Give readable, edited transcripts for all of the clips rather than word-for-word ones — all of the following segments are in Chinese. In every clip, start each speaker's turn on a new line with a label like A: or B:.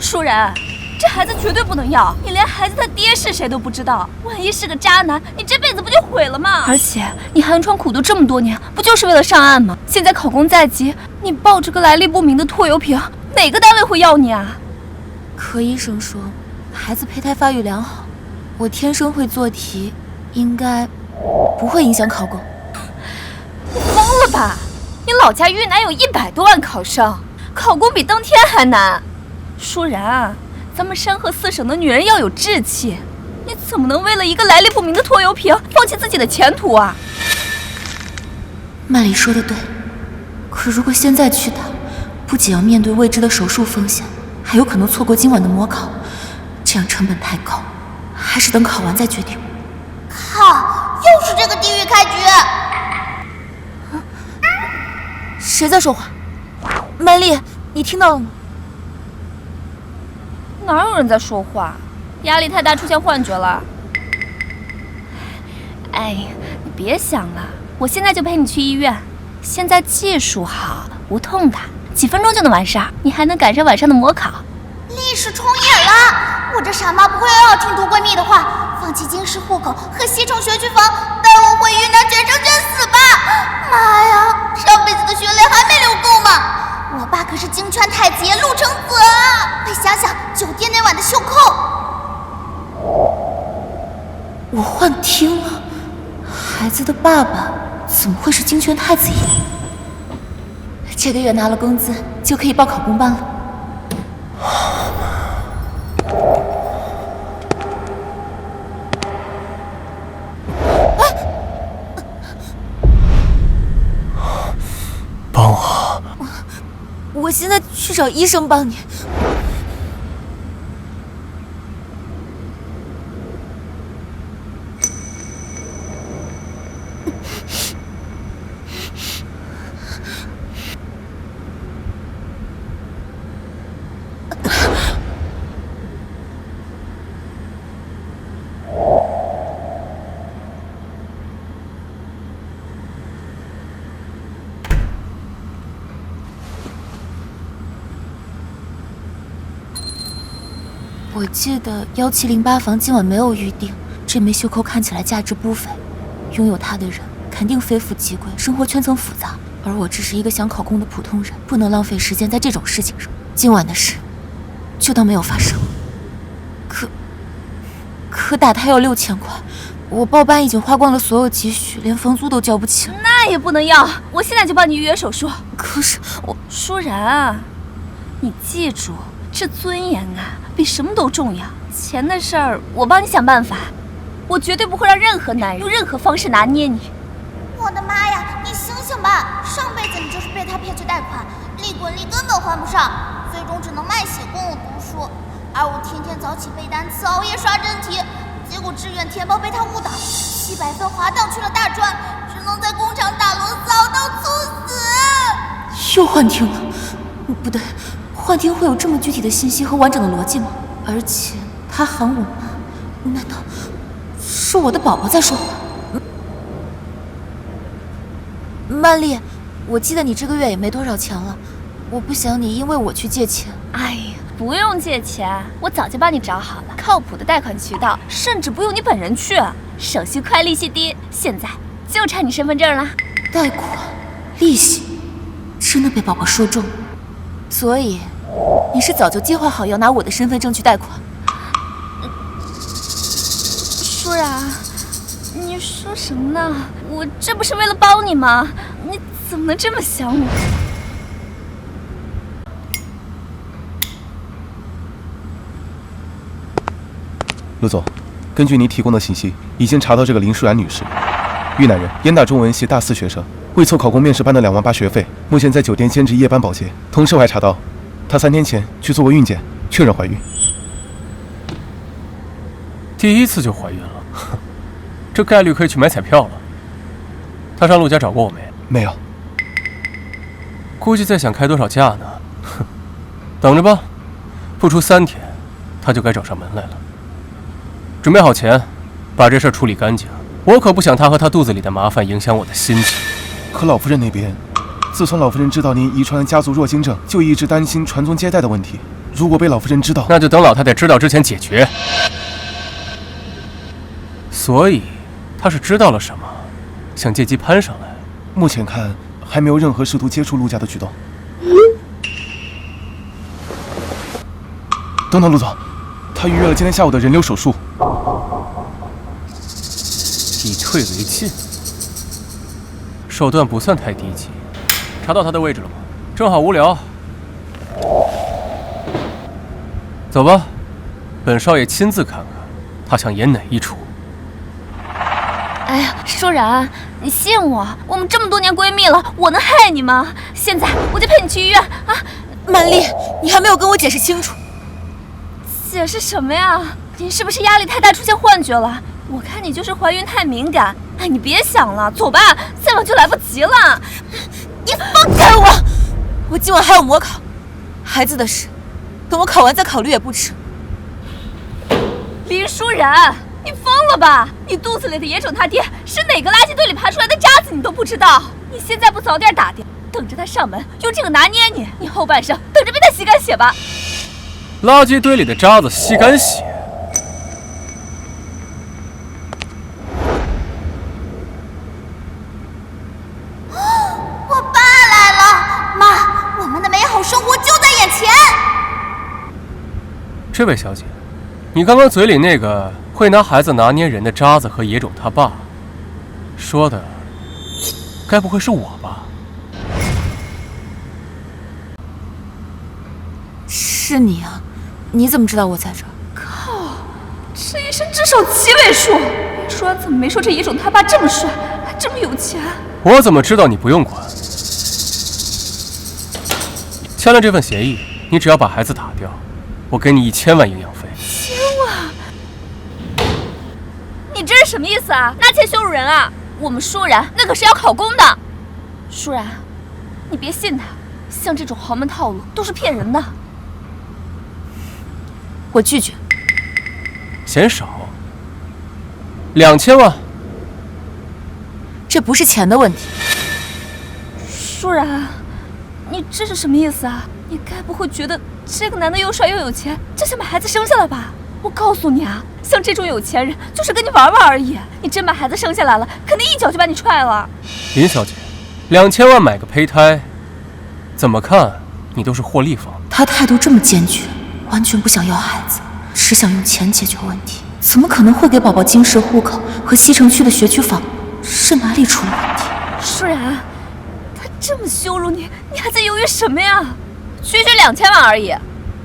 A: 舒然，这孩子绝对不能要，你连孩子他爹是谁都不知道，万一是个渣男，你这辈子不就毁了吗？而且你寒窗苦读这么多年，不就是为了上岸吗？现在考公在即，你抱着个来历不明的拖油瓶，哪个单位会要你啊？
B: 可医生说，孩子胚胎发育良好，我天生会做题，应该不会影响考公。
A: 你疯了吧？你老家豫南有100多万考生，考公比登天还难。舒然，咱们山河4省的女人要有志气，你怎么能为了一个来历不明的拖油瓶放弃自己的前途啊？
B: 曼丽说的对，可如果现在去打，不仅要面对未知的手术风险，还有可能错过今晚的模考，这样成本太高，还是等考完再决定。
C: 靠，又是这个地狱开局！
B: 谁在说话？曼丽，你听到了吗？
A: 哪有人在说话？压力太大出现幻觉了。哎，你别想了，我现在就陪你去医院。现在技术好，无痛打，几分钟就能完事儿，你还能赶上晚上的模考。
C: 历史重演了！我这傻妈不会又要听读闺蜜的话，放弃京师户口和西城学区房，带我回云南卷生卷死吧！妈呀，上辈子的血泪还没流够吗？我爸可是京川太极陆承子啊！快想想酒店那晚的袖扣。
B: 我幻听了，孩子的爸爸怎么会是京泉太子爷？这个月拿了工资就可以报考公班了。
D: 帮我！
B: 我现在去找医生帮你。我记得1708房今晚没有预定，这枚袖扣看起来价值不菲，拥有它的人肯定非富即贵，生活圈层复杂，而我只是一个想考公的普通人，不能浪费时间在这种事情上。今晚的事就当没有发生。可打胎要6000块，我报班已经花光了所有积蓄，连房租都交不起了。
A: 那也不能要，我现在就帮你预约手术。
B: 可是我
A: 舒然，你记住，这尊严啊比什么都重要。钱的事儿我帮你想办法，我绝对不会让任何男人用任何方式拿捏你。
C: 我的妈呀，你醒醒吧！上辈子你就是被他骗去贷款，利滚利根本还不上，最终只能卖血供我读书。而我天天早起背单词，熬夜刷真题，结果志愿填报被他误导，700分滑档去了大专，只能在工厂打螺丝熬到猝死。
B: 又幻听了？不对，幻听会有这么具体的信息和完整的逻辑吗？而且他喊我妈，难道是我的宝宝在说话？曼丽，我记得你这个月也没多少钱了，我不想你因为我去借钱。
A: 哎呀，不用借钱，我早就帮你找好了靠谱的贷款渠道，甚至不用你本人去，手续快，利息低，现在就差你身份证了。
B: 贷款，利息，真的被宝宝说中了。所以你是早就计划好要拿我的身份证去贷款？
A: 舒然，你说什么呢？我这不是为了帮你吗？你怎么能这么想我？
D: 陆总，根据您提供的信息，已经查到这个林舒然女士，豫南人，燕大中文系大4学生，为凑考公面试班的2万8学费，目前在酒店兼职夜班保洁。同时我还查到，她3天前去做过孕检，确认怀孕。
E: 第一次就怀孕了，这概率可以去买彩票了。她上陆家找过我没？
D: 没有。
E: 估计在想开多少价呢？哼，等着吧，不出3天，她就该找上门来了。准备好钱，把这事儿处理干净。我可不想她和她肚子里的麻烦影响我的心情。
D: 可老夫人那边，自从老夫人知道您遗传家族弱精症，就一直担心传宗接代的问题。如果被老夫人知道，
E: 那就等老太太知道之前解决。所以，她是知道了什么，想借机攀上来。
D: 目前看还没有任何试图接触陆家的举动。等等，陆总，他预约了今天下午的人流手术。
E: 以退为进，手段不算太低级。查到他的位置了吗？正好无聊。走吧，本少爷亲自看看，他想演哪一出。
A: 哎呀，舒然，你信我，我们这么多年闺蜜了，我能害你吗？现在我就陪你去医院啊！
B: 曼丽，你还没有跟我解释清楚。
A: 解释什么呀？你是不是压力太大出现幻觉了？我看你就是怀孕太敏感。哎，你别想了，走吧，再晚就来不及了。
B: 你放开我！我今晚还有模考，孩子的事，等我考完再考虑也不迟。
A: 林舒然，你疯了吧？你肚子里的野种他爹是哪个垃圾堆里爬出来的渣子，你都不知道？你现在不早点打掉，等着他上门用这个拿捏你，你后半生等着被他吸干血吧。
E: 垃圾堆里的渣子吸干血。
C: 我爸来了，妈，我们的美好生活就在眼前。
E: 这位小姐，你刚刚嘴里那个会拿孩子拿捏人的渣子和野种他爸，说的该不会是我吧？
B: 是你啊？你怎么知道我在这儿？
A: 靠，这一生只手7位数。舒然怎么没说这野种他爸这么帅，还这么有钱？
E: 我怎么知道你不用管？签了这份协议，你只要把孩子打掉，我给你1000万营养费。
A: 1000万？你这是什么意思啊？拿钱羞辱人啊！我们舒然那可是要考公的。舒然，你别信他，像这种豪门套路都是骗人的。
B: 我拒绝。
E: 嫌少？2000万？
B: 这不是钱的问题。
A: 舒然，你这是什么意思啊？你该不会觉得这个男的又帅又有钱，就想把孩子生下来吧？我告诉你啊，像这种有钱人就是跟你玩玩而已。你真把孩子生下来了，肯定一脚就把你踹了。
E: 林小姐，2000万买个胚胎，怎么看你都是获利方。
B: 他态度这么坚决，完全不想要孩子，只想用钱解决问题，怎么可能会给宝宝京石户口和西城区的学区房？是哪里出了问题？
A: 舒然，他这么羞辱你，你还在犹豫什么呀？区区2000万而已，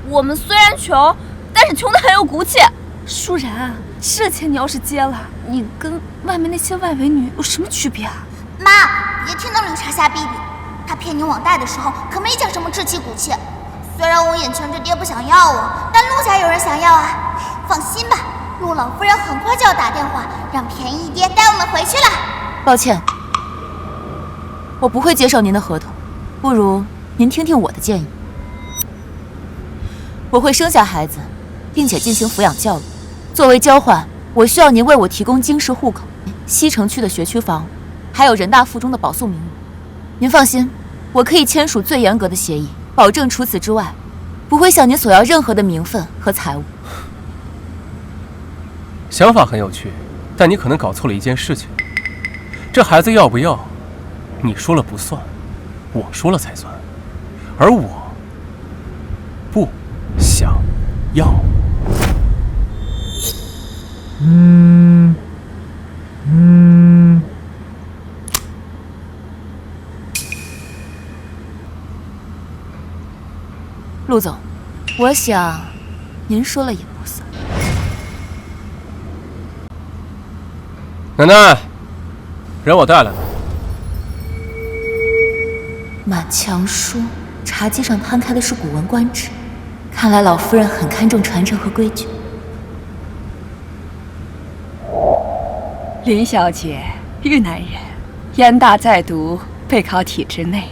A: 我们虽然穷，但是穷得很有骨气。舒然，这钱你要是接了，你跟外面那些外围女有什么区别啊？
C: 妈，别听那绿茶瞎逼逼，他骗你网贷的时候可没讲什么志气骨气。虽然我眼前这爹不想要我，但陆家有人想要啊。放心吧，陆老夫人很快就要打电话，让便宜爹带我们回去了。
B: 抱歉，我不会接受您的合同，不如您听听我的建议。我会生下孩子，并且进行抚养教育。作为交换，我需要您为我提供京石户口、西城区的学区房，还有人大附中的保送名额。您放心，我可以签署最严格的协议，保证除此之外，不会向您索要任何的名分和财物。
E: 想法很有趣，但你可能搞错了一件事情。这孩子要不要，你说了不算，我说了才算。而我不想要。
B: 陆总，我想您说了也不算。
E: 奶奶，人我带来了。
B: 满墙书，茶几上摊开的是《古文观止》，看来老夫人很看重传承和规矩。
F: 林小姐，豫南人，燕大在读，备考体制内，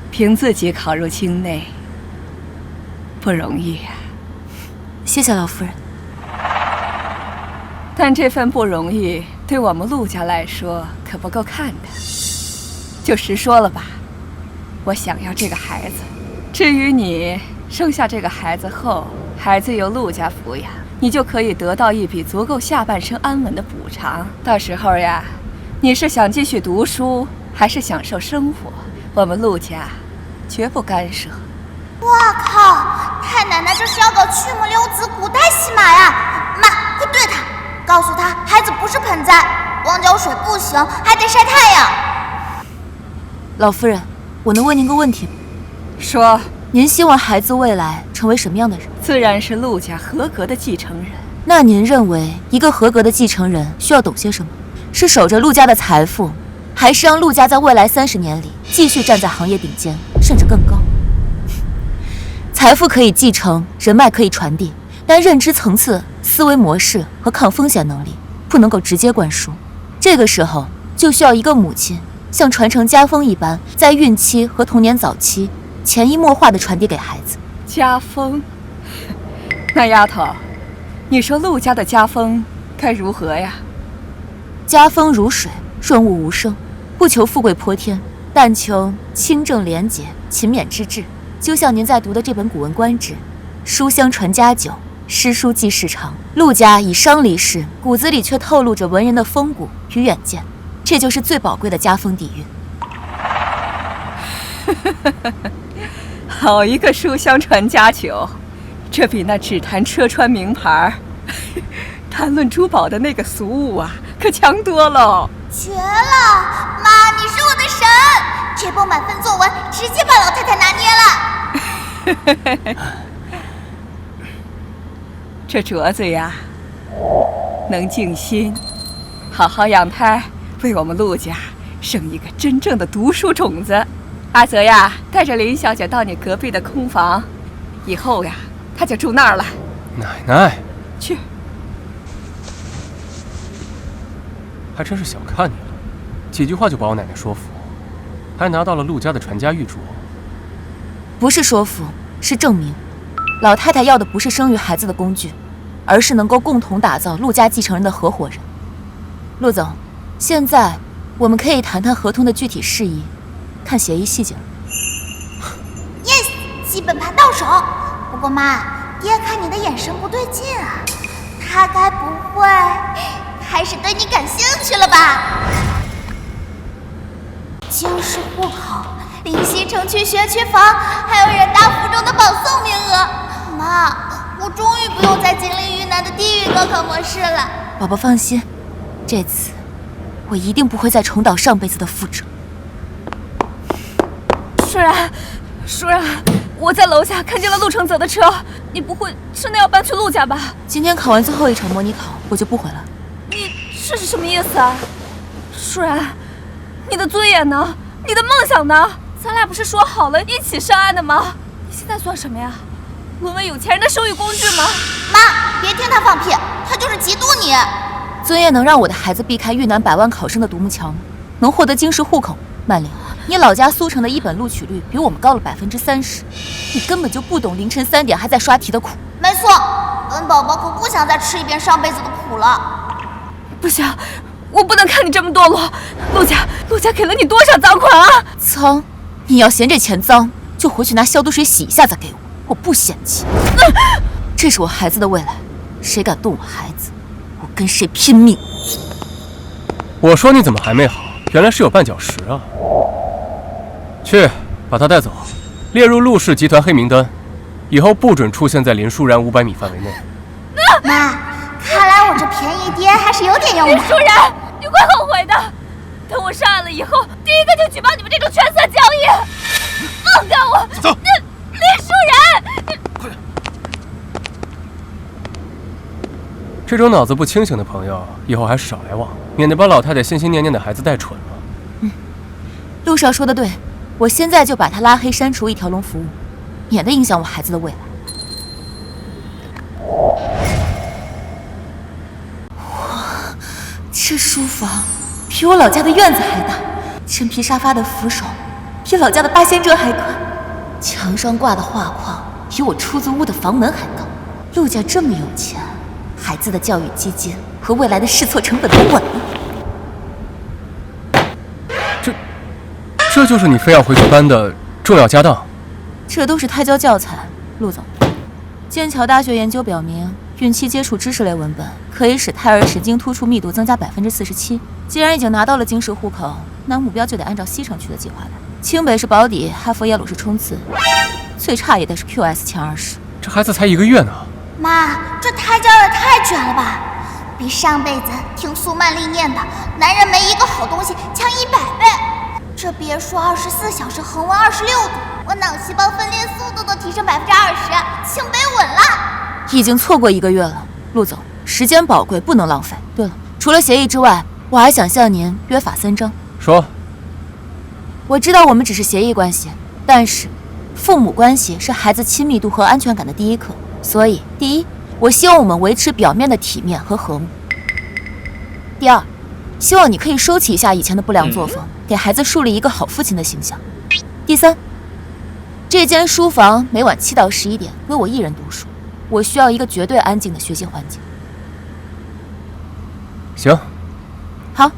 F: 凭自己考入京内，不容易呀。
B: 谢谢老夫人。
F: 但这份不容易，对我们陆家来说可不够看的。就实说了吧，我想要这个孩子，至于你生下这个孩子后，孩子由陆家抚养，你就可以得到一笔足够下半生安稳的补偿。到时候呀，你是想继续读书，还是享受生活，我们陆家绝不干涉。
C: 哇靠！太奶奶这是要搞曲木溜子古代戏码呀！妈，快对她，告诉她孩子不是盆栽，光浇水不行，还得晒太阳。
B: 老夫人，我能问您个问题吗？
F: 说，
B: 您希望孩子未来成为什么样的人？
F: 自然是陆家合格的继承人。
B: 那您认为一个合格的继承人需要懂些什么？是守着陆家的财富，还是让陆家在未来30年里继续站在行业顶尖，甚至更高？财富可以继承，人脉可以传递，但认知层次、思维模式和抗风险能力不能够直接灌输。这个时候就需要一个母亲像传承家风一般，在孕期和童年早期潜移默化地传递给孩子。
F: 家风？那丫头，你说陆家的家风该如何呀？
B: 家风如水，润物无声，不求富贵泼天，但求清正廉洁、勤勉之至。就像您在读的这本《古文观止》，书香传家久，诗书继世长。陆家以商离世，骨子里却透露着文人的风骨与远见，这就是最宝贵的家风底蕴。
F: 好一个书香传家久，这比那只谈车穿名牌、谈论珠宝的那个俗物啊，可强多了。
C: 绝了，妈，你是我的神！这波满分作文直接把老太太拿捏了。
F: 这镯子呀，能静心，好好养胎，为我们陆家生一个真正的读书种子。阿泽呀，带着林小姐到你隔壁的空房，以后呀，她就住那儿了。
E: 奶奶，
F: 去。
E: 还真是小看你了，几句话就把我奶奶说服，还拿到了陆家的传家玉镯。
B: 不是说服，是证明。老太太要的不是生育孩子的工具，而是能够共同打造陆家继承人的合伙人。陆总，现在我们可以谈谈合同的具体事宜，看协议细节了。
C: Yes， 基本盘到手。不过妈，爹看你的眼神不对劲啊，他该不会开始对你感兴趣了吧？京市户口、临西城区学区房，还有人大附中的保送名额。妈，我终于不用再经历云南的地狱高考模式了。
B: 宝宝放心，这次我一定不会再重蹈上辈子的覆辙。
A: 舒然，我在楼下看见了陆承泽的车，你不会真的要搬去陆家吧？
B: 今天考完最后一场模拟考，我就不回了。
A: 你这是什么意思啊？舒然，你的尊严呢？你的梦想呢？咱俩不是说好了一起上岸的吗？你现在算什么呀？沦为有钱人的生育工具吗？
C: 妈，别听他放屁，他就是嫉妒你。
B: 尊严能让我的孩子避开豫南100万考生的独木桥吗？能获得京师户口？曼玲，你老家苏城的一本录取率比我们高了30%，你根本就不懂凌晨3点还在刷题的苦。
C: 没错，本宝宝可不想再吃一遍上辈子的苦了。
A: 不行，我不能看你这么堕落。陆家给了你多少赃款啊？
B: 脏，你要嫌这钱脏，就回去拿消毒水洗一下再给我，我不嫌弃。这是我孩子的未来，谁敢动我孩子，我跟谁拼命。
E: 我说你怎么还没好？原来是有绊脚石啊！去，把他带走，列入陆氏集团黑名单，以后不准出现在林舒然500米范围内。
C: 妈，看来我这便宜爹还是有点用的。
A: 林舒然，你会后悔的。等我上岸了以后，第一个就举报你们这种权色交易。放开我！
D: 走。
A: 林舒然，
D: 快点！
E: 这种脑子不清醒的朋友，以后还是少来往，免得把老太太心心念念的孩子带蠢了。
B: 陆少说的对，我现在就把他拉黑删除一条龙服务，免得影响我孩子的未来。哇，这书房比我老家的院子还大，真皮沙发的扶手比老家的8仙遮还宽，墙上挂的画框比我出租屋的房门还高。陆家这么有钱，孩子的教育基金和未来的试错成本都管了。
E: 这就是你非要回去搬的重要家当？
B: 这都是胎教教材，陆总，剑桥大学研究表明，孕期接触知识类文本可以使胎儿神经突触密度增加47%。既然已经拿到了京市户口，那目标就得按照西城区的计划来。清北是保底，哈佛耶鲁是冲刺，最差也得是 QS 前20。
E: 这孩子才1个月呢。
C: 妈，这胎教也太卷了吧！比上辈子听苏曼丽念的“男人没一个好东西”强100倍。这别说24小时恒温26度，我脑细胞分裂速度都提升20%，清北稳了。
B: 已经错过1个月了，陆总，时间宝贵，不能浪费。对了，除了协议之外，我还想向您约法3章。
E: 说。
B: 我知道我们只是协议关系，但是父母关系是孩子亲密度和安全感的第一课。所以，第一，我希望我们维持表面的体面和和睦；第二，希望你可以收起一下以前的不良作风，给孩子树立一个好父亲的形象；第三，这间书房每晚7到11点归我一人读书，我需要一个绝对安静的学习环境。
E: 行。
B: 好，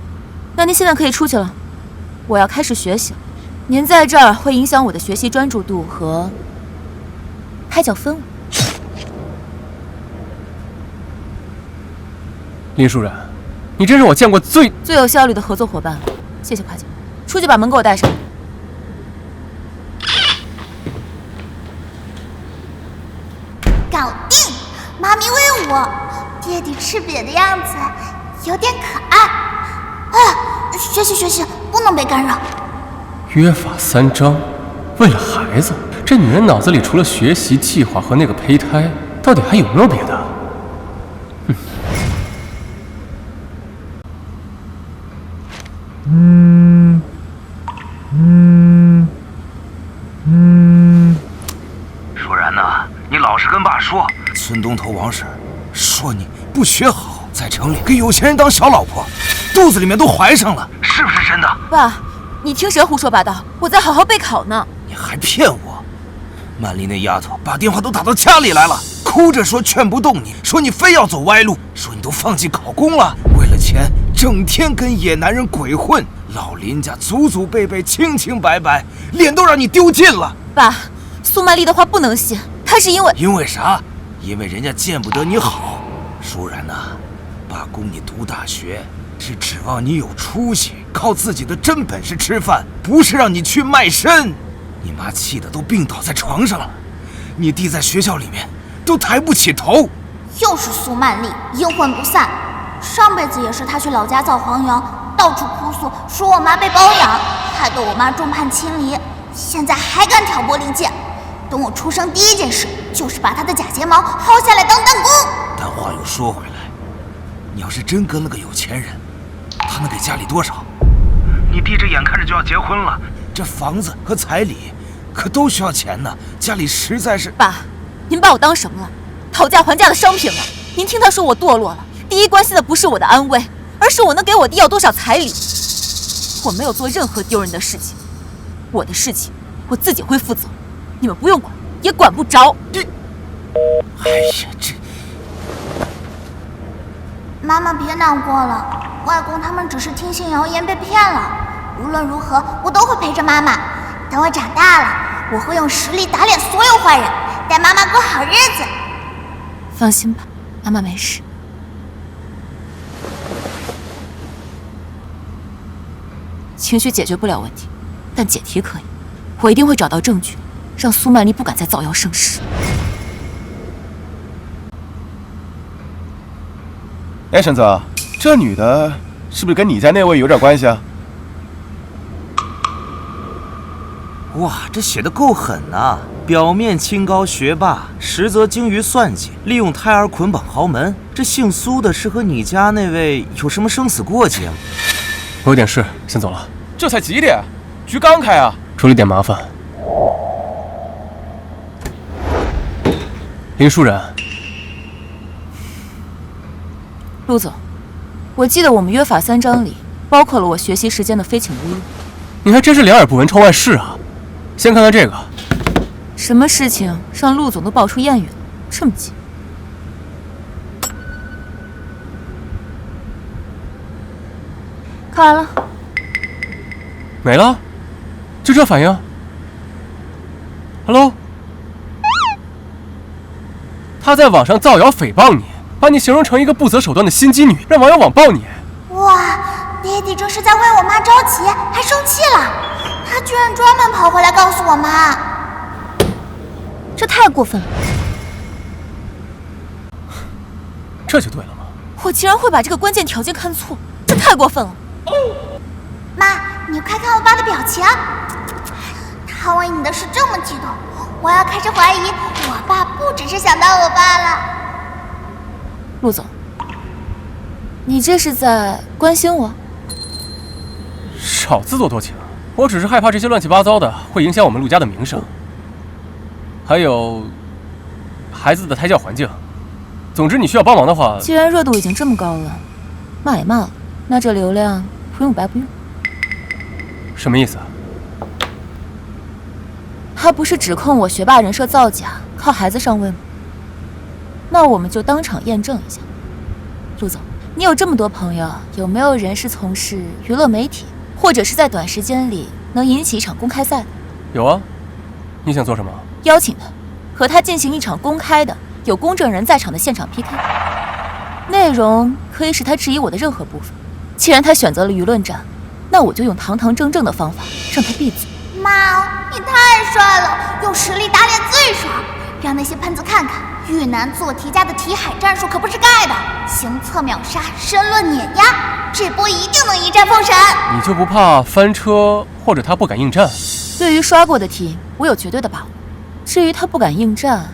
B: 那您现在可以出去了，我要开始学习了。您在这儿会影响我的学习专注度和胎教氛围。
E: 林舒然，你真是我见过最
B: 有效率的合作伙伴了。谢谢夸奖，出去把门给我带上。
C: 搞定！妈咪喂我，爹地吃瘪的样子有点可爱。学习，不能被干扰。
E: 约法3章，为了孩子，这女人脑子里除了学习计划和那个胚胎，到底还有没有别的？
G: 舒然呐，你老实跟爸说，村东头王婶说你不学好，在城里给有钱人当小老婆，肚子里面都怀上了，是不是真的？
B: 爸，你听谁胡说八道？我在好好备考呢。
G: 你还骗我！曼丽那丫头把电话都打到家里来了，哭着说劝不动你，说你非要走歪路，说你都放弃考公了，为了钱整天跟野男人鬼混，老林家祖祖辈辈清清白白，脸都让你丢尽了。
B: 爸，苏曼丽的话不能信，她是因为
G: 啥？因为人家见不得你好。舒然呐，爸供你读大学是指望你有出息，靠自己的真本事吃饭，不是让你去卖身。你妈气得都病倒在床上了，你弟在学校里面都抬不起头。
C: 又是苏曼丽，阴魂不散。上辈子也是她去老家造黄羊，到处哭诉说我妈被包养，害得我妈众叛亲离。现在还敢挑拨离间，等我出生第一件事就是把她的假睫毛薅下来当弹弓。
G: 但话又说回来，你要是真跟了个有钱人，他能给家里多少？你弟这眼看着就要结婚了，这房子和彩礼可都需要钱呢，家里实在是……
B: 爸，您把我当什么了？讨价还价的商品了？您听他说我堕落了，第一关心的不是我的安危，而是我能给我弟要多少彩礼。我没有做任何丢人的事情，我的事情我自己会负责，你们不用管，也管不着。
G: 哎呀，这……
C: 妈妈别难过了，外公他们只是听信谣言被骗了。无论如何，我都会陪着妈妈。等我长大了，我会用实力打脸所有坏人，带妈妈过好日子。
B: 放心吧，妈妈没事。情绪解决不了问题，但解题可以。我一定会找到证据，让苏曼丽不敢再造谣生事。
D: 哎，婶子，这女的是不是跟你家那位有点关系啊？
H: 哇，这写的够狠呐！表面清高学霸，实则精于算计，利用胎儿捆绑豪门。这姓苏的是和你家那位有什么生死过节吗？
E: 我有点事，先走了。
D: 这才几点？局刚开啊！
E: 处理点麻烦。林舒然，
B: 陆总，我记得我们约法3章里包括了我学习时间的非请勿入。
E: 你还真是两耳不闻窗外事啊！先看看这个。
B: 什么事情让陆总都爆出谚语了？这么急？看完了。
E: 没了？就这反应 ？Hello？他在网上造谣诽谤你，把你形容成一个不择手段的心机女，让网友网暴你。
C: 哇，爹地这是在为我妈着急，还生气了。他居然专门跑回来告诉我妈，
B: 这太过分了。
E: 这就对了吗？
B: 我竟然会把这个关键条件看错，这太过分了。
C: 妈，你快看我爸的表情，他为你的事这么激动，我要开始怀疑我爸不只是想当我爸了。
B: 陆总，你这是在关心我？
E: 少自作多情，我只是害怕这些乱七八糟的会影响我们陆家的名声，还有孩子的胎教环境。总之，你需要帮忙的话，
B: 既然热度已经这么高了，骂也骂了，那这流量不用白不用。
E: 什么意思啊？
B: 他不是指控我学霸人设造假，靠孩子上位吗？那我们就当场验证一下。陆总，你有这么多朋友，有没有人是从事娱乐媒体，或者是在短时间里能引起一场公开赛的？
E: 有啊，你想做什么？
B: 邀请他，和他进行一场公开的、有公证人在场的现场 PK， 内容可以使他质疑我的任何部分。既然他选择了舆论战，那我就用堂堂正正的方法让他闭嘴。
C: 妈，你太帅了，用实力打脸最爽，让那些喷子看看，遇难做题家的题海战术可不是盖的，行测秒杀，申论碾压，这波一定能一战封神。
E: 你就不怕翻车，或者他不敢应战？
B: 对于刷过的题，我有绝对的把握。至于他不敢应战，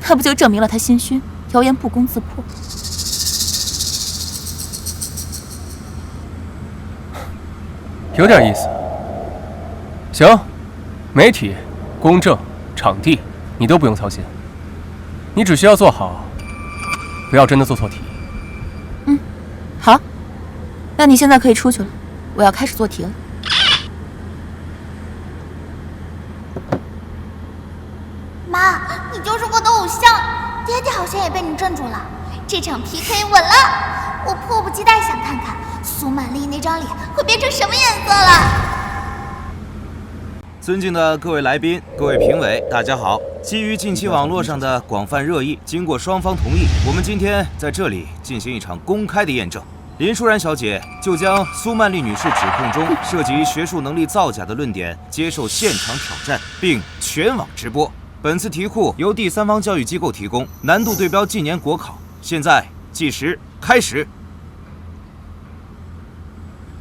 B: 那不就证明了他心虚，谣言不攻自破。
E: 有点意思。行，媒体、公证、场地，你都不用操心，你只需要做好，不要真的做错题。
B: 好，那你现在可以出去了，我要开始做题了。
C: 妈，你就是我的偶像，爹爹好像也被你镇住了，这场 PK 稳了，我迫不及待想看看苏曼丽那张脸会变成什么颜色了。
H: 尊敬的各位来宾、各位评委，大家好！基于近期网络上的广泛热议，经过双方同意，我们今天在这里进行一场公开的验证。林舒然小姐就将苏曼丽女士指控中涉及学术能力造假的论点接受现场挑战，并全网直播。本次题库由第三方教育机构提供，难度对标近年国考。现在计时开始。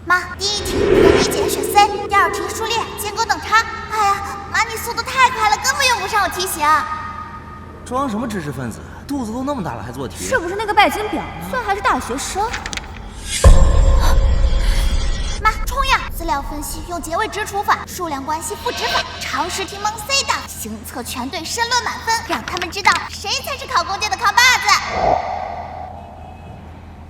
C: 妈，第一题人理解选 C， 第二题数列间隔等差。哎呀，妈你速度太快了，根本用不上我提醒。
H: 装什么知识分子？肚子都那么大了还做题？
A: 是不是那个拜金婊呢？算还是大学生。
C: 妈，冲呀！资料分析用结尾直除法，数量关系赋值法，常识题蒙 C 的，行测全对申论满分，让他们知道谁才是考公界的扛把子。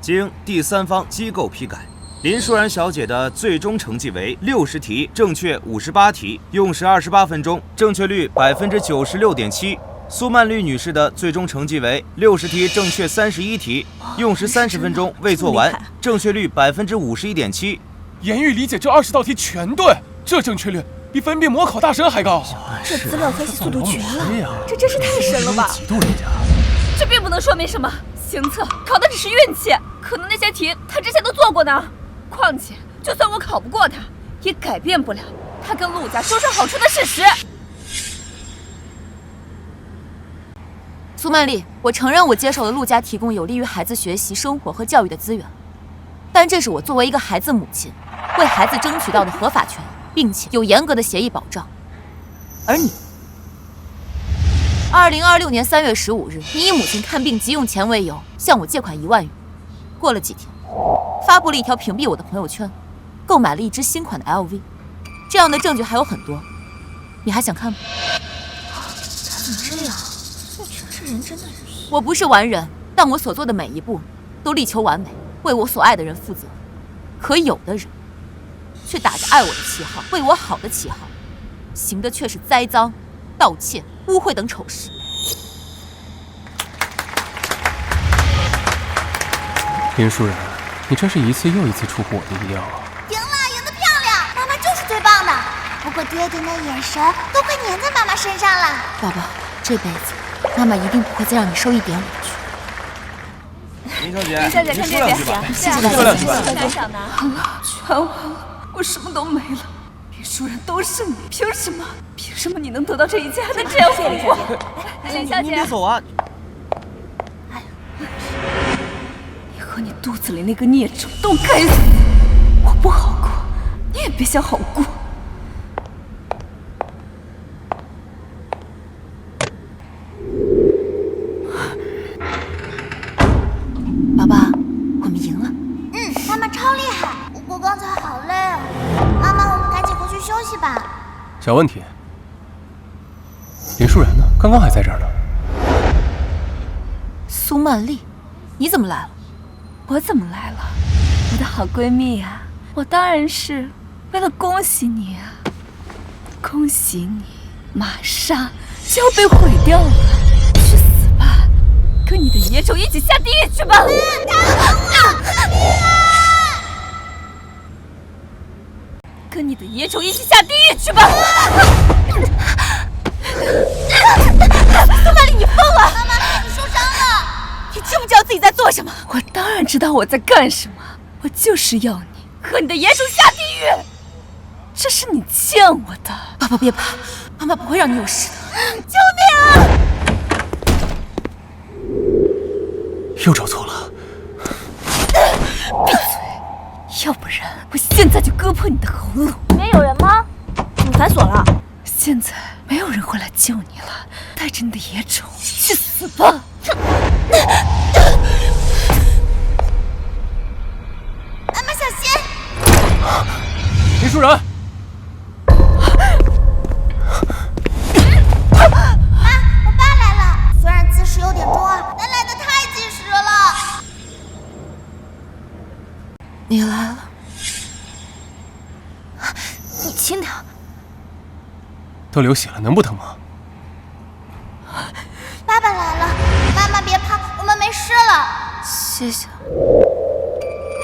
H: 经第三方机构批改，林舒然小姐的最终成绩为60题，正确58题，用时28分钟，正确率96.7%。苏曼丽女士的最终成绩为60题，正确31题，用时30分钟，未做完，正确率51.7%。
D: 言语理解这20道题全对，这正确率比分辨模考大神还高。
A: 这资料分析速度绝了，
E: 这
A: 真是太神了吧！
E: 几度人家？
A: 这并不能说明什么，行测考的只是运气，可能那些题他之前都做过呢。况且，就算我考不过他，也改变不了他跟陆家收受好处的事实。
B: 苏曼丽，我承认我接受了陆家提供有利于孩子学习、生活和教育的资源，但这是我作为一个孩子母亲为孩子争取到的合法权益，并且有严格的协议保障。而你，2026年3月15日，你以母亲看病急用钱为由向我借款1万元，过了几天，发布了一条屏蔽我的朋友圈，购买了一只新款的 LV， 这样的证据还有很多，你还想看吗？
C: 他怎么这样？这人真的是……
B: 我不是完人，但我所做的每一步都力求完美，为我所爱的人负责。可有的人却打着爱我的旗号，为我好的旗号，行的却是栽赃、盗窃、污秽等丑事。
E: 林舒然，你真是一次又一次出乎我的意料啊！
C: 赢了，赢得漂亮！妈妈就是最棒的。不过爹爹那眼神都快粘在妈妈身上了。
B: 宝宝，这辈子妈妈一定不会再让你受一点委屈。
G: 林小姐，
A: 林小姐，看这边，
B: 谢谢大家。
A: 多少呢？全完了，我什么都没了。林舒然都是你，凭什么？凭什么你能得到这一切，还能这样哄我？林小姐，
H: 您别走啊！
A: 你和你肚子里那个孽种都该死！我不好过，你也别想好过。
B: 宝宝，我们赢了。
C: 妈妈超厉害，不过刚才好累啊。妈妈，我们赶紧回去休息吧。
E: 小问题，林舒然呢？刚刚还在这儿呢。
B: 苏曼丽，你怎么来了？
A: 我怎么来了？我的好闺蜜呀，我当然是为了恭喜你啊！恭喜你，玛莎就要被毁掉了，去死吧！跟你的野种一起下地狱去吧！跟你的野种一起下地狱去吧！苏曼丽，你疯了！
C: 妈妈，你受伤了。
A: 你知不知道自己在做什么？我当然知道我在干什么，我就是要你和你的野种下地狱，这是你欠我的。
B: 宝宝别怕，妈妈不会让你有事的。
A: 救命啊！
E: 又找错了。
A: 闭嘴！要不然我现在就割破你的喉咙。
C: 里面有人吗？怎么反锁了？
A: 现在没有人会来救你了，带着你的野种去死吧！
C: 妈妈小心！
E: 林舒然，
C: 妈，我爸来了。虽然姿势有点中二，但来得太及时了。
B: 你来了，你轻点。
E: 都流血了，能不疼吗？
C: 爸爸来了，妈妈别怕，我们没事了。
B: 谢谢。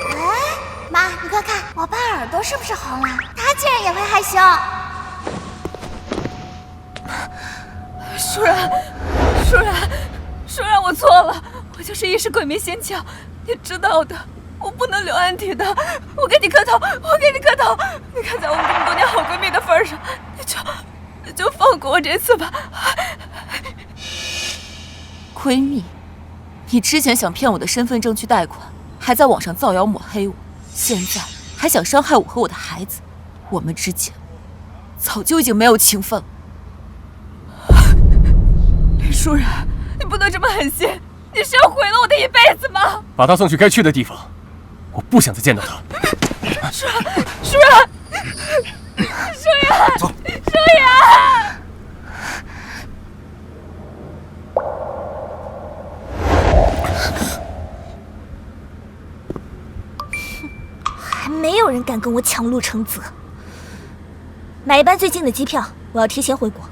C: 哎，妈，你快看，我爸耳朵是不是红了？他竟然也会害羞。
A: 舒然，舒然，舒然，我错了，我就是一时鬼迷心窍，你知道的，我不能留案底的。我给你磕头，我给你磕头，你看在我们这么多年好闺蜜的份上，你就放过我这次吧。
B: 闺蜜，你之前想骗我的身份证去贷款，还在网上造谣抹黑我，现在还想伤害我和我的孩子，我们之间早就已经没有情分了。
A: 林舒然，你不能这么狠心，你是要毁了我的一辈子吗？
E: 把他送去该去的地方，我不想再见到他。
A: 舒然，舒然，舒然，
G: 走，
A: 舒然。
C: 还没有人敢跟我抢陆承泽。买一班最近的机票，我要提前回国。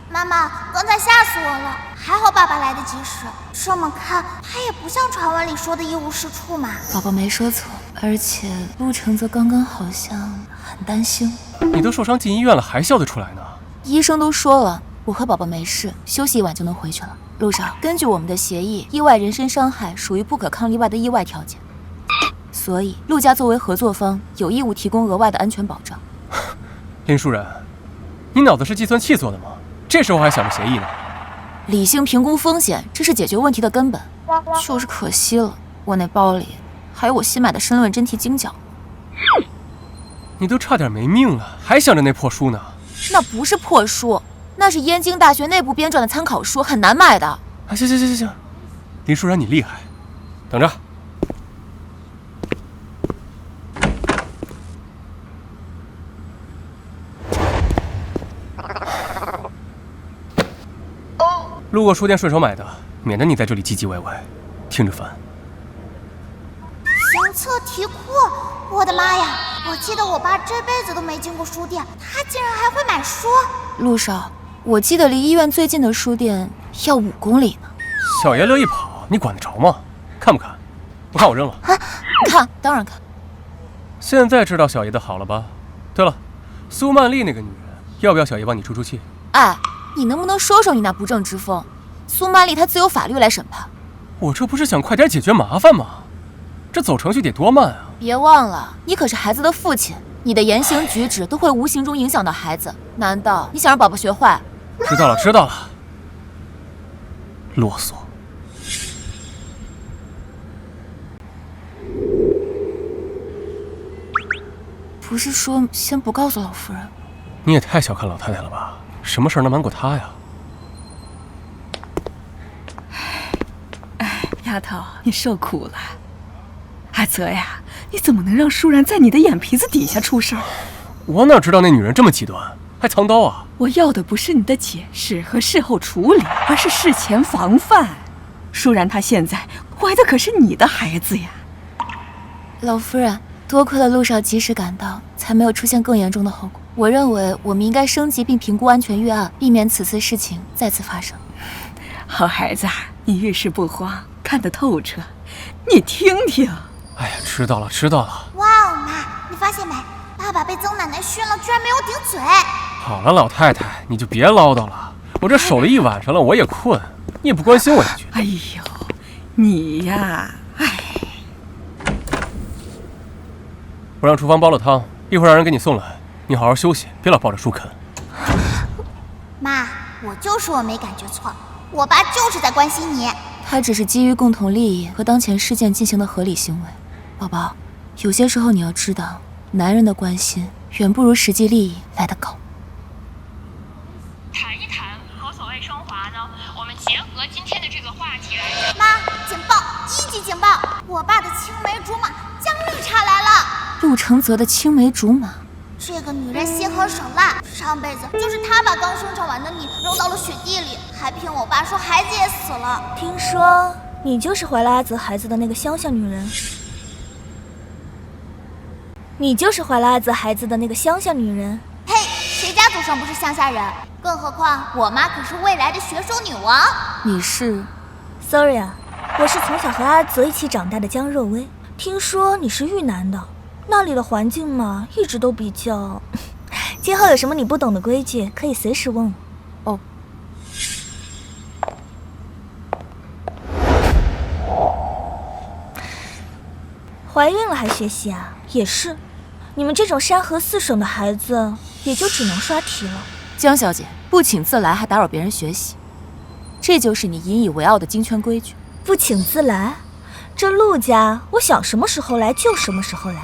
C: 妈妈，刚才吓死我了，还好爸爸来得及时。这么看，他也不像传闻里说的一无是处嘛。
B: 宝宝没说错，而且陆承泽刚刚好像很担心。
E: 你都受伤进医院了，还笑得出来呢？
B: 医生都说了，我和宝宝没事，休息一晚就能回去了。陆少，根据我们的协议，意外人身伤害属于不可抗力外的意外条件，所以陆家作为合作方，有义务提供额外的安全保障。
E: 林舒然，你脑子是计算器做的吗？这时候还想着协议呢？
B: 理性评估风险，这是解决问题的根本。就是可惜了，我那包里还有我新买的申论真题精讲。
E: 你都差点没命了，还想着那破书呢？
B: 那不是破书，那是燕京大学内部编撰的参考书，很难买的。
E: 啊，行，林舒然你厉害，等着。路过书店顺手买的，免得你在这里唧唧歪歪，听着烦。
C: 相册题库，我的妈呀！我记得我爸这辈子都没进过书店，他竟然还会买书。
B: 陆少，我记得离医院最近的书店要5公里呢。
E: 小爷乐意跑，你管得着吗？看不看？不看我扔了。
B: 啊，看，当然看。
E: 现在知道小爷的好了吧？对了，苏曼丽那个女人要不要小爷帮你出出气？
B: 哎，你能不能收收你那不正之风？苏玛丽她自有法律来审判。
E: 我这不是想快点解决麻烦吗？这走程序得多慢啊！
B: 别忘了，你可是孩子的父亲，你的言行举止都会无形中影响到孩子。难道你想让宝宝学坏？
E: 知道了，知道了。啰嗦。
B: 不是说先不告诉老夫人？
E: 你也太小看老太太了吧？什么事儿能瞒过她呀？
F: 丫头，你受苦了。阿泽呀，你怎么能让舒然在你的眼皮子底下出事儿？
E: 我哪知道那女人这么极端，还藏刀啊！
F: 我要的不是你的解释和事后处理，而是事前防范。舒然她现在怀的可是你的孩子呀。
B: 老夫人，多亏了路上及时赶到，才没有出现更严重的后果。我认为我们应该升级并评估安全预案，避免此次事情再次发生。
F: 好孩子，你遇事不慌，看得透彻。你听听。
E: 哎呀，知道了，知道了。
C: 哇哦，妈，你发现没？爸爸被曾奶奶训了，居然没有顶嘴。
E: 好了，老太太，你就别唠叨了。我这守了一晚上了，我也困，你也不关心我一句。
F: 哎呦，你呀，哎。
E: 我让厨房煲了汤，一会儿让人给你送来。你好好休息，别老抱着书啃。
C: 妈，我就说我没感觉错，我爸就是在关心你。
B: 他只是基于共同利益和当前事件进行的合理行为。宝宝，有些时候你要知道，男人的关心远不如实际利益来得高。
I: 谈一谈何所谓升华呢？我们结合今天的这个话题来。
C: 妈，警报！1级警报！我爸的青梅竹马江绿茶来了。
B: 陆承泽的青梅竹马，
C: 这个女人心狠手辣，上辈子就是她把刚生产完的你扔到了雪地里，还骗我爸说孩子也死了。
A: 听说你就是怀了阿泽孩子的那个乡下女人。你就是怀了阿泽孩子的那个乡下女人。
C: 嘿，谁家祖上不是乡下人？更何况我妈可是未来的学手女王。
B: 你是
A: ？Sorry 啊，我是从小和阿泽一起长大的江若薇。听说你是豫南的，那里的环境嘛，一直都比较……今后有什么你不懂的规矩，可以随时问我。
B: 哦。
A: 怀孕了还学习啊？也是，你们这种山河4省的孩子，也就只能刷题了。
B: 江小姐，不请自来还打扰别人学习，这就是你引以为傲的京圈规矩。
A: 不请自来？这陆家，我想什么时候来就什么时候来，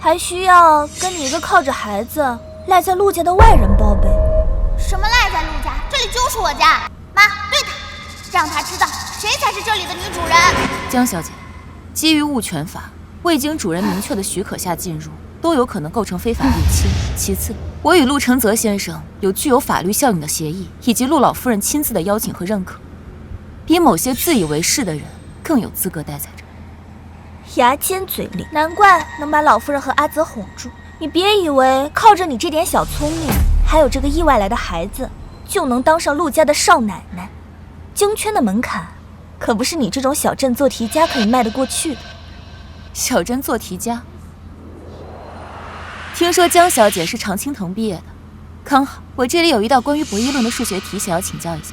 A: 还需要跟你一个靠着孩子赖在陆家的外人报备？
C: 什么赖在陆家？这里就是我家。妈，对他，让他知道谁才是这里的女主人。
B: 江小姐，基于物权法，未经主人明确的许可下进入，都有可能构成非法入侵。其次，我与陆承泽先生有具有法律效应的协议，以及陆老夫人亲自的邀请和认可，比某些自以为是的人更有资格待在这。
A: 牙尖嘴利，难怪能把老夫人和阿泽哄住。你别以为靠着你这点小聪明，还有这个意外来的孩子，就能当上陆家的少奶奶。京圈的门槛，可不是你这种小镇做题家可以迈得过去的。
B: 小镇做题家？听说江小姐是常青藤毕业的，刚好我这里有一道关于博弈论的数学题，想要请教一下。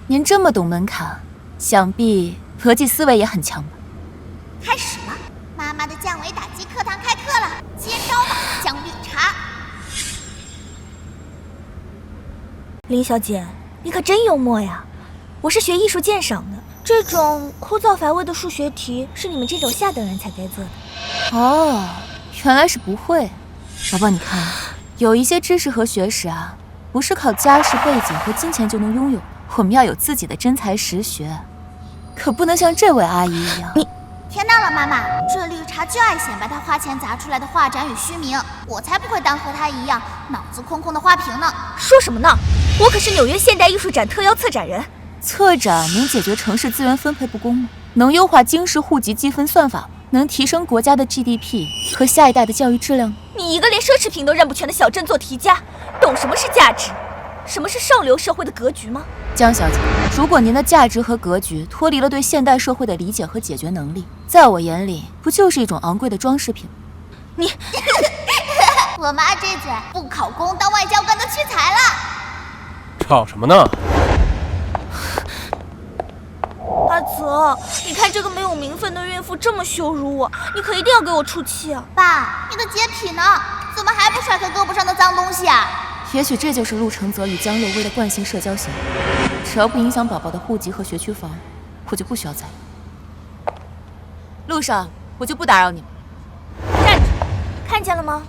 B: 您这么懂门槛，想必逻辑思维也很强吧？
C: 开始了，妈妈的降维打击课堂开课了，接招吧，江绿茶。
A: 林小姐，你可真幽默呀！我是学艺术鉴赏的，这种枯燥乏味的数学题是你们这种下等人才该做的。
B: 哦，原来是不会。宝宝，你看，有一些知识和学识啊，不是靠家世背景和金钱就能拥有的，我们要有自己的真才实学，可不能像这位阿姨一样。
A: 你
C: 天到了，妈妈，这绿茶就爱显摆她花钱砸出来的画展与虚名，我才不会当和她一样脑子空空的花瓶呢。
A: 说什么呢？我可是纽约现代艺术展特邀策展人。
B: 策展能解决城市资源分配不公吗？能优化京市户籍积分算法吗？能提升国家的 GDP 和下一代的教育质量吗？
A: 你一个连奢侈品都认不全的小镇做题家，懂什么是价值？什么是上流社会的格局吗？
B: 江小姐，如果您的价值和格局脱离了对现代社会的理解和解决能力，在我眼里不就是一种昂贵的装饰品吗？
C: 我妈这嘴不考公当外交官都屈才了。
E: 吵什么呢？
A: 阿泽，你看这个没有名分的孕妇这么羞辱我，你可一定要给我出气啊！
C: 爸，你的洁癖呢？怎么还不甩开胳膊上的脏东西啊？
B: 也许这就是陆承泽与江若薇的惯性社交行为，只要不影响宝宝的户籍和学区房，我就不需要在意。路上我就不打扰你们。
A: 站住！看见了吗？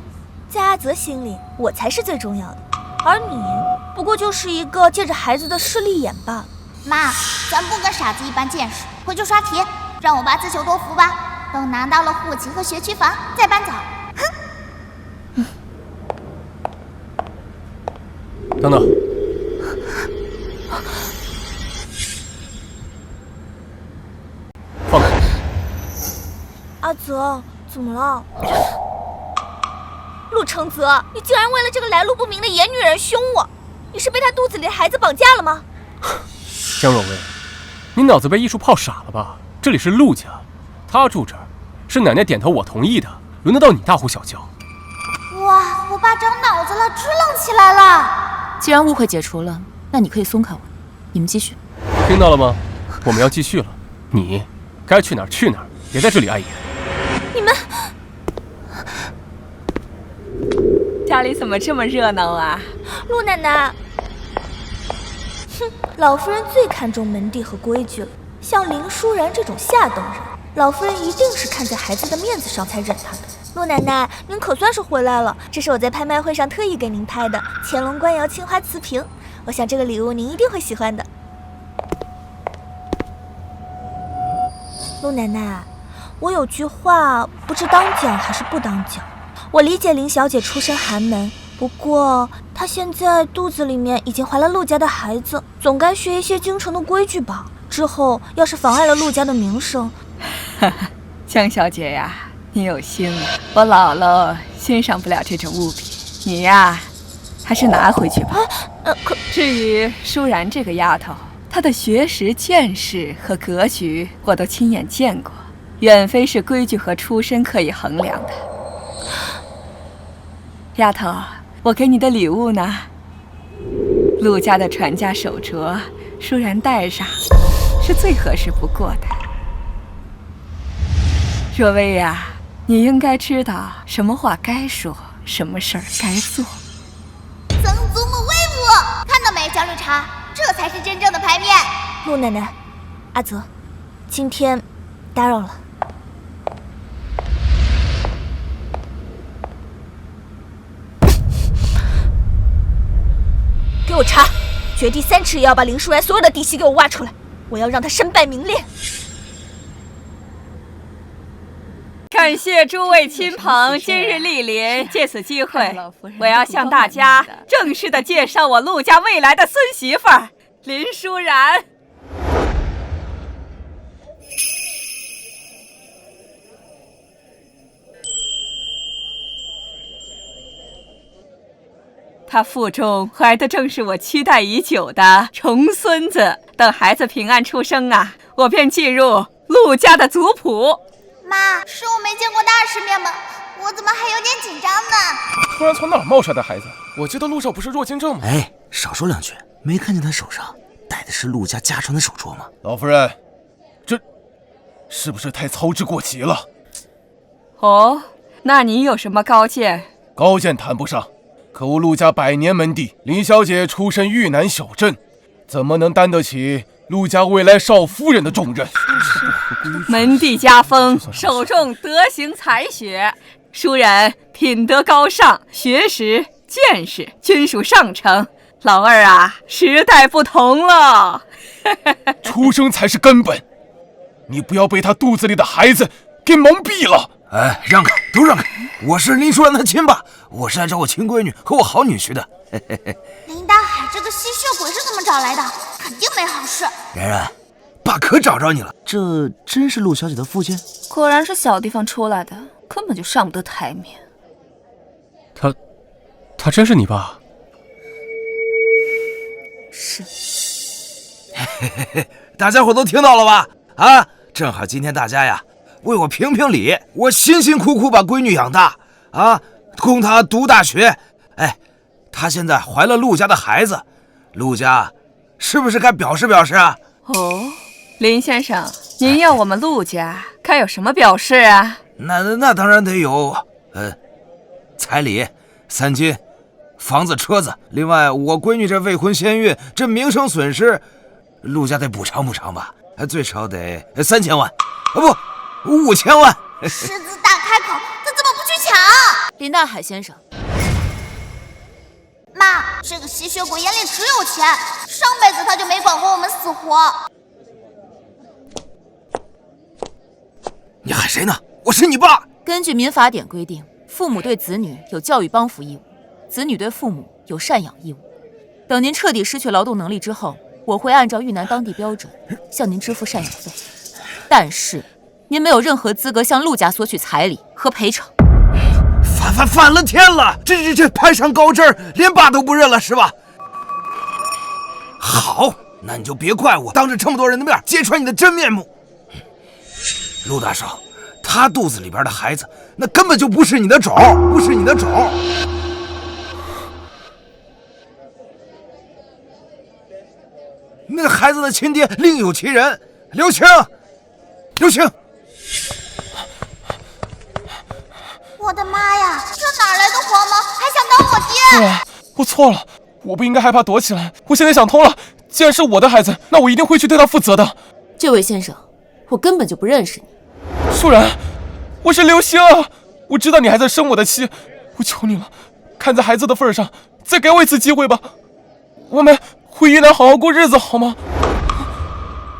A: 在阿泽心里，我才是最重要的，而你不过就是一个借着孩子的势利眼罢了。
C: 妈，咱不跟傻子一般见识，回去刷题，让我爸自求多福吧。等拿到了户籍和学区房，再搬走。哼！
E: 等等，放开！
A: 阿泽，怎么了？陆承泽，你竟然为了这个来路不明的野女人凶我！你是被她肚子里的孩子绑架了吗？
E: 江若薇，你脑子被艺术泡傻了吧？这里是陆家，他住这儿，是奶奶点头我同意的，轮得到你大呼小叫？
C: 哇，我爸长脑子了，支棱起来了。
B: 既然误会解除了，那你可以松开我。你们继续。
E: 听到了吗？我们要继续了。你该去哪儿去哪儿，别在这里碍眼。
A: 你们
F: 家里怎么这么热闹啊？
A: 陆奶奶，哼，老夫人最看重门第和规矩了。像林舒然这种下等人，老夫人一定是看在孩子的面子上才忍他的。陆奶奶，您可算是回来了，这是我在拍卖会上特意给您拍的乾隆官窑青花瓷瓶，我想这个礼物您一定会喜欢的。陆奶奶，我有句话不知当讲还是不当讲。我理解林小姐出身寒门，不过她现在肚子里面已经怀了陆家的孩子，总该学一些京城的规矩吧。之后要是妨碍了陆家的名声，
F: 江小姐呀，你有心了，我姥姥欣赏不了这种物品，你呀，还是拿回去吧。至于舒然这个丫头，她的学识、见识和格局，我都亲眼见过，远非是规矩和出身可以衡量的。丫头，我给你的礼物呢？陆家的传家手镯，舒然戴上是最合适不过的。若薇呀，你应该知道什么话该说，什么事儿该做。
C: 曾祖母威武！看到没，江绿茶，这才是真正的牌面。
A: 陆奶奶，阿泽，今天打扰了。给我查，掘地3尺也要把林舒然所有的底细给我挖出来，我要让他身败名裂。
F: 感谢诸位亲朋今日莅临，借此机会，我要向大家正式的介绍我陆家未来的孙媳妇儿林舒然。她腹中怀的正是我期待已久的重孙子，等孩子平安出生啊，我便进入陆家的族谱。
C: 妈，是我没见过大世面吗？我怎么还有点紧张呢？
D: 突然从哪儿冒出来的孩子？我记得路上不是弱精症吗？
G: 哎，少说两句，没看见他手上戴的是陆家家传的手镯吗？
D: 老夫人，这是不是太操之过急了？
F: 哦，那你有什么高见？
D: 高见谈不上，可我陆家100年门第，林小姐出身豫南小镇，怎么能担得起陆家未来少夫人的重任？
F: 门第家风，首重德行才学，舒然品德高尚，学识见识均属上乘。老二啊，时代不同了。
D: 出生才是根本，你不要被他肚子里的孩子给蒙蔽了。
G: 哎，让开，都让开！我是林舒然的亲爸，我是来找我亲闺女和我好女婿的。
C: 林大海这个吸血鬼是怎么找来的？肯定没好事。
G: 然然，爸可找着你了，这真是陆小姐的父亲？
A: 果然是小地方出来的，根本就上不得台面。
E: 他真是你爸？
B: 是。
G: 大家伙都听到了吧？啊，正好今天大家呀为我评评理，我辛辛苦苦把闺女养大啊，供她读大学。哎，她现在怀了陆家的孩子，陆家是不是该表示表示啊？
F: 哦，林先生，您要我们陆家该有什么表示啊？
G: 那当然得有，彩礼、3金、房子、车子，另外我闺女这未婚先孕，这名声损失，陆家得补偿补偿吧，最少得3000万，不，5000万。
C: 狮子大开口，他怎么不去抢？
B: 林大海先生，
C: 妈，这个吸血鬼眼里只有钱，上辈子他就没管过我们死活。
G: 你喊谁呢？我是你爸。
B: 根据民法典规定，父母对子女有教育帮扶义务，子女对父母有赡养义务。等您彻底失去劳动能力之后，我会按照豫南当地标准向您支付赡养费。但是，您没有任何资格向陆家索取彩礼和赔偿。
G: 反了天了！这攀上高枝儿，连爸都不认了是吧？好，那你就别怪我当着这么多人的面揭穿你的真面目。陆大少，他肚子里边的孩子，那根本就不是你的种，不是你的种。那个孩子的亲爹另有其人，刘青。
C: 我的妈呀，这哪来的黄毛，还想当我爹？
D: 对啊，我错了，我不应该害怕躲起来。我现在想通了，既然是我的孩子，那我一定会去对他负责的。
B: 这位先生，我根本就不认识你。
D: 舒然，我是刘星啊！我知道你还在生我的气，我求你了，看在孩子的份上，再给我一次机会吧。我们回云南好好过日子好吗？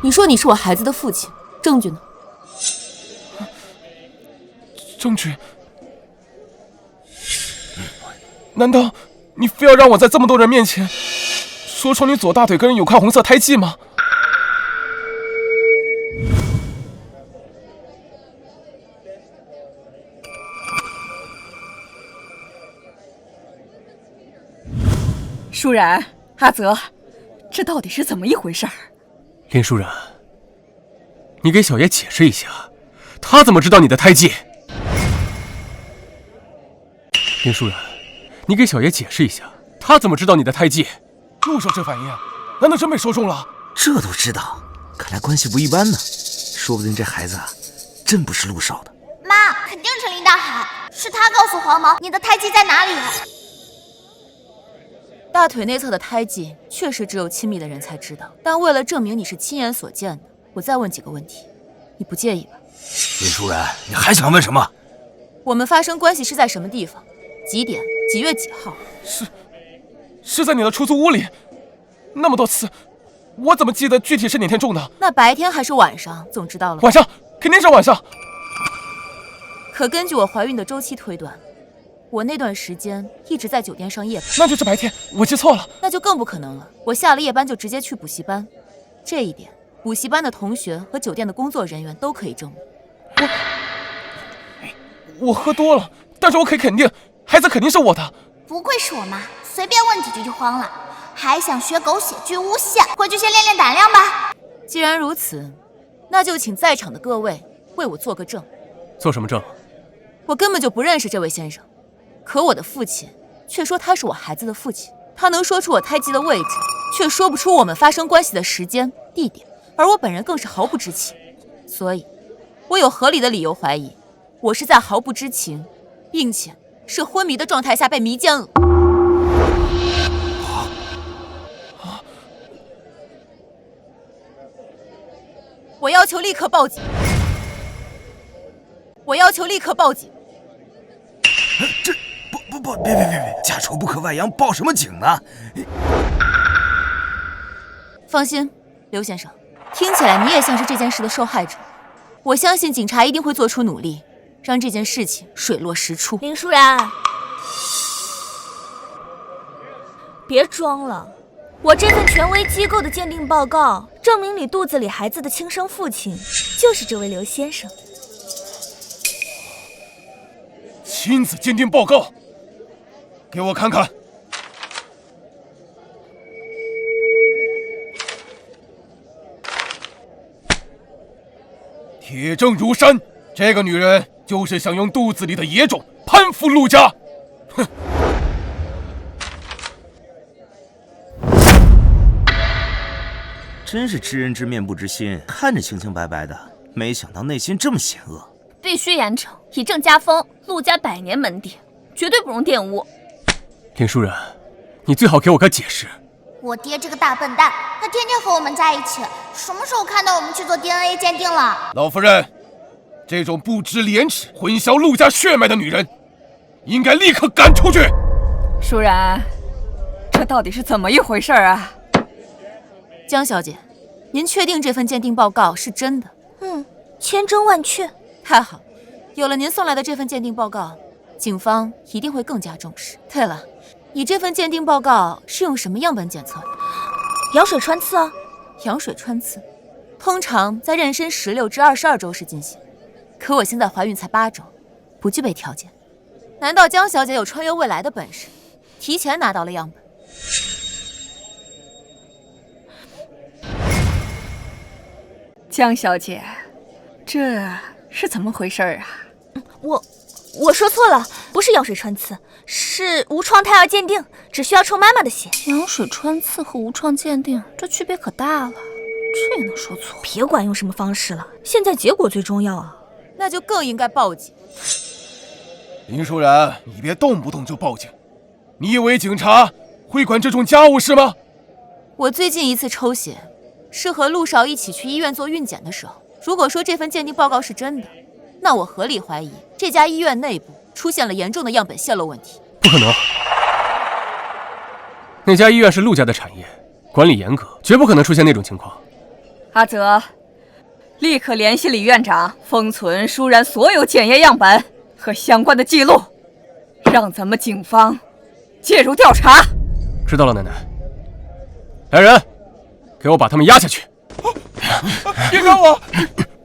B: 你说你是我孩子的父亲，证据呢？
D: 证据？难道你非要让我在这么多人面前说出你左大腿跟人有块红色胎记吗？
F: 舒然，阿泽，这到底是怎么一回事？
E: 林舒然，你给小爷解释一下，他怎么知道你的胎记？林舒然，你给小爷解释一下，他怎么知道你的胎记？
D: 陆少这反应，难道真被说中了？
H: 这都知道，看来关系不一般呢。说不定这孩子真不是陆少的。
C: 妈，肯定是林大海，是他告诉黄毛你的胎记在哪里。
B: 大腿内侧的胎记确实只有亲密的人才知道，但为了证明你是亲眼所见的，我再问几个问题，你不介意吧？
G: 林舒然，你还想问什么？
B: 我们发生关系是在什么地方？几点？几月几号？
D: 是在你的出租屋里，那么多次，我怎么记得具体是哪天种的？
B: 那白天还是晚上？总知道了。
D: 晚上，肯定是晚上。
B: 可根据我怀孕的周期推断，我那段时间一直在酒店上夜班。
D: 那就是白天，我记错了。
B: 那就更不可能了，我下了夜班就直接去补习班，这一点补习班的同学和酒店的工作人员都可以证明。
D: 我喝多了，但是我可以肯定，孩子肯定是我的。
C: 不愧是我妈，随便问几句就慌了，还想学狗血剧诬陷，回去先练练胆量吧。
B: 既然如此，那就请在场的各位为我做个证。
E: 做什么证？
B: 我根本就不认识这位先生，可我的父亲却说他是我孩子的父亲。他能说出我胎记的位置，却说不出我们发生关系的时间、地点，而我本人更是毫不知情。所以，我有合理的理由怀疑，我是在毫不知情，并且是昏迷的状态下被迷奸了。我要求立刻报警！我要求立刻报警！
G: 这别，家丑不可外扬，报什么警呢？
B: 放心，刘先生，听起来你也像是这件事的受害者。我相信警察一定会做出努力，让这件事情水落石出。
A: 林舒然，别装了，我这份权威机构的鉴定报告证明你肚子里孩子的亲生父亲就是这位刘先生。
D: 亲子鉴定报告，给我看看。铁证如山，这个女人就是想用肚子里的野种攀附陆家。哼！
H: 真是知人知面不知心，看着清清白白的，没想到内心这么险恶。
A: 必须严惩，以正家风。陆家100年门第，绝对不容玷污。
E: 林舒然，你最好给我个解释。
C: 我爹这个大笨蛋，他天天和我们在一起，什么时候看到我们去做 DNA 鉴定了？
D: 老夫人，这种不知廉耻、混淆陆家血脉的女人，应该立刻赶出去。
F: 舒然，这到底是怎么一回事啊？
B: 江小姐，您确定这份鉴定报告是真的？
C: 千真万确。
B: 太好，有了您送来的这份鉴定报告，警方一定会更加重视。对了，你这份鉴定报告是用什么样本检测的？
C: 羊水穿刺啊。
B: 羊水穿刺，通常在妊娠16至22周时进行，可我现在怀孕才8周，不具备条件。难道江小姐有穿越未来的本事，提前拿到了样本？
F: 江小姐，这是怎么回事啊？
C: 我说错了，不是羊水穿刺，是无创胎儿鉴定，只需要抽妈妈的血。
A: 羊水穿刺和无创鉴定，这区别可大了，这也能说错？
C: 别管用什么方式了，现在结果最重要啊。
B: 那就更应该报警。
D: 林舒然，你别动不动就报警，你以为警察会管这种家务事吗？
B: 我最近一次抽血，是和陆少一起去医院做孕检的时候。如果说这份鉴定报告是真的，那我合理怀疑这家医院内部出现了严重的样本泄露问题。
E: 不可能，那家医院是陆家的产业，管理严格，绝不可能出现那种情况。
F: 阿泽，立刻联系李院长，封存舒然所有检验样本和相关的记录，让咱们警方介入调查。
E: 知道了，奶奶。来人，给我把他们押下去。
D: 别管我，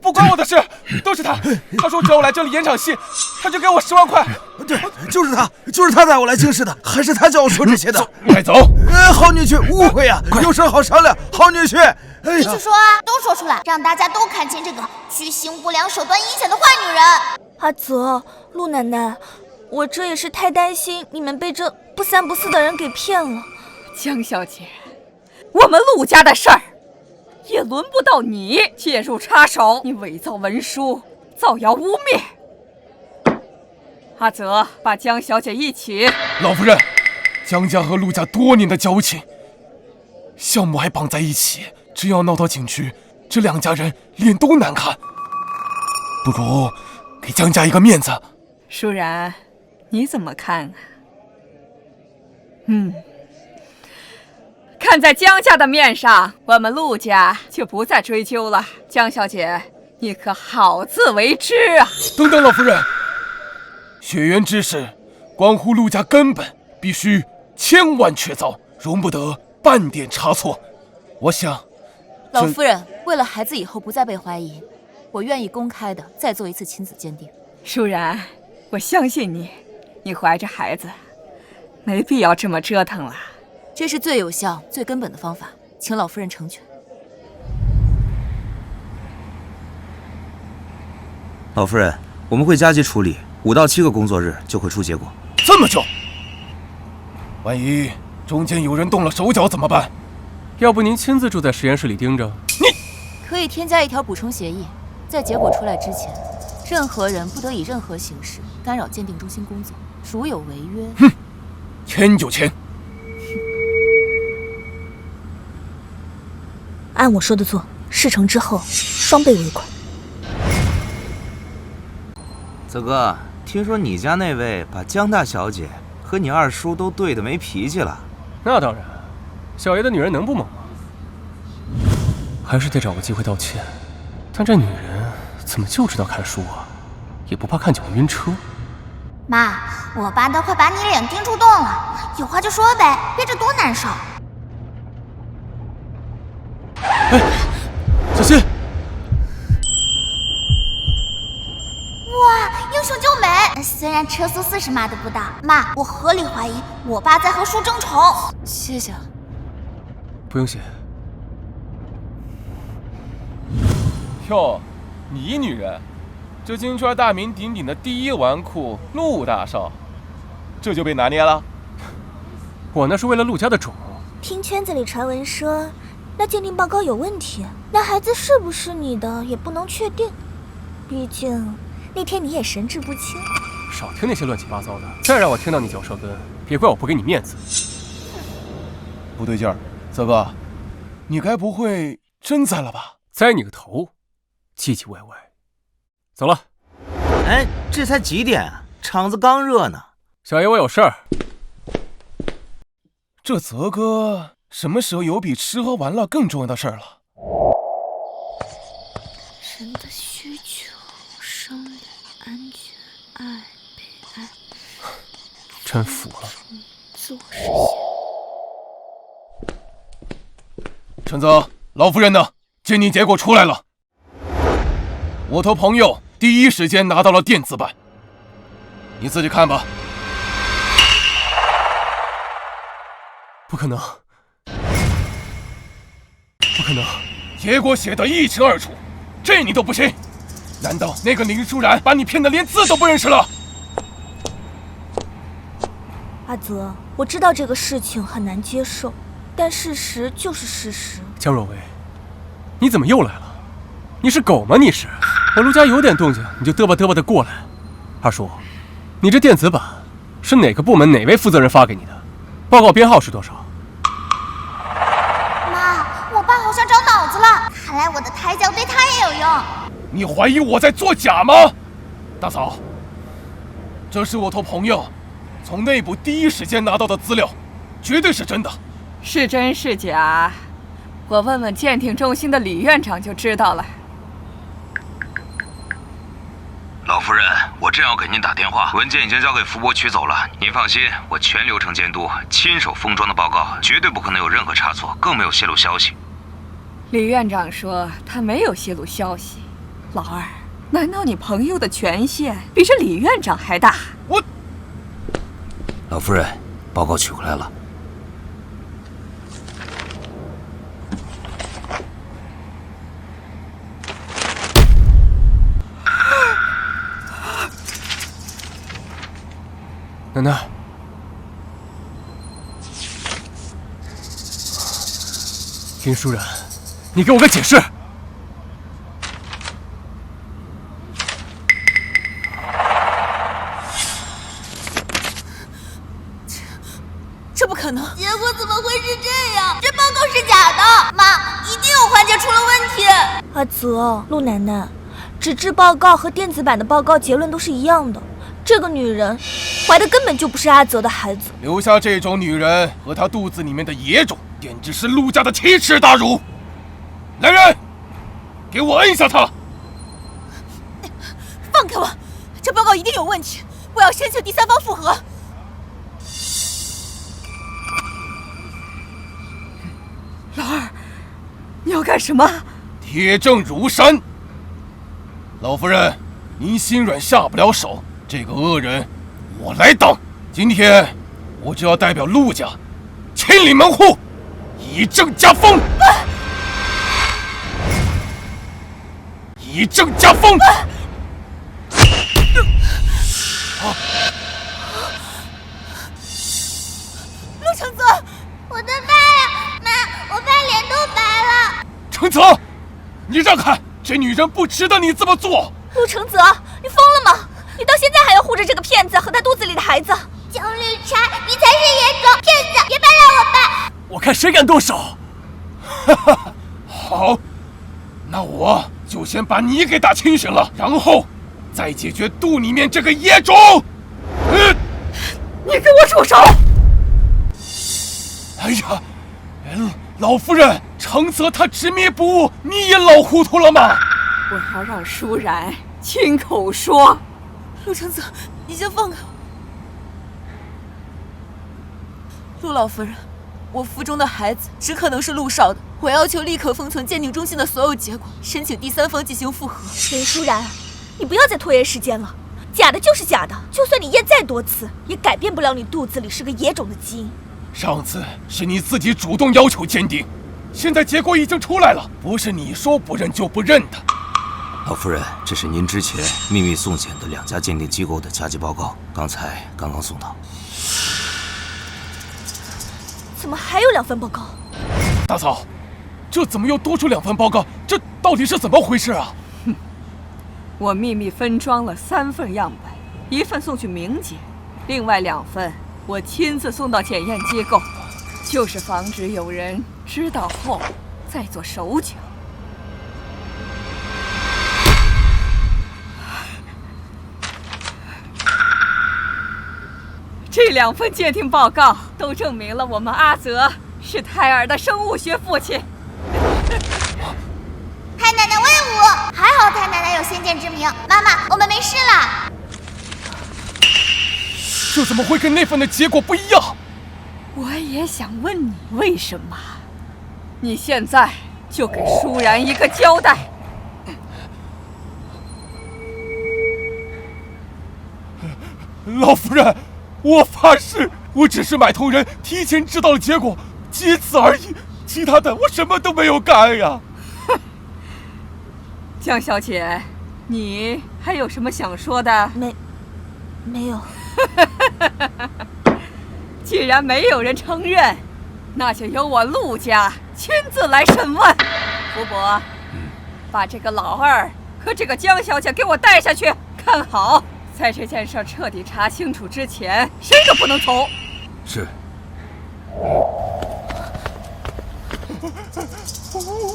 D: 不关我的事，都是他。他说只要我来这里演场戏，他就给我10万块。
G: 对，就是他带我来京师的，还是他叫我说这些的。
D: 快走！
G: 好女婿，误会呀，有事好商量。好女婿，
C: 你去说啊，都说出来，让大家都看清这个居心不良、手段阴险的坏女人。
J: 阿泽，陆奶奶，我这也是太担心你们被这不三不四的人给骗了。
F: 江小姐，我们陆家的事儿也轮不到你介入插手，你伪造文书，造谣污蔑。阿泽，把江小姐一起。
D: 老夫人，江家和陆家多年的交情，项目还绑在一起，只要闹到警局，这2家人脸都难看。不如给江家一个面子。
F: 舒然，你怎么看啊？看在江家的面上，我们陆家就不再追究了。江小姐，你可好自为之啊！
D: 等等，老夫人，血缘之事关乎陆家根本，必须千万确凿，容不得半点差错。我想，
B: 老夫人，为了孩子以后不再被怀疑，我愿意公开的再做一次亲子鉴定。
F: 舒然，我相信你，你怀着孩子，没必要这么折腾了。
B: 这是最有效、最根本的方法，请老夫人成全。
H: 老夫人，我们会加急处理，5到7个工作日就会出结果。
D: 这么久，万一中间有人动了手脚怎么办？
E: 要不您亲自住在实验室里盯着？
D: 你
B: 可以添加一条补充协议，在结果出来之前，任何人不得以任何形式干扰鉴定中心工作，如有违约，
D: 哼，签就签。
J: 按我说的做，事成之后双倍尾款。
H: 泽哥，听说你家那位把江大小姐和你二叔都对得没脾气了？
E: 那当然，小爷的女人能不猛吗？还是得找个机会道歉。但这女人怎么就知道看书啊？也不怕看久了晕车？
C: 妈，我爸都快把你脸盯出洞了，有话就说呗，憋着多难受。
D: 哎，小心！
C: 哇，英雄救美！虽然车速40码都不到，妈，我合理怀疑我爸在和书争宠。
B: 谢谢。
E: 不用谢。
D: 哟，你女人，这京圈大名鼎鼎的第1纨绔陆大少，这就被拿捏了？
E: 我那是为了陆家的种。
J: 听圈子里传闻说，那鉴定报告有问题，那孩子是不是你的也不能确定。毕竟那天你也神志不清。
E: 少听那些乱七八糟的，再让我听到你嚼舌根，别怪我不给你面子。
D: 不对劲儿，泽哥，你该不会真栽了吧？
E: 栽你个头，唧唧歪歪。走了。
H: 哎，这才几点啊？场子刚热呢。
E: 小爷我有事儿。
D: 这泽哥什么时候有比吃喝玩乐更重要的事儿了？
B: 人的需求，生理、安全、爱、被爱，
E: 真服了。
B: 自我实现。
D: 陈泽，老夫人呢？鉴定结果出来了，我托朋友第一时间拿到了电子版，你自己看吧。
E: 不可能，不可能！
D: 结果写得一清二楚，这你都不信？难道那个林舒然把你骗得连字都不认识了？
J: 阿泽，我知道这个事情很难接受，但事实就是事实。
E: 江若薇，你怎么又来了？你是狗吗？你是？我陆家有点动静，你就嘚吧嘚吧的过来。二叔，你这电子版是哪个部门哪位负责人发给你的？报告编号是多少？
C: 妈，我爸好像长脑子了，看来我的胎教对他也有用。
D: 你怀疑我在作假吗？大嫂，这是我托朋友从内部第一时间拿到的资料，绝对是真的。
F: 是真是假？我问问鉴定中心的李院长就知道了。
G: 老夫人，我正要给您打电话，文件已经交给福伯取走了。您放心，我全流程监督，亲手封装的报告，绝对不可能有任何差错，更没有泄露消息。
F: 李院长说他没有泄露消息。老二，难道你朋友的权限比这李院长还大？
G: 老夫人，报告取回来了。
E: 楠楠，林舒然，你给我个解释！
J: 这不可能！
C: 结果怎么会是这样？这报告是假的！妈，一定有环节出了问题。
J: 阿泽，陆奶奶，纸质报告和电子版的报告结论都是一样的。这个女人怀的根本就不是阿泽的孩子，
D: 留下这种女人和她肚子里面的野种，简直是陆家的奇耻大辱！来人，给我摁下她！
J: 放开我！这报告一定有问题，我要申请第三方复核。
F: 老二，你要干什么？
D: 铁证如山。老夫人，您心软下不了手。这个恶人，我来当。今天，我就要代表陆家，清理门户，以正家风。以正家风。
J: 陆承泽，
C: 我的爸呀，妈，我爸脸都白了。
D: 承泽，你让开！这女人不值得你这么做。
J: 陆承泽，你疯了吗？你到现在还要护着这个骗子和他肚子里的孩子？
C: 江绿茶，你才是野种，骗子！别败了我爸！
E: 我看谁敢动手！
D: 哈哈，好，那我就先把你给打清醒了，然后再解决肚里面这个野种。
F: 你给我住手！
D: 哎呀，老夫人，承泽他执迷不悟，你也老糊涂了吗？
F: 我要让舒然亲口说。
J: 陆承泽，你先放开我。陆老夫人，我腹中的孩子只可能是陆少的，我要求立刻封存鉴定中心的所有结果，申请第三方进行复核。林舒然，你不要再拖延时间了，假的就是假的，就算你验再多次，也改变不了你肚子里是个野种的基因。
D: 上次是你自己主动要求鉴定，现在结果已经出来了，不是你说不认就不认的。
G: 老夫人，这是您之前秘密送检的2家鉴定机构的加急报告，刚刚送到。
J: 什么还有2份报告？
D: 大嫂，这怎么又多出2份报告？这到底是怎么回事啊？
F: 我秘密分装了3份样本，1份送去明检，另外2份我亲自送到检验机构，就是防止有人知道后再做手脚。这2份鉴定报告都证明了我们阿泽是胎儿的生物学父亲。
C: 太奶奶威武！还好太奶奶有先见之明。妈妈，我们没事了。
D: 这怎么会跟那份的结果不一样？
F: 我也想问你为什么。你现在就给舒然一个交代。
D: 老夫人，我发誓，我只是买通人，提前知道了结果，仅此而已，其他的我什么都没有干呀。
F: 江小姐，你还有什么想说的？
J: 没有。
F: 既然没有人承认，那就由我陆家亲自来审问。福伯，把这个老二和这个江小姐给我带下去，看好，在这件事彻底查清楚之前，谁都不能走。
G: 是。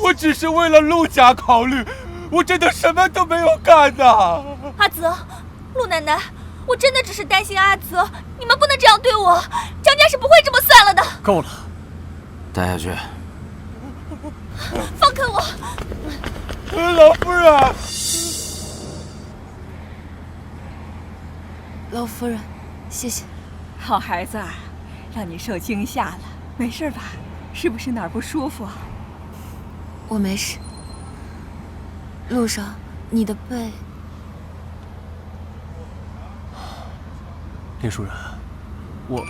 D: 我只是为了陆家考虑，我真的什么都没有干呐。
J: 阿泽，陆奶奶，我真的只是担心阿泽，你们不能这样对我，江家是不会这么算了的。
E: 够了，
G: 带下去。
J: 放开我！
D: 老夫人，
B: 老夫人，谢谢。
F: 好孩子，让你受惊吓了，没事吧？是不是哪儿不舒服啊？
B: 我没事。路上你的背……
E: 林舒然，我……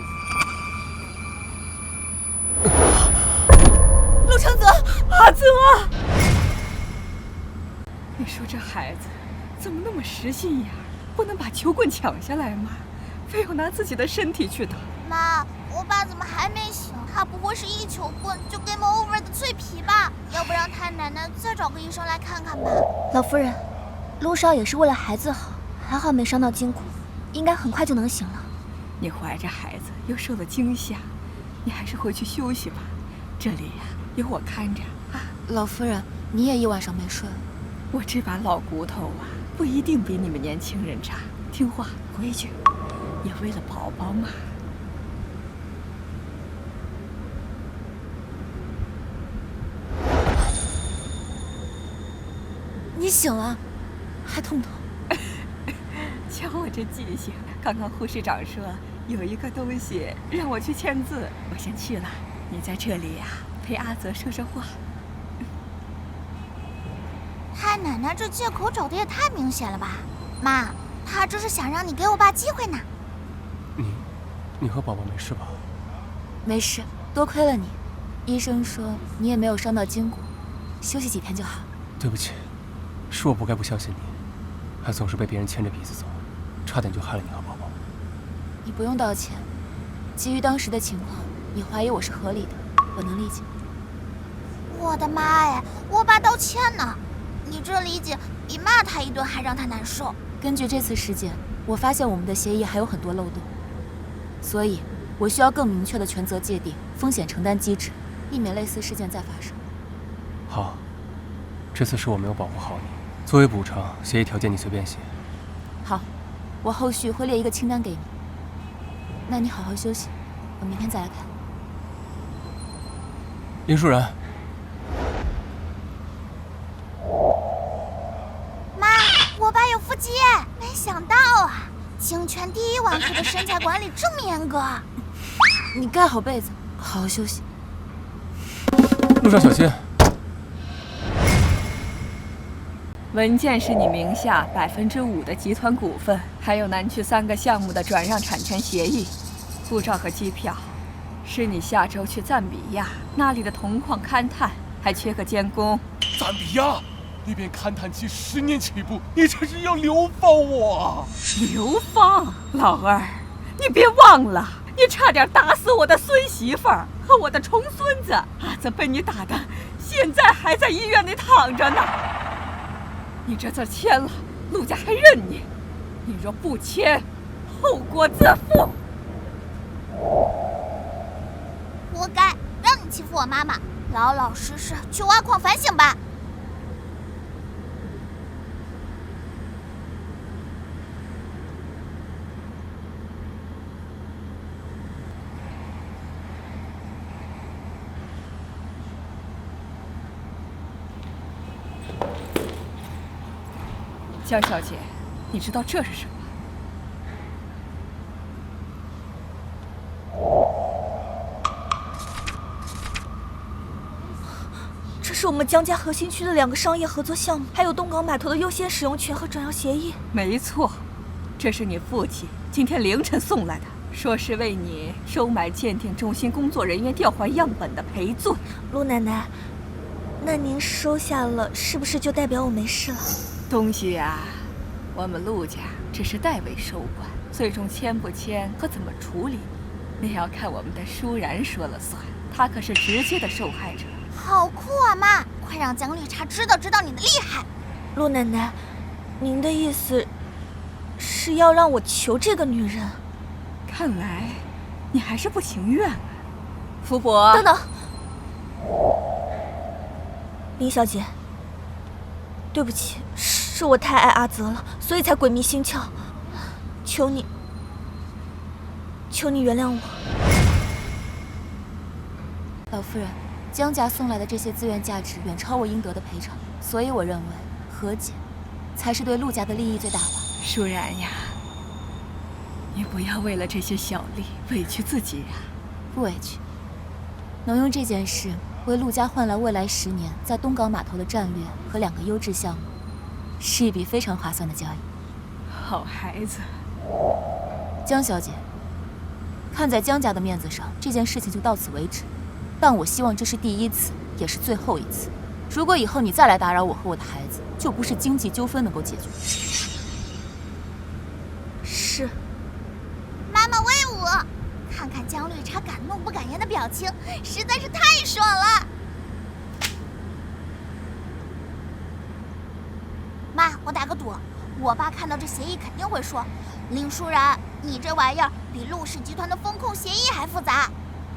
J: 陆承泽，
F: 阿泽，你说这孩子怎么那么实心眼儿？不能把球棍抢下来吗？非要拿自己的身体去打。
C: 妈，我爸怎么还没醒？他不会是一球棍就 game over 的脆皮吧？要不让太奶奶再找个医生来看看吧。
J: 老夫人，陆少也是为了孩子好，还好没伤到筋骨，应该很快就能醒了。
F: 你怀着孩子又受了惊吓，你还是回去休息吧。这里呀，有我看着啊。
B: 老夫人，你也一晚上没睡。
F: 我这把老骨头啊，不一定比你们年轻人差。听话，规矩，也为了宝宝嘛。
B: 你醒了，还痛不痛？
F: 瞧我这记性，刚刚护士长说有一个东西让我去签字，我先去了。你在这里呀，陪阿泽说说话。
C: 太奶奶这借口找的也太明显了吧？妈，她这是想让你给我爸机会呢。
E: 你和宝宝没事吧？
B: 没事，多亏了你。医生说你也没有伤到筋骨，休息几天就好。
E: 对不起，是我不该不相信你，还总是被别人牵着鼻子走，差点就害了你和宝宝。
B: 你不用道歉，基于当时的情况，你怀疑我是合理的，我能理解。
C: 我的妈呀，我爸道歉呢！你这理解比骂他一顿还让他难受。
B: 根据这次事件，我发现我们的协议还有很多漏洞，所以我需要更明确的权责界定、风险承担机制，避免类似事件再发生。
E: 好，这次是我没有保护好你，作为补偿，协议条件你随便写。
B: 好，我后续会列一个清单给你。那你好好休息，我明天再来看。
E: 林舒然，
C: 妈，我爸有腹肌，没想到啊！京圈第一纨绔的身材管理这么严格。
B: 你盖好被子，好好休息。
E: 路上小心。
F: 文件是你名下5%的集团股份，还有南区3个项目的转让产权协议，护照和机票，是你下周去赞比亚那里的铜矿勘探，还缺个监工。
D: 赞比亚那边勘探期10年起步，你这是要流放我啊？
F: 流放，老二，你别忘了，你差点打死我的孙媳妇儿和我的重孙子，阿泽被你打的，现在还在医院里躺着呢。你这字签了，陆家还认你，你若不签，后果自负。
C: 活该，让你欺负我妈妈，老老实实去挖矿反省吧。
F: 江小姐，你知道这是什么？
J: 这是我们江家核心区的2个商业合作项目，还有东港码头的优先使用权和转让协议。
F: 没错，这是你父亲今天凌晨送来的，说是为你收买鉴定中心工作人员调换样本的赔罪。
J: 陆奶奶，那您收下了，是不是就代表我没事了？
F: 东西呀，我们陆家只是代为收管，最终签不签和怎么处理，那要看我们的舒然说了算。他可是直接的受害者。
C: 好酷啊，妈！快让江绿茶知道你的厉害。
J: 陆奶奶，您的意思是要让我求这个女人？
F: 看来你还是不情愿啊。福伯，
J: 等等，林小姐，对不起，是我太爱阿泽了，所以才鬼迷心窍。求你原谅我。
B: 老夫人，江家送来的这些资源价值远超我应得的赔偿，所以我认为和解才是对陆家的利益最大化。
F: 舒然呀，你不要为了这些小利委屈自己呀。
B: 不委屈，能用这件事为陆家换来未来10年在东港码头的战略和2个优质项目，是一笔非常划算的交易。
F: 好孩子。
B: 江小姐，看在江家的面子上，这件事情就到此为止。但我希望这是第1次，也是最后一次。如果以后你再来打扰我和我的孩子，就不是经济纠纷能够解决。
J: 是。
C: 妈妈威武！看看江绿茶敢怒不敢言的表情，实在是太爽了。妈，我打个赌，我爸看到这协议肯定会说：“林舒然，你这玩意儿比陆氏集团的风控协议还复杂。”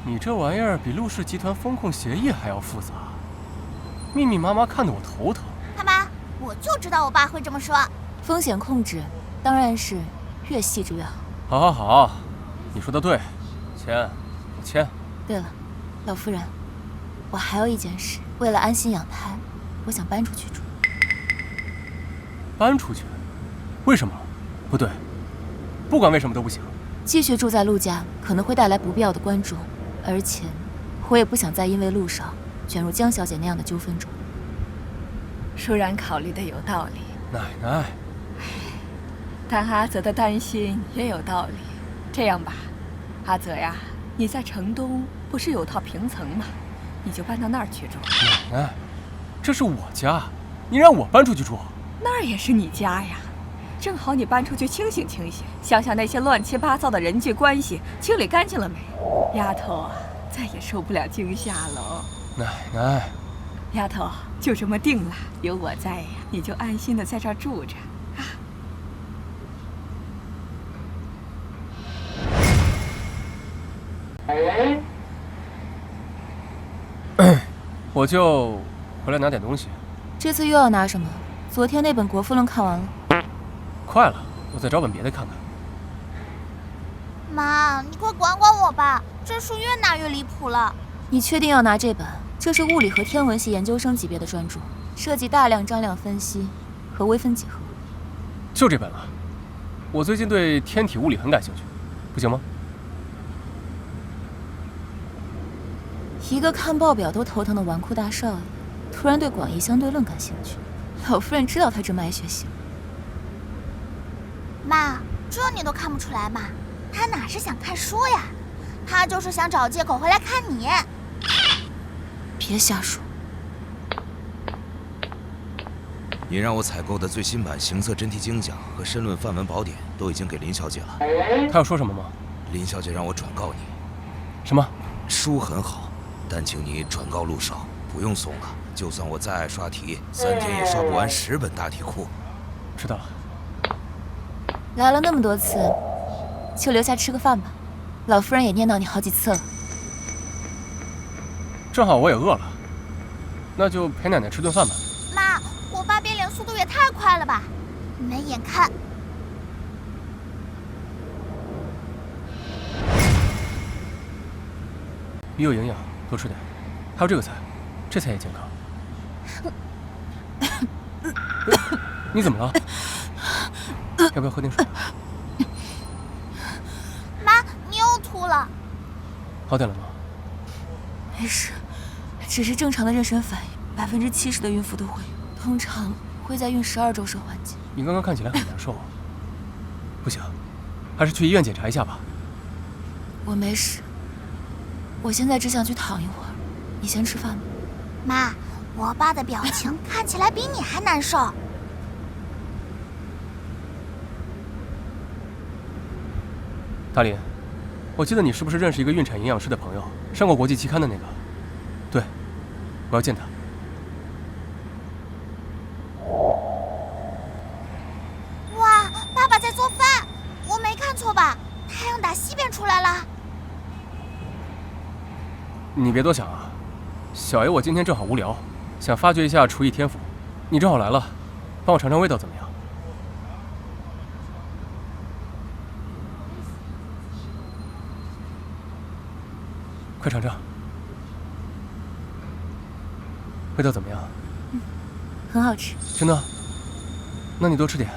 E: 你这玩意儿比陆氏集团风控协议还要复杂，密密麻麻看得我头疼。
C: 他妈，我就知道我爸会这么说。
B: 风险控制当然是越细致越好。
E: 好，好，好，你说的对，签，我签。
B: 对了，老夫人，我还有一件事，为了安心养胎，我想搬出去住。
E: 搬出去？为什么？不对，不管为什么都不行。
B: 继续住在陆家可能会带来不必要的关注。而且，我也不想再因为陆少卷入江小姐那样的纠纷中。
F: 舒然考虑的有道理，
E: 奶奶。
F: 但阿泽的担心也有道理。这样吧，阿泽呀，你在城东不是有套平层吗？你就搬到那儿去住。
E: 奶奶，这是我家，你让我搬出去住？
F: 那儿也是你家呀，正好你搬出去清醒清醒，想想那些乱七八糟的人际关系，清理干净了没？丫头啊，再也受不了惊吓了。
E: 奶奶，
F: 丫头，就这么定了，有我在呀，你就安心的在这儿住着啊。
E: 我就回来拿点东西。
B: 这次又要拿什么？昨天那本《国富论》看完了。
E: 快了，我再找本别的看看。
C: 妈，你快管管我吧，这书越拿越离谱了。
B: 你确定要拿这本？这是物理和天文系研究生级别的专著，涉及大量张量分析和微分几何。
E: 就这本了。我最近对天体物理很感兴趣，不行吗？
B: 一个看报表都头疼的纨绔大少爷，突然对广义相对论感兴趣。老夫人知道他这么爱学习。
C: 妈，这你都看不出来吗？他哪是想看书呀，他就是想找借口回来看你。
B: 别瞎说。
G: 你让我采购的最新版《行测真题精讲》和《申论范文宝典》都已经给林小姐了。
E: 她要说什么吗？
G: 林小姐让我转告你。
E: 什么？
G: 书很好，但请你转告陆少，不用送了。就算我再爱刷题，3天也刷不完10本大题库。
E: 知道了。
B: 来了那么多次，就留下吃个饭吧。老夫人也念叨你好几次了。
E: 正好我也饿了，那就陪奶奶吃顿饭吧。
C: 妈，我爸变脸速度也太快了吧，没眼看。
E: 鱼有营养，多吃点。还有这个菜，这菜也健康。你怎么了？要不要喝点水？
C: 妈，你又吐了。
E: 好点了吗？
B: 没事，只是正常的妊娠反应，70%的孕妇都会有，通常会在孕12周时缓解。
E: 你刚刚看起来很难受，不行，还是去医院检查一下吧。
B: 我没事，我现在只想去躺一会儿。你先吃饭吧。
C: 妈，我爸的表情看起来比你还难受。
E: 大林，我记得你是不是认识一个孕产营养师的朋友，上过国际期刊的那个？对，我要见他。
C: 哇，爸爸在做饭，我没看错吧？太阳打西边出来了。
E: 你别多想啊，小爷我今天正好无聊，想发掘一下厨艺天赋。你正好来了，帮我尝尝味道怎么样？快尝尝，味道怎么样？
B: 很好吃。
E: 真的？那你多吃点。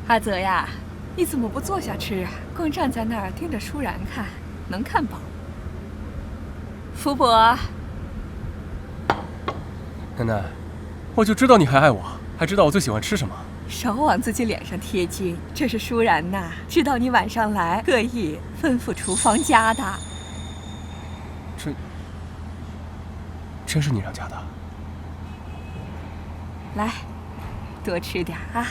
F: 阿泽呀，你怎么不坐下吃啊？光站在那儿盯着舒然看，能看饱？福伯，
E: 奶奶，我就知道你还爱我，还知道我最喜欢吃什么。
F: 少往自己脸上贴金，这是舒然呐，知道你晚上来，特意吩咐厨房加的。
E: 这真是你让加的？
F: 来，多吃点啊。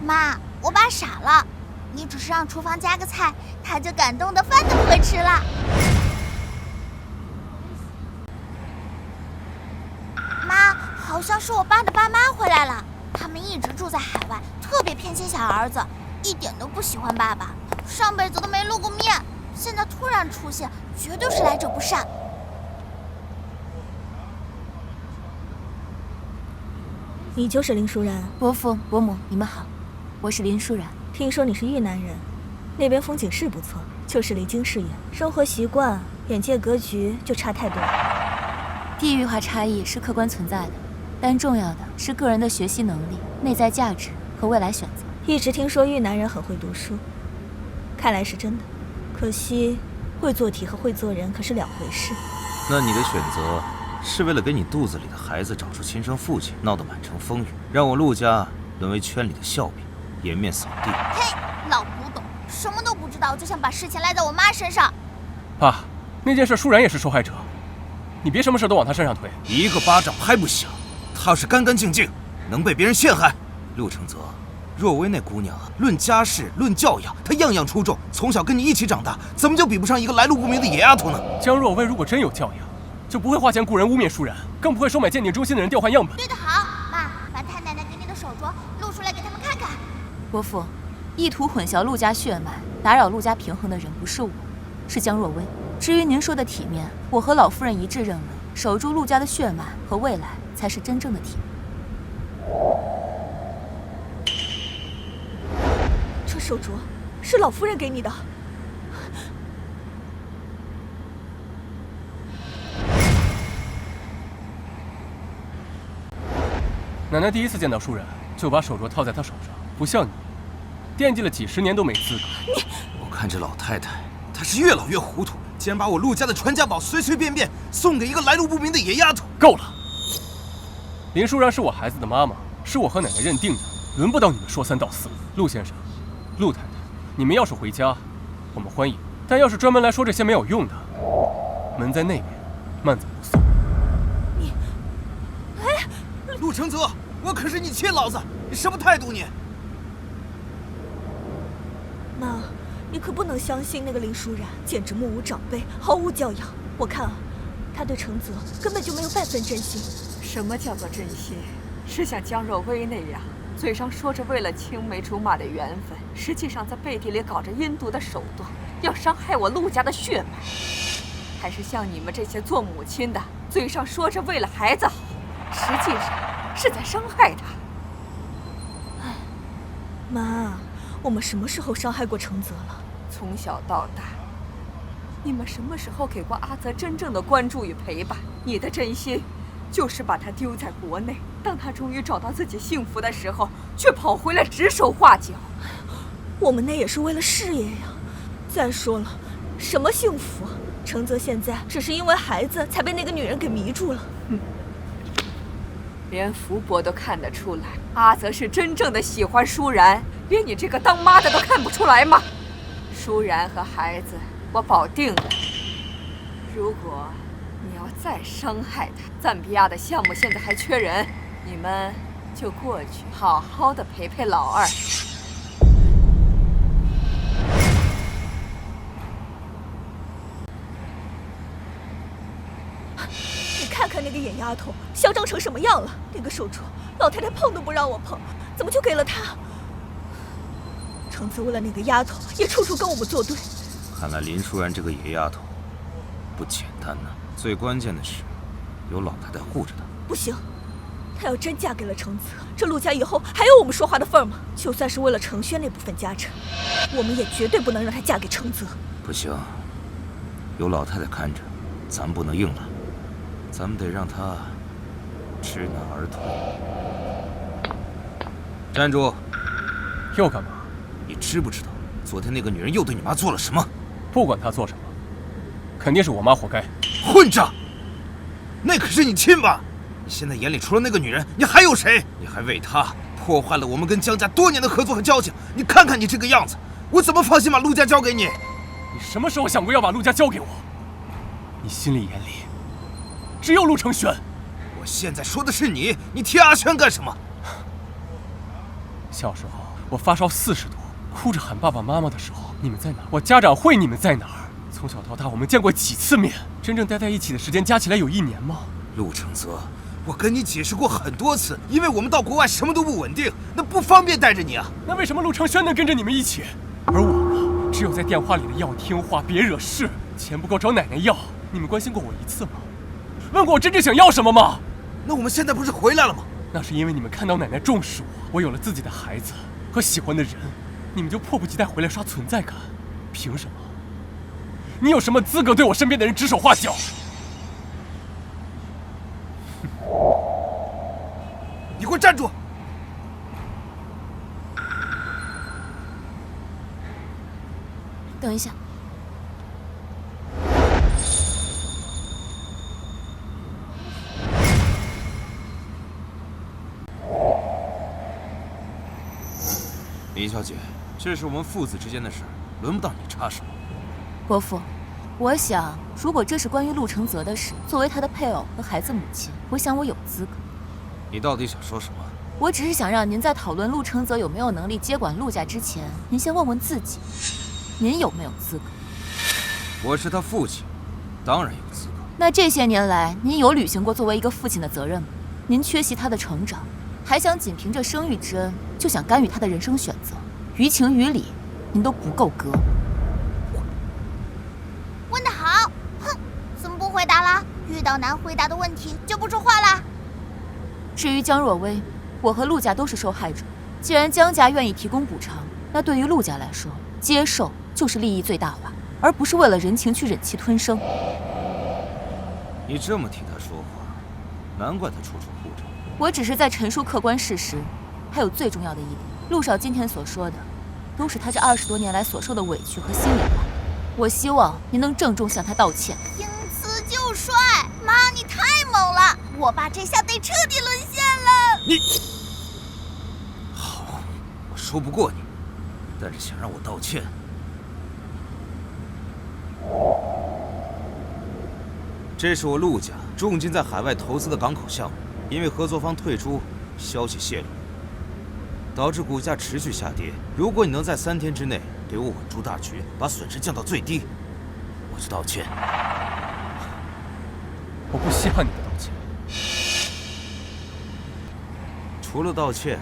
C: 妈，我爸傻了，你只是让厨房加个菜，他就感动的饭都不会吃了。妈，好像是我爸的爸妈回来了，他们一直住在海外，特别偏心小儿子，一点都不喜欢爸爸，上辈子都没露过面，现在突然出现，绝对是来者不善。
J: 你就是林舒然？
B: 伯父伯母，你们好，我是林舒然。
J: 听说你是豫南人，那边风景是不错，就是离京市远，生活习惯、眼界格局就差太多了。
B: 地域化差异是客观存在的，但重要的是个人的学习能力、内在价值和未来选择。
J: 一直听说豫南人很会读书，看来是真的。可惜，会做题和会做人可是两回事。
H: 那你的选择是为了给你肚子里的孩子找出亲生父亲，闹得满城风雨，让我陆家沦为圈里的笑柄，颜面扫地。
C: 嘿，老古董，什么都不知道就想把事情赖在我妈身上。
E: 爸，那件事舒然也是受害者，你别什么事都往他身上推。
G: 一个巴掌拍不响，她是干干净净，能被别人陷害？陆承泽，若薇那姑娘啊，论家世，论教养，她样样出众，从小跟你一起长大，怎么就比不上一个来路不明的野丫头呢？
E: 江若薇如果真有教养，就不会花钱雇人污蔑舒然，更不会收买鉴定中心的人调换样本。
C: 对得好，妈，把太奶奶给你的手镯露出来给他们看看。
B: 伯父，意图混淆陆家血脉、打扰陆家平衡的人不是我，是江若薇。至于您说的体面，我和老夫人一致认为，守住陆家的血脉和未来才是真正的体面。
J: 这手镯是老夫人给你的。
E: 奶奶第一次见到舒然，就把手镯套在他手上，不像你，惦记了几10年都没资格。
G: 我看这老太太，她是越老越糊涂，竟然把我陆家的传家宝随随便便送给一个来路不明的野丫头。
E: 够了！林舒然是我孩子的妈妈，是我和奶奶认定的，轮不到你们说3道4。陆先生，陆太太，你们要是回家，我们欢迎；但要是专门来说这些没有用的，门在那边，慢走不送。
G: 陆承泽，我可是你亲老子，你什么态度你？
J: 妈，你可不能相信那个林舒然，简直目无长辈，毫无教养。我看啊，他对程泽根本就没有半分真心。
F: 什么叫做真心？是像江若薇那样，嘴上说着为了青梅竹马的缘分，实际上在背地里搞着阴毒的手段，要伤害我陆家的血脉？还是像你们这些做母亲的，嘴上说着为了孩子好，实际上是在伤害他？
J: 妈，我们什么时候伤害过程泽了？
F: 从小到大，你们什么时候给过阿泽真正的关注与陪伴？你的真心就是把他丢在国内，当他终于找到自己幸福的时候，却跑回来指手画脚。
J: 我们那也是为了事业呀。再说了，什么幸福？程泽现在只是因为孩子才被那个女人给迷住了。
F: 连福伯都看得出来，阿泽是真正的喜欢舒然，连你这个当妈的都看不出来吗？舒然和孩子，我保定了。如果你要再伤害他，赞比亚的项目现在还缺人，你们就过去好好的陪陪老二。
J: 你看看那个野丫头嚣张成什么样了！那个手镯，老太太碰都不让我碰，怎么就给了她？程泽为了那个丫头，也处处跟我们作对。
G: 看来林舒然这个野丫头不简单呢。最关键的是，有老太太护着她。
J: 不行，她要真嫁给了程泽，这陆家以后还有我们说话的份儿吗？就算是为了程轩那部分家产，我们也绝对不能让她嫁给程泽。
G: 不行，有老太太看着，咱不能硬来，咱们得让她知难而退。站住！
E: 又干嘛？
G: 你知不知道，昨天那个女人又对你妈做了什么？
E: 不管她做什么，肯定是我妈活该。
G: 混账！那可是你亲妈！你现在眼里除了那个女人，你还有谁？你还为她破坏了我们跟江家多年的合作和交情。你看看你这个样子，我怎么放心把陆家交给你？
E: 你什么时候想过要把陆家交给我？你心里眼里只有陆承轩。
G: 我现在说的是你，你提阿轩干什么？
E: 小时候我发烧40度，哭着喊爸爸妈妈的时候，你们在哪儿？我家长会你们在哪儿？从小到大我们见过几次面？真正待在一起的时间加起来有1年吗？
G: 陆承泽，我跟你解释过很多次，因为我们到国外什么都不稳定，那不方便带着你啊。
E: 那为什么陆承轩能跟着你们一起，而我呢？只有在电话里的要听话，别惹事，钱不够找奶奶要。你们关心过我1次吗？问过我真正想要什么吗？
G: 那我们现在不是回来了吗？
E: 那是因为你们看到奶奶重视我有了自己的孩子和喜欢的人，你们就迫不及待回来刷存在感。凭什么？你有什么资格对我身边的人指手画脚？
G: 你给我站住！
B: 等一下，
G: 林小姐，这是我们父子之间的事，轮不到你插手。
B: 伯父，我想，如果这是关于陆承泽的事，作为他的配偶和孩子母亲，我想我有资格。
G: 你到底想说什么？
B: 我只是想让您在讨论陆承泽有没有能力接管陆家之前，您先问问自己，您有没有资格？
G: 我是他父亲，当然有资格。
B: 那这些年来，您有履行过作为一个父亲的责任吗？您缺席他的成长，还想仅凭着生育之恩就想干预他的人生选择，于情于理，您都不够格。
C: 问得好，哼，怎么不回答啦？遇到难回答的问题就不说话啦。
B: 至于江若薇，我和陆家都是受害者。既然江家愿意提供补偿，那对于陆家来说，接受就是利益最大化，而不是为了人情去忍气吞声。
G: 你这么替他说话，难怪他处处护着。
B: 我只是在陈述客观事实，还有最重要的一点，陆少今天所说的，都是他这20多年来所受的委屈和心里话。我希望您能郑重向他道歉。
C: 听词就帅，妈，你太猛了，我爸这下得彻底沦陷了。
G: 你好，我说不过你，但是想让我道歉，这是我陆家重金在海外投资的港口项目，因为合作方退出，消息泄露，导致股价持续下跌。如果你能在3天之内陪我稳住大局，把损失降到最低，我就道歉。
E: 我不稀罕你的道歉。
G: 除了道歉，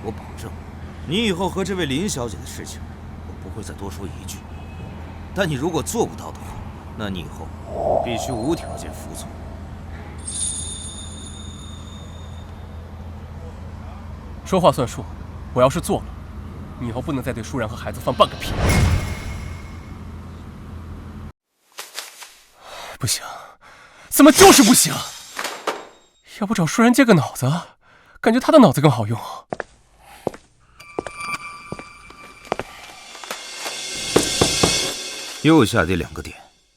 G: 我保证，你以后和这位林小姐的事情，我不会再多说一句。但你如果做不到的话，那你以后必须无条件服从。
E: 说话算数，我要是做了，你以后不能再对舒然和孩子放半个屁。不行，怎么就是不行？要不找舒然借个脑子，感觉他的脑子更好用。
G: 又下跌2个点，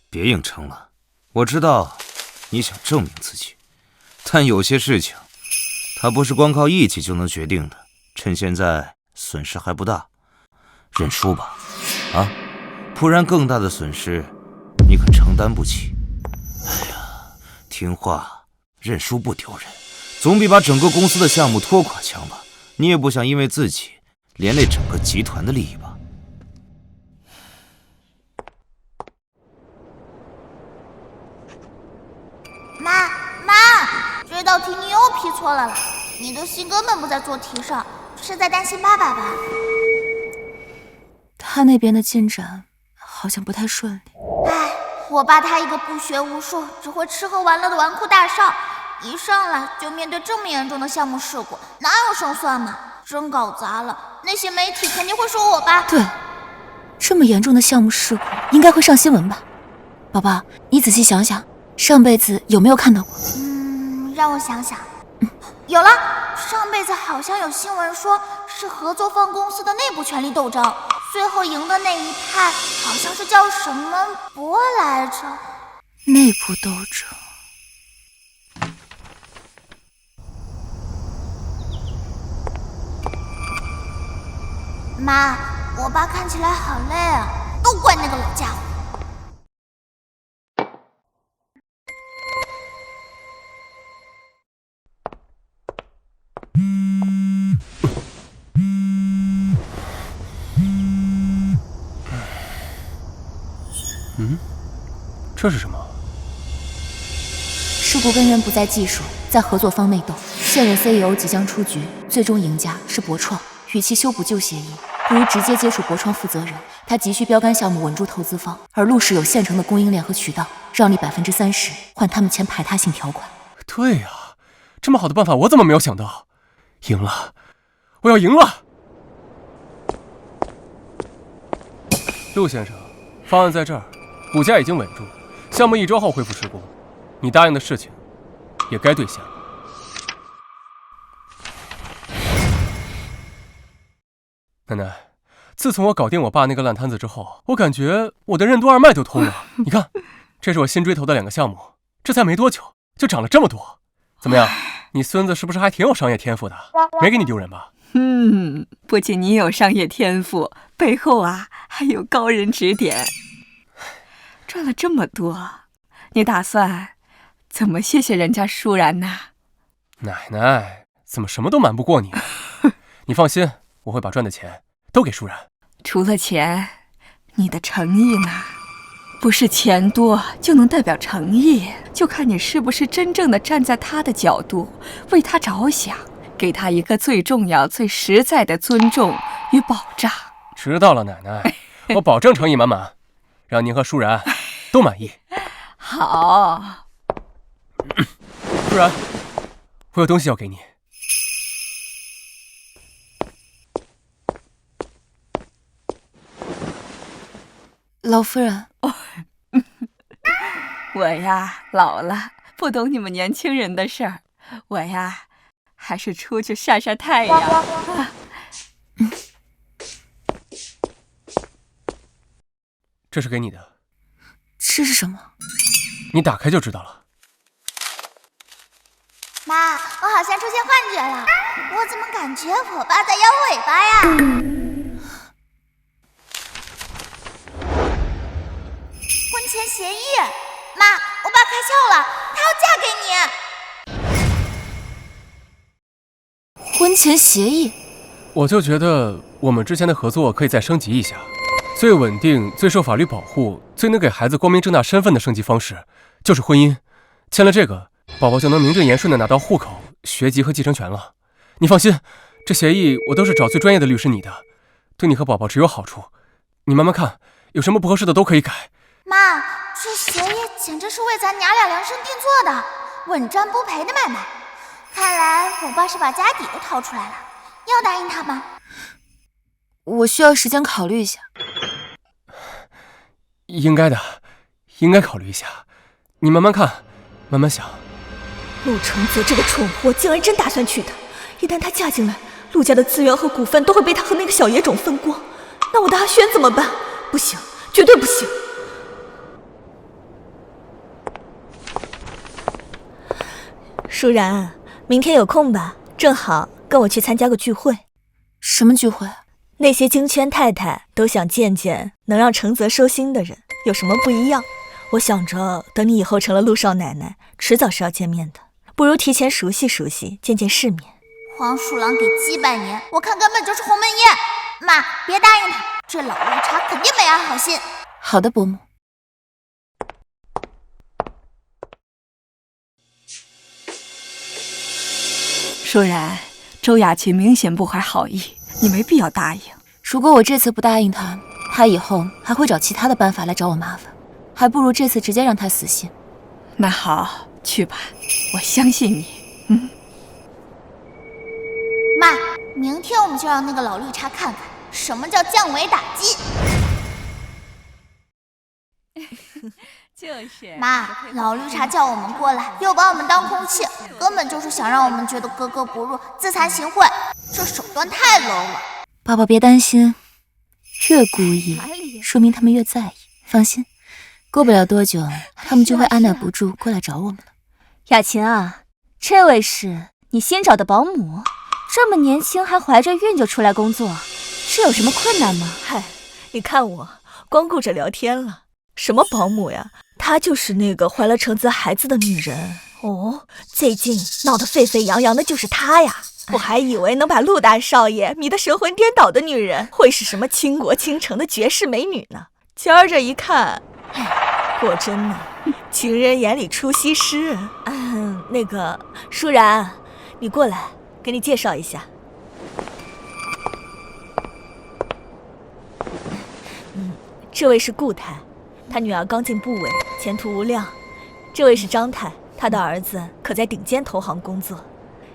G: 别硬撑了。我知道你想证明自己，但有些事情它不是光靠义气就能决定的。趁现在损失还不大，认输吧，啊，不然更大的损失你可承担不起。哎呀，听话，认输不丢人，总比把整个公司的项目拖垮强吧。你也不想因为自己连累整个集团的利益吧？
C: 妈，这道题你又批错了啦！你的心根本不在做题上，是在担心爸爸吧？
B: 他那边的进展好像不太顺利。
C: 唉，我爸他一个不学无术，只会吃喝玩乐的纨绔大少，一上来就面对这么严重的项目事故，哪有胜算嘛？真搞砸了，那些媒体肯定会说我爸。
B: 对，这么严重的项目事故应该会上新闻吧？宝宝，你仔细想想，上辈子有没有看到过？
C: 让我想想。有了，上辈子好像有新闻说是合作方公司的内部权力斗争，最后赢的那一派好像是叫什么博来着。
B: 内部斗争。
C: 妈，我爸看起来好累啊，都怪那个老家伙。
E: 这是什么？
B: 事故根源不在技术，在合作方内斗。现任 CEO 即将出局，最终赢家是博创。与其修补旧协议，不如直接接触博创负责人。他急需标杆项目稳住投资方，而陆氏有现成的供应链和渠道，让利30%，换他们签排他性条款。
E: 对呀，这么好的办法我怎么没有想到？赢了，我要赢了！陆先生，方案在这儿，股价已经稳住，项目1周后恢复施工，你答应的事情也该兑现了。奶奶，自从我搞定我爸那个烂摊子之后，我感觉我的任督二脉都通了。你看，这是我新追投的2个项目，这才没多久就涨了这么多。怎么样，你孙子是不是还挺有商业天赋的？没给你丢人吧？
F: 不仅你有商业天赋，背后还有高人指点。赚了这么多，你打算怎么谢谢人家舒然呢？
E: 奶奶，怎么什么都瞒不过你？你放心，我会把赚的钱都给舒然。
F: 除了钱，你的诚意呢？不是钱多就能代表诚意，就看你是不是真正的站在他的角度，为他着想，给他一个最重要、最实在的尊重与保障。
E: 知道了，奶奶，我保证诚意满满，让您和舒然都满意。
F: 好，
E: 舒然，我有东西要给你。
B: 老夫人，
F: 我老了，不懂你们年轻人的事儿，我还是出去晒晒太阳。
E: 这是给你的。
B: 这是什么？
E: 你打开就知道了。
C: 妈，我好像出现幻觉了，我怎么感觉我爸在摇尾巴呀？婚前协议，妈，我爸开窍了，他要嫁给
B: 你。婚前协议？
E: 我就觉得我们之前的合作可以再升级一下，最稳定、最受法律保护、最能给孩子光明正大身份的升级方式，就是婚姻。签了这个，宝宝就能名正言顺地拿到户口、学籍和继承权了。你放心，这协议我都是找最专业的律师拟的，对你和宝宝只有好处。你慢慢看，有什么不合适的都可以改。
C: 妈，这协议简直是为咱娘俩量身定做的，稳赚不赔的买卖。看来我爸是把家底都掏出来了，要答应他吗？
B: 我需要时间考虑一下。
E: 应该的，应该考虑一下。你慢慢看，慢慢想。
J: 陆承泽这个蠢货竟然真打算娶她，一旦她嫁进来，陆家的资源和股份都会被他和那个小野种分光。那我的阿轩怎么办？不行，绝对不行！舒然，明天有空吧？正好跟我去参加个聚会。
B: 什么聚会？
J: 那些京圈太太都想见见能让承泽收心的人，有什么不一样？我想着等你以后成了陆少奶奶，迟早是要见面的，不如提前熟悉熟悉，见见世面。
C: 黄鼠狼给鸡拜年，我看根本就是鸿门宴。妈，别答应他，这老绿茶肯定没安好心。
B: 好的，伯母。
F: 舒然，周雅琴明显不怀好意，你没必要答应。
B: 如果我这次不答应他，他以后还会找其他的办法来找我麻烦，还不如这次直接让他死心。
F: 那好，去吧，我相信你。
C: 妈，明天我们就让那个老绿茶看看什么叫降维打击。
A: 就是。
C: 妈，老绿茶叫我们过来，又把我们当空气，根本就是想让我们觉得格格不入，自惭形秽，这手段太 low 了。
B: 宝宝别担心，越故意，说明他们越在意。放心，过不了多久，他们就会按捺不住过来找我们了。
A: 雅琴啊，这位是你新找的保姆？这么年轻还怀着孕就出来工作，是有什么困难吗？
J: 嗨，你看我光顾着聊天了，什么保姆呀？她就是那个怀了承泽孩子的女人。哦，最近闹得沸沸扬扬的就是她呀。我还以为能把陆大少爷迷得神魂颠倒的女人会是什么倾国倾城的绝世美女呢？今儿这一看，果真呢，情人眼里出西施。那个舒然，你过来，给你介绍一下。这位是顾太，他女儿刚进部委，前途无量。这位是张太，他的儿子可在顶尖投行工作，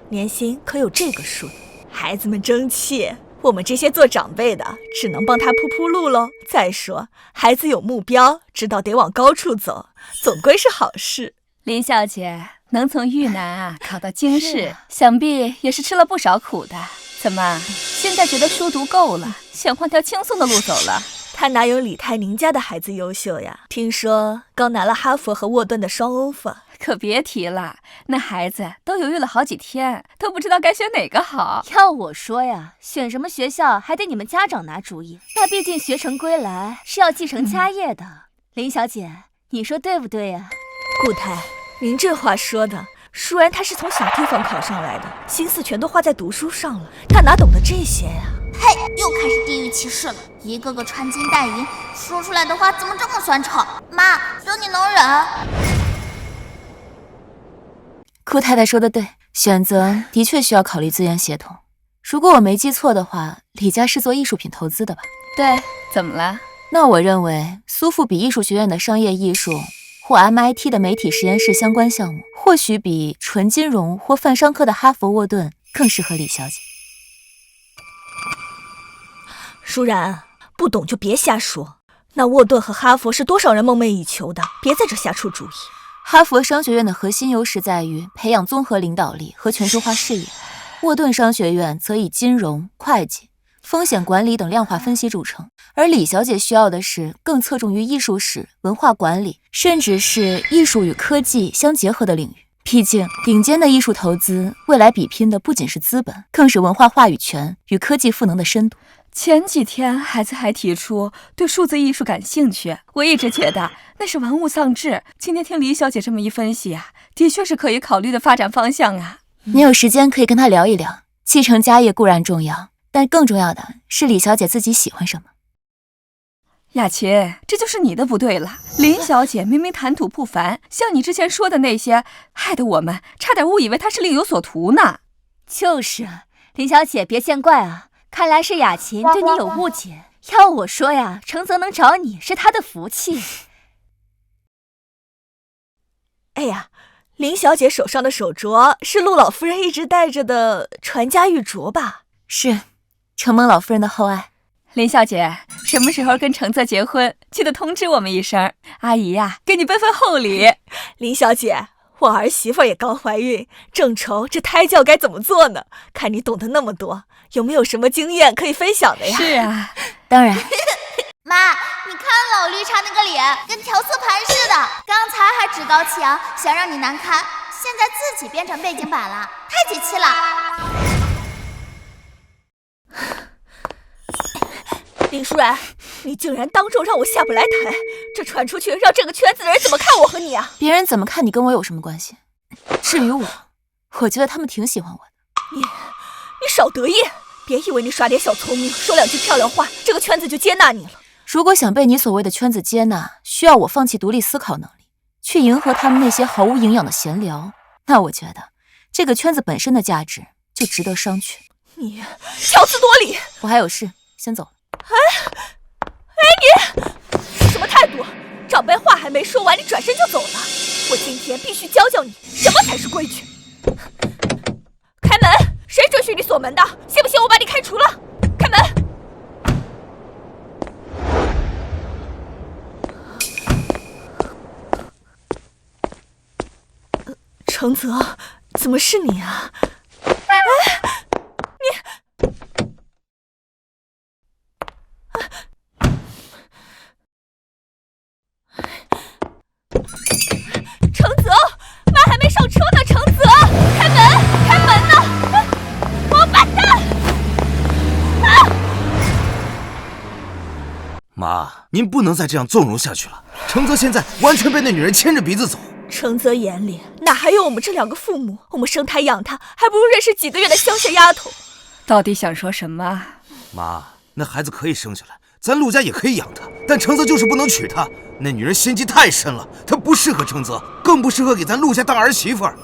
J: 年薪可有这个数。孩子们争气，我们这些做长辈的只能帮他铺铺路喽。再说，孩子有目标，知道得往高处走，总归是好事。
A: 林小姐能从豫南考到京师，想必也是吃了不少苦的。怎么，现在觉得书读够了，想换条轻松的路走了？
J: 他哪有李泰宁家的孩子优秀呀？听说刚拿了哈佛和沃顿的双 offer。
A: 可别提了，那孩子都犹豫了好几天，都不知道该选哪个好。
K: 要我说呀，选什么学校还得你们家长拿主意。那毕竟学成归来是要继承家业的。林小姐，你说对不对呀？
J: 顾太，您这话说的，舒然她是从小地方考上来的，心思全都花在读书上了，她哪懂得这些呀？
C: 嘿，又开始地域歧视了，一个个穿金戴银，说出来的话怎么这么酸臭？妈，只有你能忍。
B: 顾太太说的对，选择的确需要考虑资源协同。如果我没记错的话，李家是做艺术品投资的吧？
A: 对，怎么了？
B: 那我认为苏富比艺术学院的商业艺术或 MIT 的媒体实验室相关项目，或许比纯金融或泛商科的哈佛沃顿更适合李小姐。
J: 舒然，不懂就别瞎说。那沃顿和哈佛是多少人梦寐以求的，别在这瞎出主意。
B: 哈佛商学院的核心优势在于培养综合领导力和全球化视野，沃顿商学院则以金融、会计、风险管理等量化分析著称，而李小姐需要的是更侧重于艺术史、文化管理，甚至是艺术与科技相结合的领域。毕竟，顶尖的艺术投资未来比拼的不仅是资本，更是文化话语权与科技赋能的深度。
A: 前几天孩子还提出对数字艺术感兴趣，我一直觉得那是玩物丧志。今天听李小姐这么一分析啊，的确是可以考虑的发展方向啊。
B: 你有时间可以跟她聊一聊，继承家业固然重要，但更重要的是李小姐自己喜欢什么。
F: 雅琴，这就是你的不对了。林小姐明明谈吐不凡，像你之前说的那些，害得我们差点误以为她是另有所图呢。
K: 就是，林小姐别见怪啊，看来是雅琴对你有误解。要我说呀，程泽能找你是他的福气。
J: 哎呀，林小姐手上的手镯是陆老夫人一直戴着的传家玉镯吧？
B: 是，承蒙老夫人的厚爱。
F: 林小姐，什么时候跟程泽结婚，记得通知我们一声。阿姨呀，给你备份厚礼。
J: 林小姐，我儿媳妇也刚怀孕，正愁这胎教该怎么做呢。看你懂得那么多，有没有什么经验可以分享的呀？
F: 是啊，
B: 当然。
C: 妈，你看老绿茶那个脸，跟调色盘似的。刚才还趾高气扬，想让你难堪，现在自己变成背景板了，太解气了。
J: 林舒然，你竟然当众让我下不来台，这传出去，让这个圈子的人怎么看我和你啊？
B: 别人怎么看你跟我有什么关系？至于我觉得他们挺喜欢我的。
J: 你少得意，别以为你耍点小聪明，说两句漂亮话，这个圈子就接纳你了。
B: 如果想被你所谓的圈子接纳，需要我放弃独立思考能力，去迎合他们那些毫无营养的闲聊，那我觉得这个圈子本身的价值就值得商榷。
J: 你强词夺理！
B: 我还有事，先走了。
J: 你什么态度？长辈话还没说完，你转身就走了。我今天必须教教你什么才是规矩。开门！谁准许你锁门的？信不信我把你开除了？开门！程泽，怎么是你啊？程泽，妈还没上车呢！程泽，开门，开门呐！王八蛋！
G: 妈，您不能再这样纵容下去了。程泽现在完全被那女人牵着鼻子走。
J: 程泽眼里哪还有我们这两个父母？我们生他养他，还不如认识几个月的乡下丫头。
F: 到底想说什么？
G: 妈，那孩子可以生下来，咱陆家也可以养他，但程泽就是不能娶她。那女人心机太深了，她不适合程泽，更不适合给咱陆家当儿媳妇儿。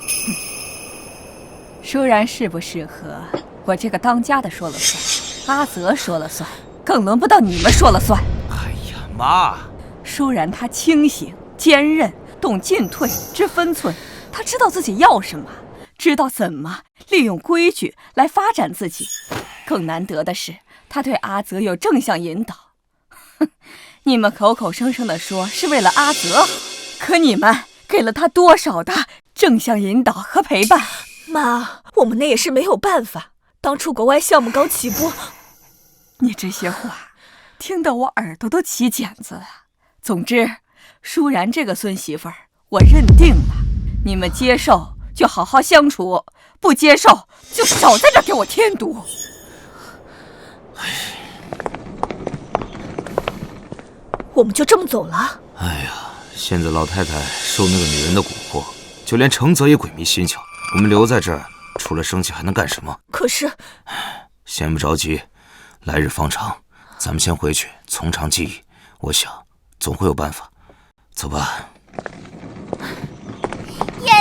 F: 舒然适不适合，我这个当家的说了算，阿泽说了算，更轮不到你们说了算。
G: 哎呀，妈！
F: 舒然她清醒、坚韧，懂进退，知分寸，她知道自己要什么，知道怎么利用规矩来发展自己。更难得的是，她对阿泽有正向引导。哼，你们口口声声地说是为了阿泽好，可你们给了他多少的正向引导和陪伴？
J: 妈，我们那也是没有办法。当初国外项目刚起步，
F: 你这些话听得我耳朵都起茧子了。总之，舒然这个孙媳妇儿我认定了，你们接受就好好相处，不接受就少在这给我添堵。
J: 我们就这么走了？
G: 哎呀，现在老太太受那个女人的蛊惑，就连程泽也鬼迷心窍。我们留在这儿，除了生气还能干什么？
J: 可是，
G: 先不着急，来日方长，咱们先回去从长计议。我想总会有办法。走吧。
C: 耶！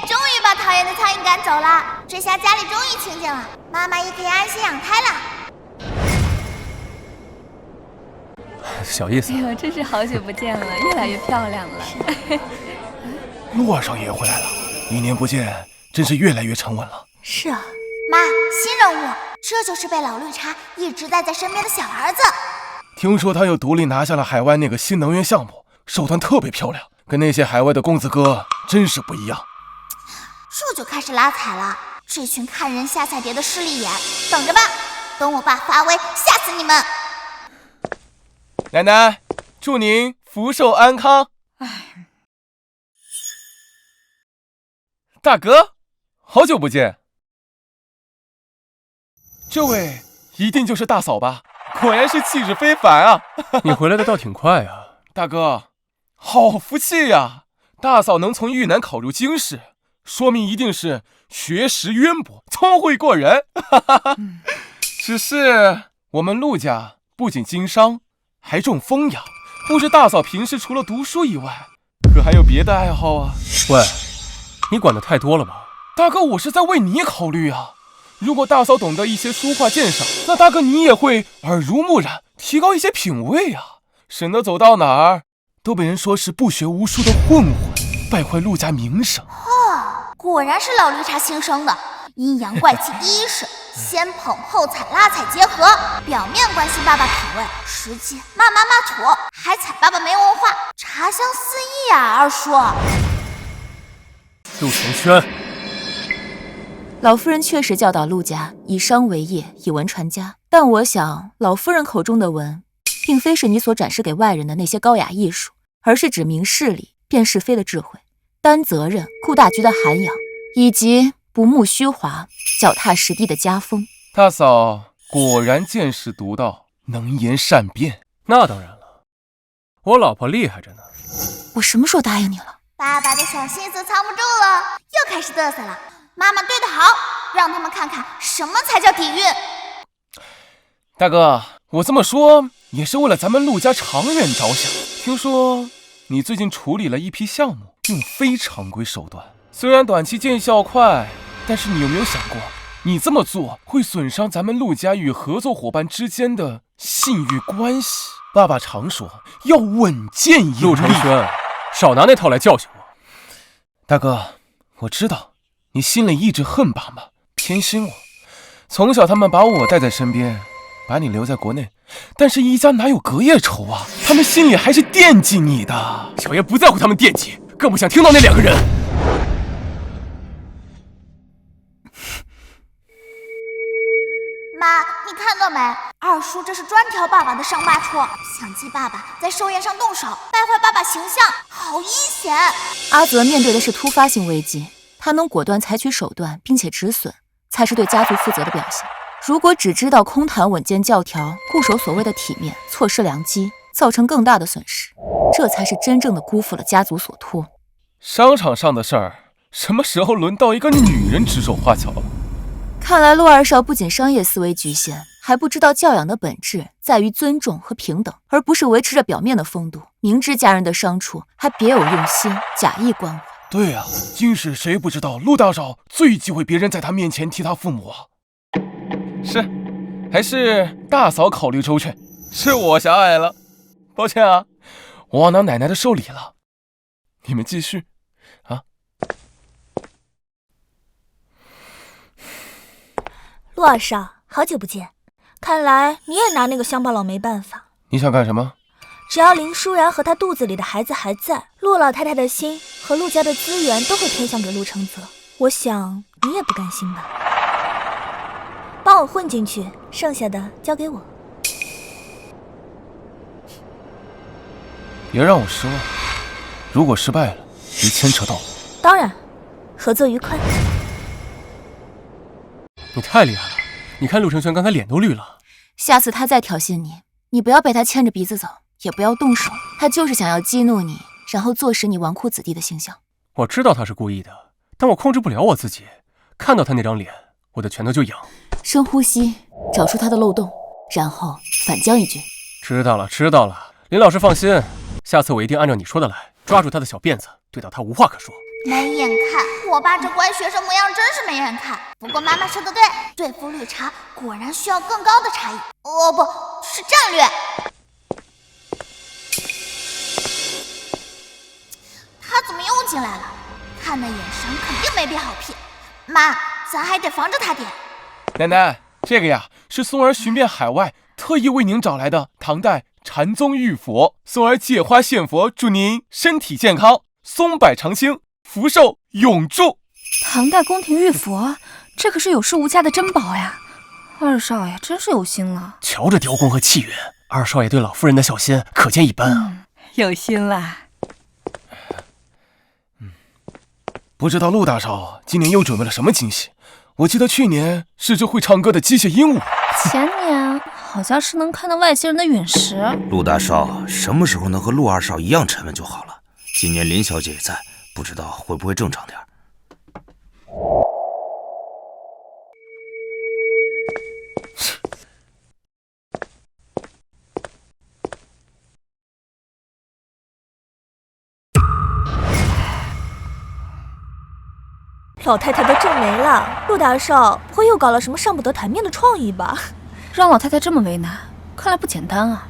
C: 终于把讨厌的苍蝇赶走了，这下家里终于清静了，妈妈也可以安心养胎了。
E: 小意思。
F: 哎呦，真是好久不见了，越来越漂亮了。
D: 陆二少爷回来了，1年不见，真是越来越沉稳了。
J: 是啊，
C: 妈，新任务，这就是被老绿茶一直带在身边的小儿子。
D: 听说他又独立拿下了海外那个新能源项目，手段特别漂亮，跟那些海外的公子哥真是不一样。
C: 这就开始拉踩了，这群看人下菜碟的势利眼，等着吧，等我爸发威，吓死你们！
D: 奶奶，祝您福寿安康。
F: 哎，
D: 大哥，好久不见。这位一定就是大嫂吧？果然是气质非凡啊！
E: 你回来的倒挺快啊，
D: 大哥，好福气呀！大嫂能从豫南考入京师，说明一定是学识渊博，聪慧过人。只是我们陆家不仅经商，还重风养，不知大嫂平时除了读书以外，可还有别的爱好啊？
E: 喂，你管的太多了吧？
D: 大哥，我是在为你考虑啊。如果大嫂懂得一些书画鉴赏，那大哥你也会耳濡目染，提高一些品味啊，省得走到哪儿都被人说是不学无术的混混，败坏陆家名声。
C: 果然是老绿茶新生的，阴阳怪气第一式，先捧后踩拉踩结合，表面关心爸爸品味，实际骂妈骂土，还踩爸爸没文化，茶香四溢啊！二叔，
E: 陆承轩，
B: 老夫人确实教导陆家以商为业，以文传家，但我想老夫人口中的文，并非是你所展示给外人的那些高雅艺术，而是指明事理、辨是非的智慧，担责任、顾大局的涵养，以及不慕虚华、脚踏实地的家风。
D: 大嫂果然见识独到，能言善辩。
E: 那当然了，我老婆厉害着呢。
B: 我什么时候答应你了？
C: 爸爸的小心思藏不住了，又开始嘚瑟了。妈妈对得好，让他们看看什么才叫底蕴。
D: 大哥，我这么说也是为了咱们陆家长远着想。听说你最近处理了一批项目，用非常规手段，虽然短期见效快，但是你有没有想过，你这么做会损伤咱们陆家与合作伙伴之间的信誉关系？爸爸常说要稳健有力。
E: 陆承轩，少拿那套来教训我。
D: 大哥，我知道你心里一直恨爸妈，偏心我。从小他们把我带在身边，把你留在国内，但是一家哪有隔夜仇啊？他们心里还是惦记你的。
E: 小爷不在乎他们惦记，更不想听到那两个人。
C: 妈，你看到没？二叔这是专挑爸爸的伤疤处，想借爸爸在寿宴上动手，败坏爸爸形象，好阴险！
B: 阿泽面对的是突发性危机，他能果断采取手段并且止损，才是对家族负责的表现。如果只知道空谈稳健教条，固守所谓的体面，错失良机，造成更大的损失，这才是真正的辜负了家族所托。
D: 商场上的事儿，什么时候轮到一个女人指手画脚了？
B: 看来陆二少不仅商业思维局限，还不知道教养的本质在于尊重和平等，而不是维持着表面的风度。明知家人的伤处，还别有用心，假意关怀。
D: 对啊，今世谁不知道陆大少最忌讳别人在他面前提他父母啊？是，还是大嫂考虑周全，是我狭隘了，抱歉啊，我忘拿奶奶的寿礼了。你们继续啊。
J: 陆二少，好久不见，看来你也拿那个乡巴佬没办法。
D: 你想干什么？
J: 只要林舒然和他肚子里的孩子还在，陆老太太的心和陆家的资源都会偏向给陆承泽。我想你也不甘心吧？帮我混进去，剩下的交给我。
D: 别让我失望，如果失败了，别牵扯到我。
J: 当然，合作愉快。
E: 你太厉害了，你看陆承轩刚才脸都绿了。
B: 下次他再挑衅你，你不要被他牵着鼻子走，也不要动手，他就是想要激怒你，然后坐实你纨绔子弟的形象。
E: 我知道他是故意的，但我控制不了我自己，看到他那张脸，我的拳头就痒。
B: 深呼吸，找出他的漏洞，然后反将一军。
E: 知道了，知道了，林老师放心，下次我一定按照你说的来，抓住他的小辫子，对到他无话可说。
C: 没眼看，我爸这乖学生模样真是没眼看。不过妈妈说的对，对付绿茶果然需要更高的茶艺，哦，不是战略。他怎么又进来了？看那眼神肯定没憋好屁。妈，咱还得防着他点。
D: 奶奶，这个呀是松儿寻遍海外，特意为您找来的唐代禅宗玉佛。松儿借花献佛，祝您身体健康，松柏长青，福寿永驻。
A: 唐代宫廷玉佛，这可是有市无价的珍宝呀！二少爷真是有心了。
E: 瞧这雕工和气韵，二少爷对老夫人的小心可见一斑啊。
F: 有心了。
D: 不知道陆大少今年又准备了什么惊喜？我记得去年是只会唱歌的机械鹦鹉，
A: 前年好像是能看到外星人的陨石。
G: 陆大少什么时候能和陆二少一样沉稳就好了。今年林小姐也在，不知道会不会正常点。
J: 老太太都皱眉了，陆大少不会又搞了什么上不得台面的创意吧？
A: 让老太太这么为难，看来不简单啊。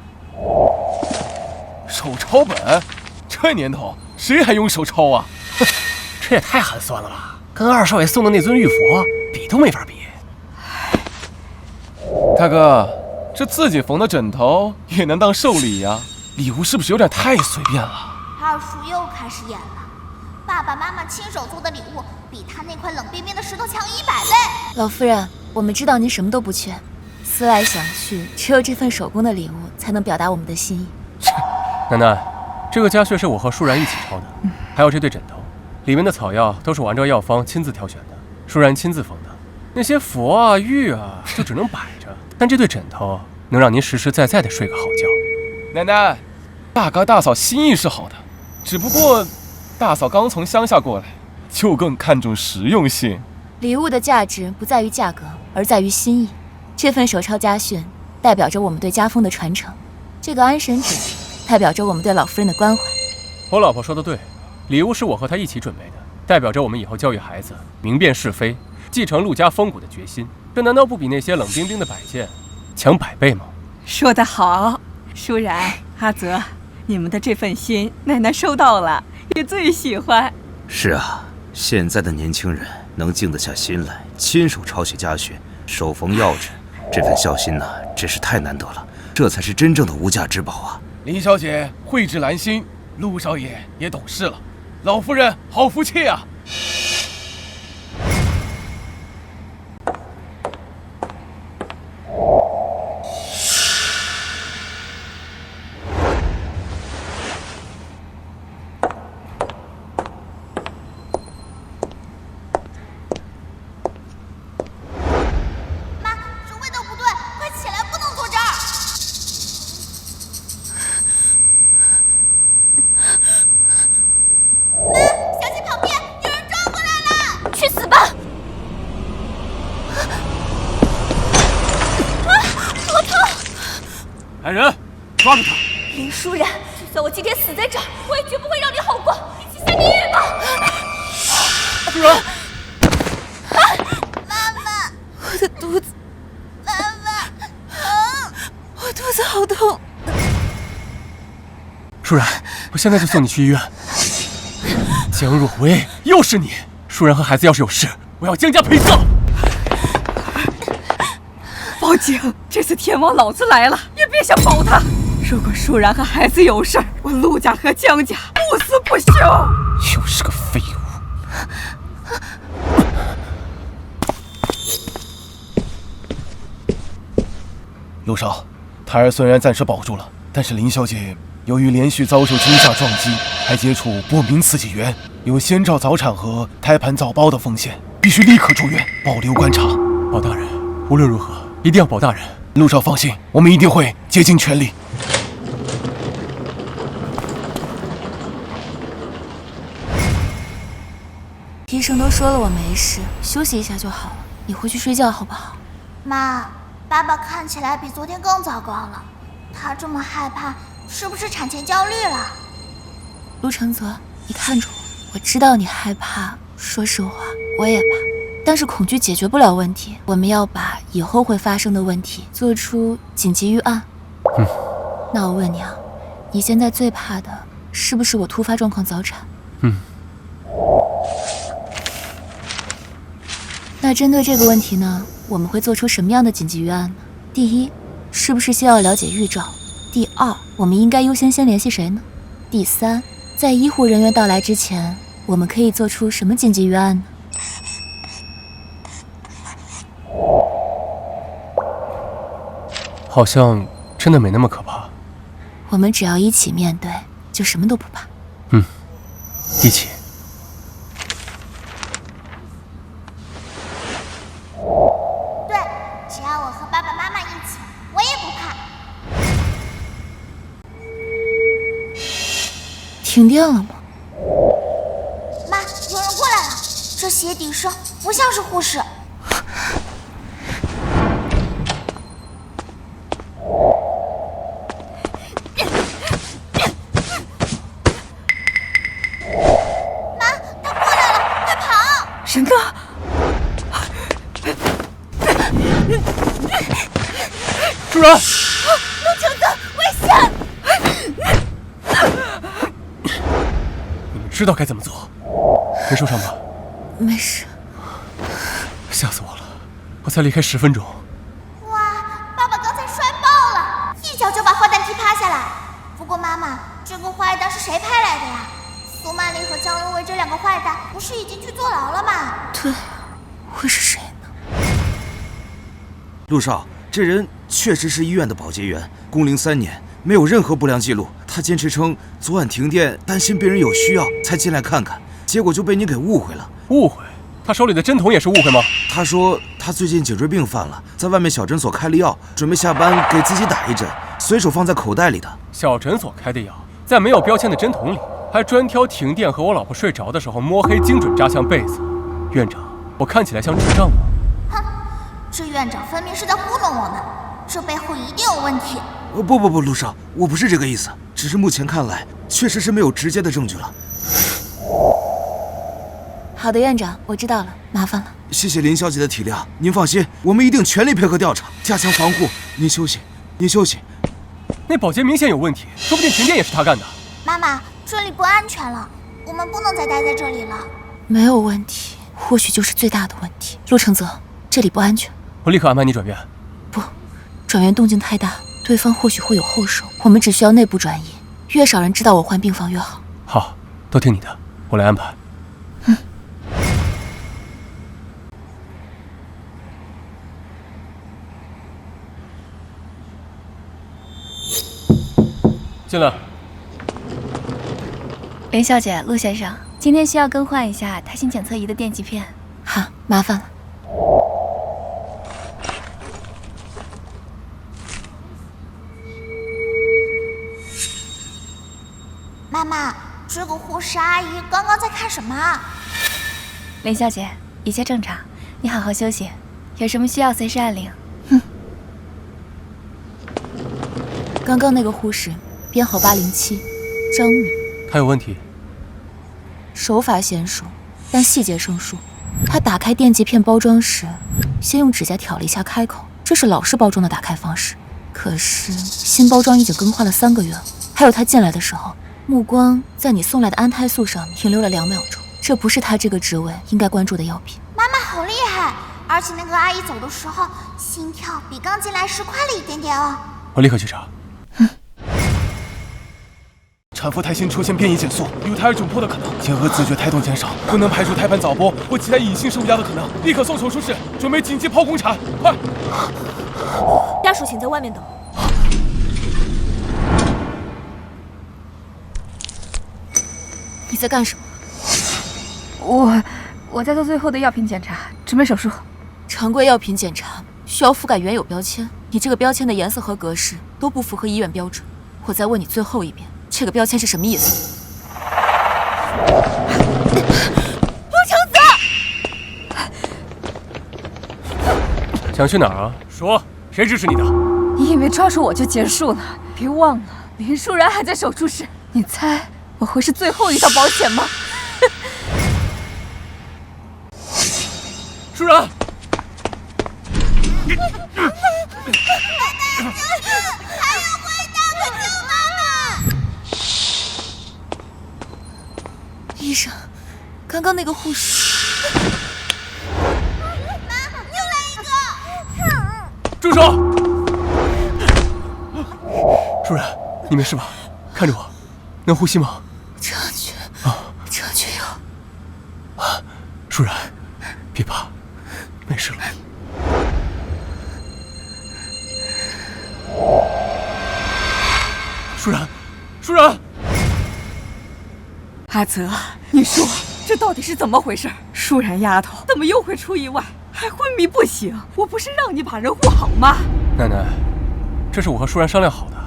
D: 手抄本，这年头谁还用手抄啊？
E: 这也太寒酸了吧！跟二少爷送的那尊玉佛比都没法比。
D: 大哥，这自己缝的枕头也能当寿礼呀？礼物是不是有点太随便了？
C: 二叔又开始演了。爸爸妈妈亲手做的礼物，比他那块冷冰冰的石头强100倍。
B: 老夫人，我们知道您什么都不缺，思来想去，只有这份手工的礼物才能表达我们的心意。
E: 楠楠，这个家穴是我和舒然一起抄的，还有这对枕头，里面的草药都是我按照药方亲自挑选的，舒然亲自缝的。那些佛啊玉啊就只能摆着，但这对枕头能让您实实在在的睡个好觉。
D: 奶奶，大哥大嫂心意是好的，只不过大嫂刚从乡下过来，就更看重实用性。
B: 礼物的价值不在于价格，而在于心意。这份手抄家训代表着我们对家风的传承，这个安神纸代表着我们对老夫人的关怀。
E: 我老婆说的对，礼物是我和她一起准备的，代表着我们以后教育孩子明辨是非，继承陆家风骨的决心。这难道不比那些冷冰冰的摆件强100倍吗？
F: 说得好，舒然、阿泽，你们的这份心，奶奶收到了，也最喜欢。
H: 是啊，现在的年轻人能静得下心来，亲手抄写家训，手缝药枕，这份孝心呐，真是太难得了。这才是真正的无价之宝啊！
D: 林小姐蕙质兰心，陆少爷也懂事了，老夫人好福气啊！来人，抓住他！
J: 林舒然，就算我今天死在这儿，我也绝不会让你好过，一起下地狱吧！
D: 舒然，
C: 妈妈，
J: 我的肚子，
C: 妈妈，疼，
J: 我肚子好痛。
E: 舒然，我现在就送你去医院。江若薇，又是你！舒然和孩子要是有事，我要江家赔偿。
F: 报警！这次天王老子来了，也别想保他。如果舒然和孩子有事儿，我陆家和江家不死不休。
E: 又是个废物！
D: 陆少，胎儿虽然暂时保住了，但是林小姐由于连续遭受惊吓撞击，还接触不明刺激源，有先兆早产和胎盘早胞的风险，必须立刻住院保留观察。
E: 保大人，无论如何一定要保大人。
D: 陆少放心，我们一定会竭尽全力。
B: 医生都说了我没事，休息一下就好了。你回去睡觉好不好？
C: 妈，爸爸看起来比昨天更糟糕了，他这么害怕，是不是产前焦虑了？
B: 陆承泽，你看着我，我知道你害怕，说实话，我也怕。但是恐惧解决不了问题，我们要把以后会发生的问题做出紧急预案。那我问你啊，你现在最怕的是不是我突发状况早产？那针对这个问题呢，我们会做出什么样的紧急预案呢？第一，是不是先要了解预兆？第二，我们应该优先联系谁呢？第三，在医护人员到来之前，我们可以做出什么紧急预案呢？
E: 好像真的没那么可怕。
B: 我们只要一起面对，就什么都不怕。
E: 一起。
C: 对，只要我和爸爸妈妈一起，我也不怕。
B: 停电了吗？
C: 妈，有人过来了，这鞋底声不像是护士。
F: 沈哥，
E: 舒然，
C: 陆橙子，危险！
E: 你们知道该怎么做？没受伤吧？
B: 没事。
E: 吓死我了！我才离开10分钟。
C: 哇，爸爸刚才摔爆了，一脚就把坏蛋踢趴下来。不过妈妈，这个坏蛋是谁派来的呀？苏曼丽和江若薇这2个坏蛋不是已经去坐牢了吗？
B: 对，会是谁呢？
G: 陆少，这人确实是医院的保洁员，工龄3年，没有任何不良记录。他坚持称昨晚停电，担心病人有需要才进来看看，结果就被你给误会了。
E: 误会？他手里的针筒也是误会吗？
G: 他说他最近颈椎病犯了，在外面小诊所开了药，准备下班给自己打一针，随手放在口袋里的。
E: 小诊所开的药，在没有标签的针筒里，还专挑停电和我老婆睡着的时候摸黑精准扎向被子。院长，我看起来像智障吗？
C: 哼，这院长分明是在糊弄我们，这背后一定有问题。
G: 不，陆少，我不是这个意思，只是目前看来确实是没有直接的证据了。
B: 好的，院长，我知道了，麻烦了。
G: 谢谢林小姐的体谅，您放心，我们一定全力配合调查，加强防护。您休息，您休息。
E: 那保洁明显有问题，说不定停电也是他干的。
C: 妈妈，这里不安全了，我们不能再待在这里了。
B: 没有问题，或许就是最大的问题。陆承泽，这里不安全。
E: 我立刻安排你转院。
B: 不，转院动静太大，对方或许会有后手。我们只需要内部转移，越少人知道我换病房越好。
E: 好，都听你的，我来安排。进来。
A: 林小姐，陆先生，今天需要更换一下胎心检测仪的电极片。
B: 好，麻烦了。
C: 妈妈，这个护士阿姨刚刚在看什么啊？
A: 林小姐，一切正常，你好好休息，有什么需要随时按铃。
B: 刚刚那个护士编号807，张敏。
E: 他有问题？
B: 手法娴熟，但细节生疏。他打开电极片包装时，先用指甲挑了一下开口，这是老式包装的打开方式。可是新包装已经更换了3个月了。还有他进来的时候，目光在你送来的安胎素上停留了2秒钟，这不是他这个职位应该关注的药品。
C: 妈妈好厉害，而且那个阿姨走的时候，心跳比刚进来时快了一点点哦。
E: 我立刻去查。
D: 产妇胎心出现变异减速，有胎儿窘迫的可能，结合自觉胎动减少，不能排除胎盘早剥或其他隐性受压的可能，立刻送手术室，准备紧急剖宫产，快！
J: 家属请在外面等。
B: 你在干什
A: 么？我在做最后的药品检查，准备手术。
B: 常规药品检查需要覆盖原有标签，你这个标签的颜色和格式都不符合医院标准。我再问你最后一遍，这个标签是什么意思？
J: 陆承
E: 泽，想去哪儿啊？说，谁支持你的？
A: 你以为抓住我就结束了？别忘了，林舒然还在手术室。你猜我会是最后一条保险吗？
E: 舒然，
B: 医生，刚刚那个护士，
C: 妈，又来一个！
E: 住手！舒然，你没事吧？看着我，能呼吸吗？
B: 正确药。
E: 舒然，别怕，没事了。舒然。
F: 阿泽，你说这到底是怎么回事？舒然丫头怎么又会出意外，还昏迷不醒？我不是让你把人护好吗？
E: 奶奶，这是我和舒然商量好的。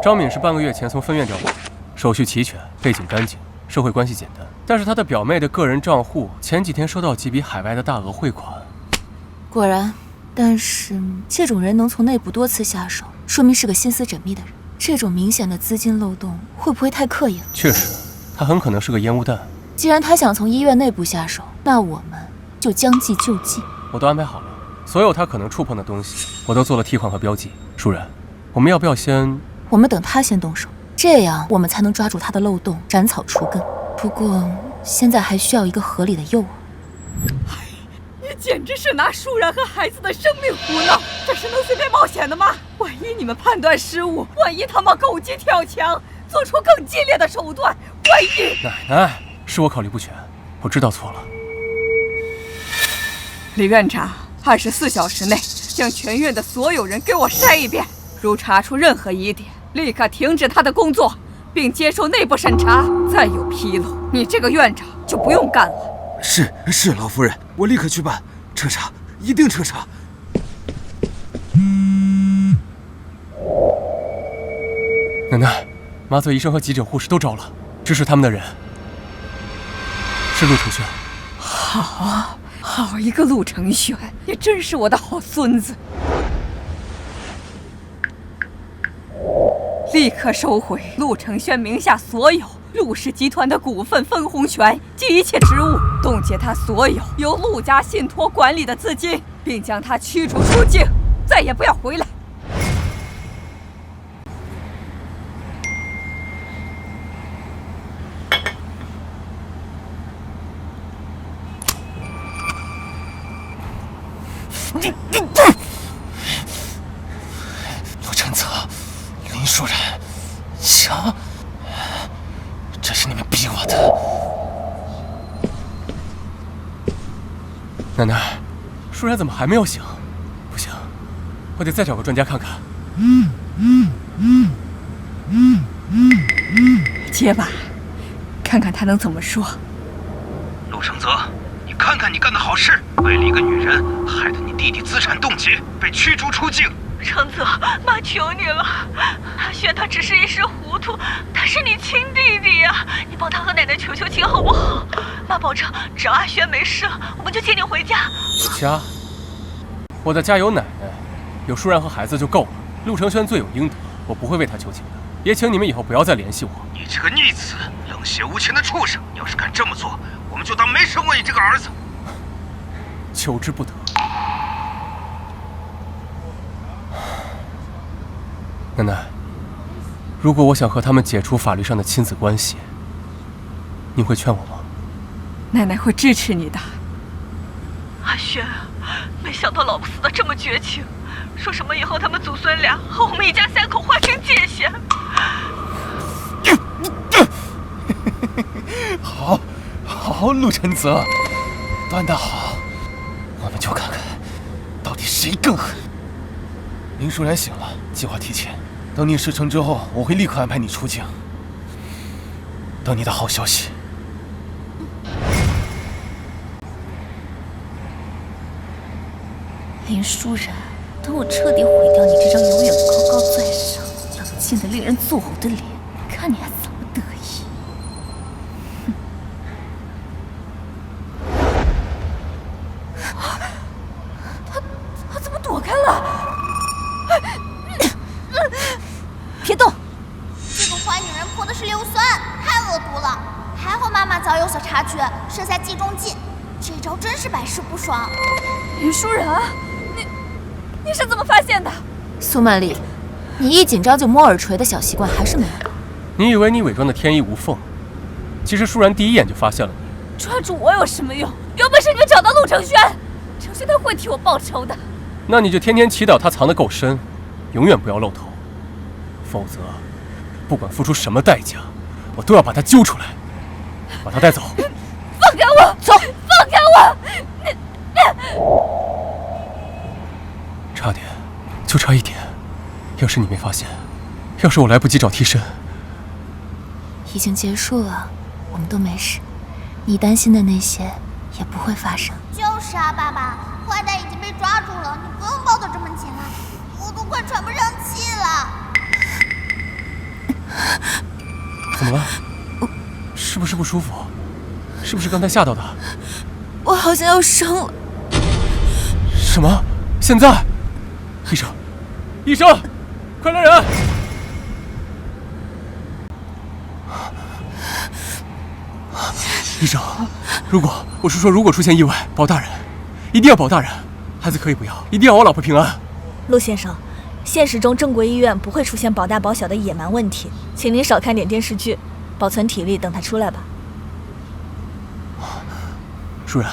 E: 张敏是半个月前从分院调过来，手续齐全，背景干净，社会关系简单。但是她的表妹的个人账户前几天收到几笔海外的大额汇款。
B: 果然，但是这种人能从内部多次下手，说明是个心思缜密的人。这种明显的资金漏洞会不会太刻意了？
E: 确实，他很可能是个烟雾弹。
B: 既然他想从医院内部下手，那我们就将计就计。
E: 我都安排好了，所有他可能触碰的东西，我都做了替换和标记。舒然，我们要不要先？
B: 我们等他先动手，这样我们才能抓住他的漏洞，斩草除根。不过现在还需要一个合理的诱饵。
F: 你简直是拿舒然和孩子的生命胡闹！这是能随便冒险的吗？万一你们判断失误，万一他们狗急跳墙，做出更激烈的手段，万一……
E: 奶奶，是我考虑不全，我知道错了。
F: 李院长，24小时内将全院的所有人给我筛一遍，如查出任何疑点，立刻停止他的工作，并接受内部审查。再有纰漏，你这个院长就不用干了。
G: 是，老夫人，我立刻去办，彻查，一定彻查。
E: 奶奶，麻醉医生和急诊护士都招了，支持他们的人是陆承轩。
F: 好一个陆承轩，也真是我的好孙子。立刻收回陆承轩名下所有陆氏集团的股份分红权及一切职务，冻结他所有由陆家信托管理的资金，并将他驱逐出境，再也不要回来。
D: 陆承泽、林舒然，想，这是你们逼我的。
E: 奶奶，舒然怎么还没有醒？不行，我得再找个专家看看。
F: 结巴，看看他能怎么说。
G: 陆承泽，你看看你干的好事，为了一个女人，害得你弟弟资产冻结，被驱逐出境。
K: 承泽，妈求你了，阿轩他只是一时糊涂，他是你亲弟弟呀，你帮他和奶奶求求情好不好？妈保证，只要阿轩没事，我们就接你回家。
E: 家，我的家有奶奶，有舒然和孩子就够了。陆承轩罪有应得，我不会为他求情的。也请你们以后不要再联系我。
G: 你这个逆子，冷血无情的畜生！你要是敢这么做，我们就当没生过你这个儿子。
E: 求之不得。奶奶，如果我想和他们解除法律上的亲子关系，你会劝我吗？
F: 奶奶会支持你的。
K: 阿轩，没想到老婆死得这么绝情，说什么以后他们祖孙俩和我们一家3口划清界限。
D: 好，陆承泽，端得好，我们就看看到底谁更狠。林舒然醒了，计划提前，等你事成之后，我会立刻安排你出境。等你的好消息。
A: 林舒然，等我彻底毁掉你这张永远高高在上、冷静的令人作呕的脸，看你还怎么得意！他怎么躲开了？别动！
C: 这个坏女人泼的是硫酸，太恶毒了。还好妈妈早有所察觉，设下计中计，这招真是百试不爽。
A: 林舒然，你是怎么发现的？
B: 苏曼丽，你一紧张就摸耳垂的小习惯还是没有。
E: 你以为你伪装的天衣无缝，其实舒然第一眼就发现了你。
A: 抓住我有什么用？有本事你们找到陆承轩，承轩他会替我报仇的。
E: 那你就天天祈祷他藏得够深，永远不要露头，否则，不管付出什么代价，我都要把他揪出来，把他带走。
A: 放开我！走！放开我！
E: 差点，就差一点。要是你没发现，要是我来不及找替身，
B: 已经结束了，我们都没事。你担心的那些也不会发生。
C: 就是啊，爸爸，坏蛋已经被抓住了，你不用抱得这么紧了，我都快喘不上气了。
E: 怎么了？是不是不舒服？是不是刚才吓到的？
B: 我好像要生了。
E: 什么？现在？医生，快来人！医生，如果出现意外，保大人，一定要保大人，孩子可以不要，一定要我老婆平安。
J: 陆先生，现实中正规医院不会出现保大保小的野蛮问题，请您少看点电视剧，保存体力，等他出来吧。
E: 舒然，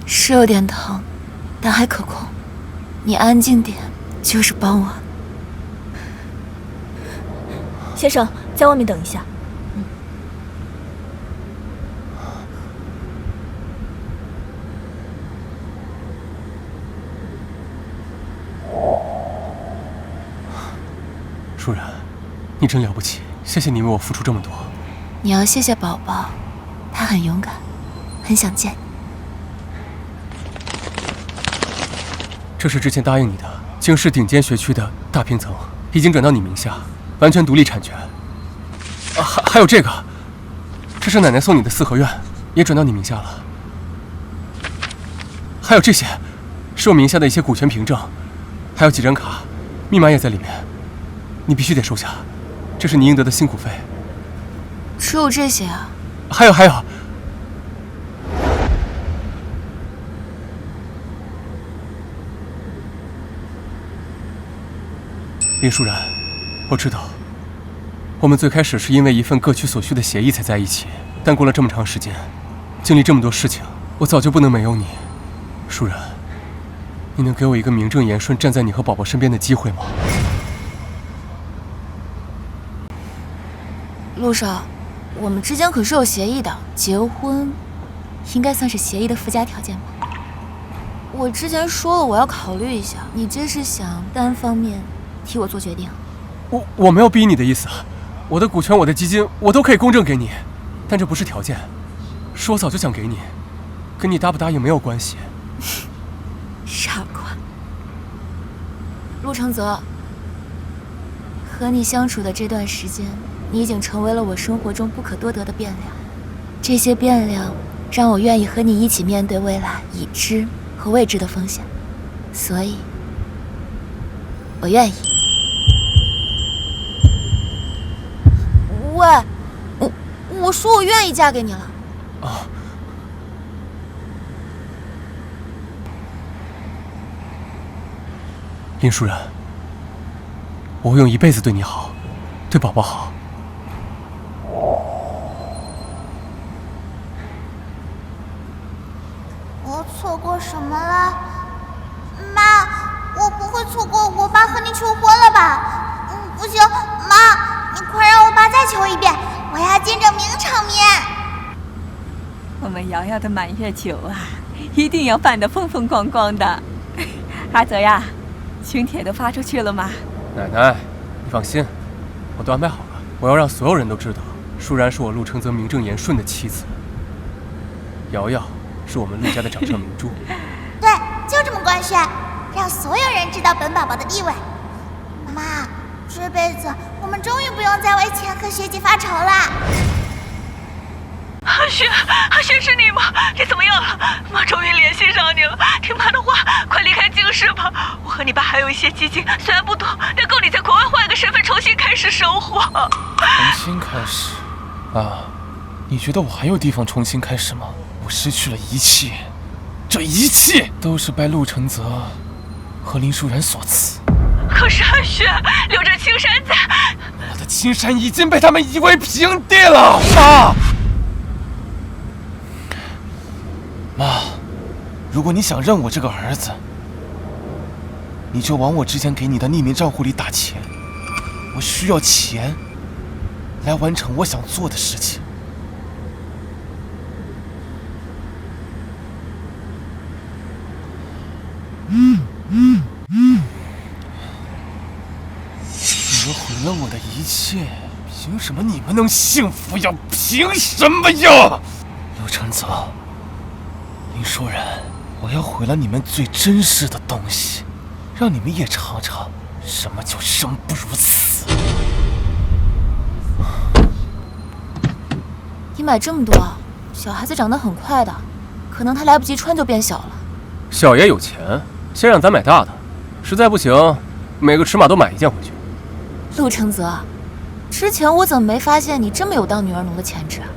B: 是有点疼，但还可控。你安静点，就是帮我。
J: 先生，在外面等一下。
E: 舒然，你真了不起，谢谢你为我付出这么多。
B: 你要谢谢宝宝，他很勇敢，很想见你。
E: 这是之前答应你的京市顶尖学区的大平层，已经转到你名下，完全独立产权。还有这个，这是奶奶送你的四合院，也转到你名下了。还有这些，是我名下的一些股权凭证，还有几张卡，密码也在里面。你必须得收下，这是你应得的辛苦费。
B: 只有这些啊？
E: 还有，林舒然，我知道，我们最开始是因为一份各取所需的协议才在一起，但过了这么长时间，经历这么多事情，我早就不能没有你。舒然，你能给我一个名正言顺站在你和宝宝身边的机会吗？
B: 陆少，我们之间可是有协议的，结婚应该算是协议的附加条件吧。我之前说了我要考虑一下，你这是想单方面替我做决定？
E: 我没有逼你的意思，我的股权、我的基金，我都可以公正给你，但这不是条件，是我早就想给你，跟你答不答应没有关系。
B: 傻瓜，陆承泽，和你相处的这段时间，你已经成为了我生活中不可多得的变量，这些变量让我愿意和你一起面对未来已知和未知的风险，所以，我愿意。喂，我说我愿意嫁给你了。
E: 啊。林舒然，我会用一辈子对你好，对宝宝好。
C: 我错过什么了？妈，我不会错过我爸和你求婚了吧？不行，妈，你快让我爸再求一遍，我要见证名场面。
F: 我们瑶瑶的满月酒啊，一定要办得风风光光的。阿泽呀，请帖都发出去了吗？
E: 奶奶，你放心，我都安排好了。我要让所有人都知道，舒然是我陆承泽名正言顺的妻子，瑶瑶是我们陆家的掌上明珠。
C: 对，就这么官宣，让所有人知道本宝宝的地位。妈，这辈子我们终于不用再为钱和学籍发愁了。
K: 阿雪是你吗？你怎么样了？妈终于联系上你了，听妈的话，快离开京市吧。我和你爸还有一些基金，虽然不多，但够你在国外换个身份重新开始生活。
D: 重新开始？啊，你觉得我还有地方重新开始吗？我失去了一切，这一切都是拜陆承泽和林舒然所赐。
K: 可是阿雪留着青山在，
D: 我的青山已经被他们夷为平地了，妈。妈，如果你想认我这个儿子，你就往我之前给你的匿名账户里打钱。我需要钱来完成我想做的事情。你们毁了我的一切，凭什么你们能幸福呀？凭什么呀？陆承泽，林舒然，我要毁了你们最珍视的东西，让你们也尝尝什么叫生不如死。
B: 你买这么多，小孩子长得很快的，可能他来不及穿就变小了。
E: 小爷有钱，先让咱买大的，实在不行，每个尺码都买一件回去。
B: 陆承泽，之前我怎么没发现你这么有当女儿奴的潜质啊？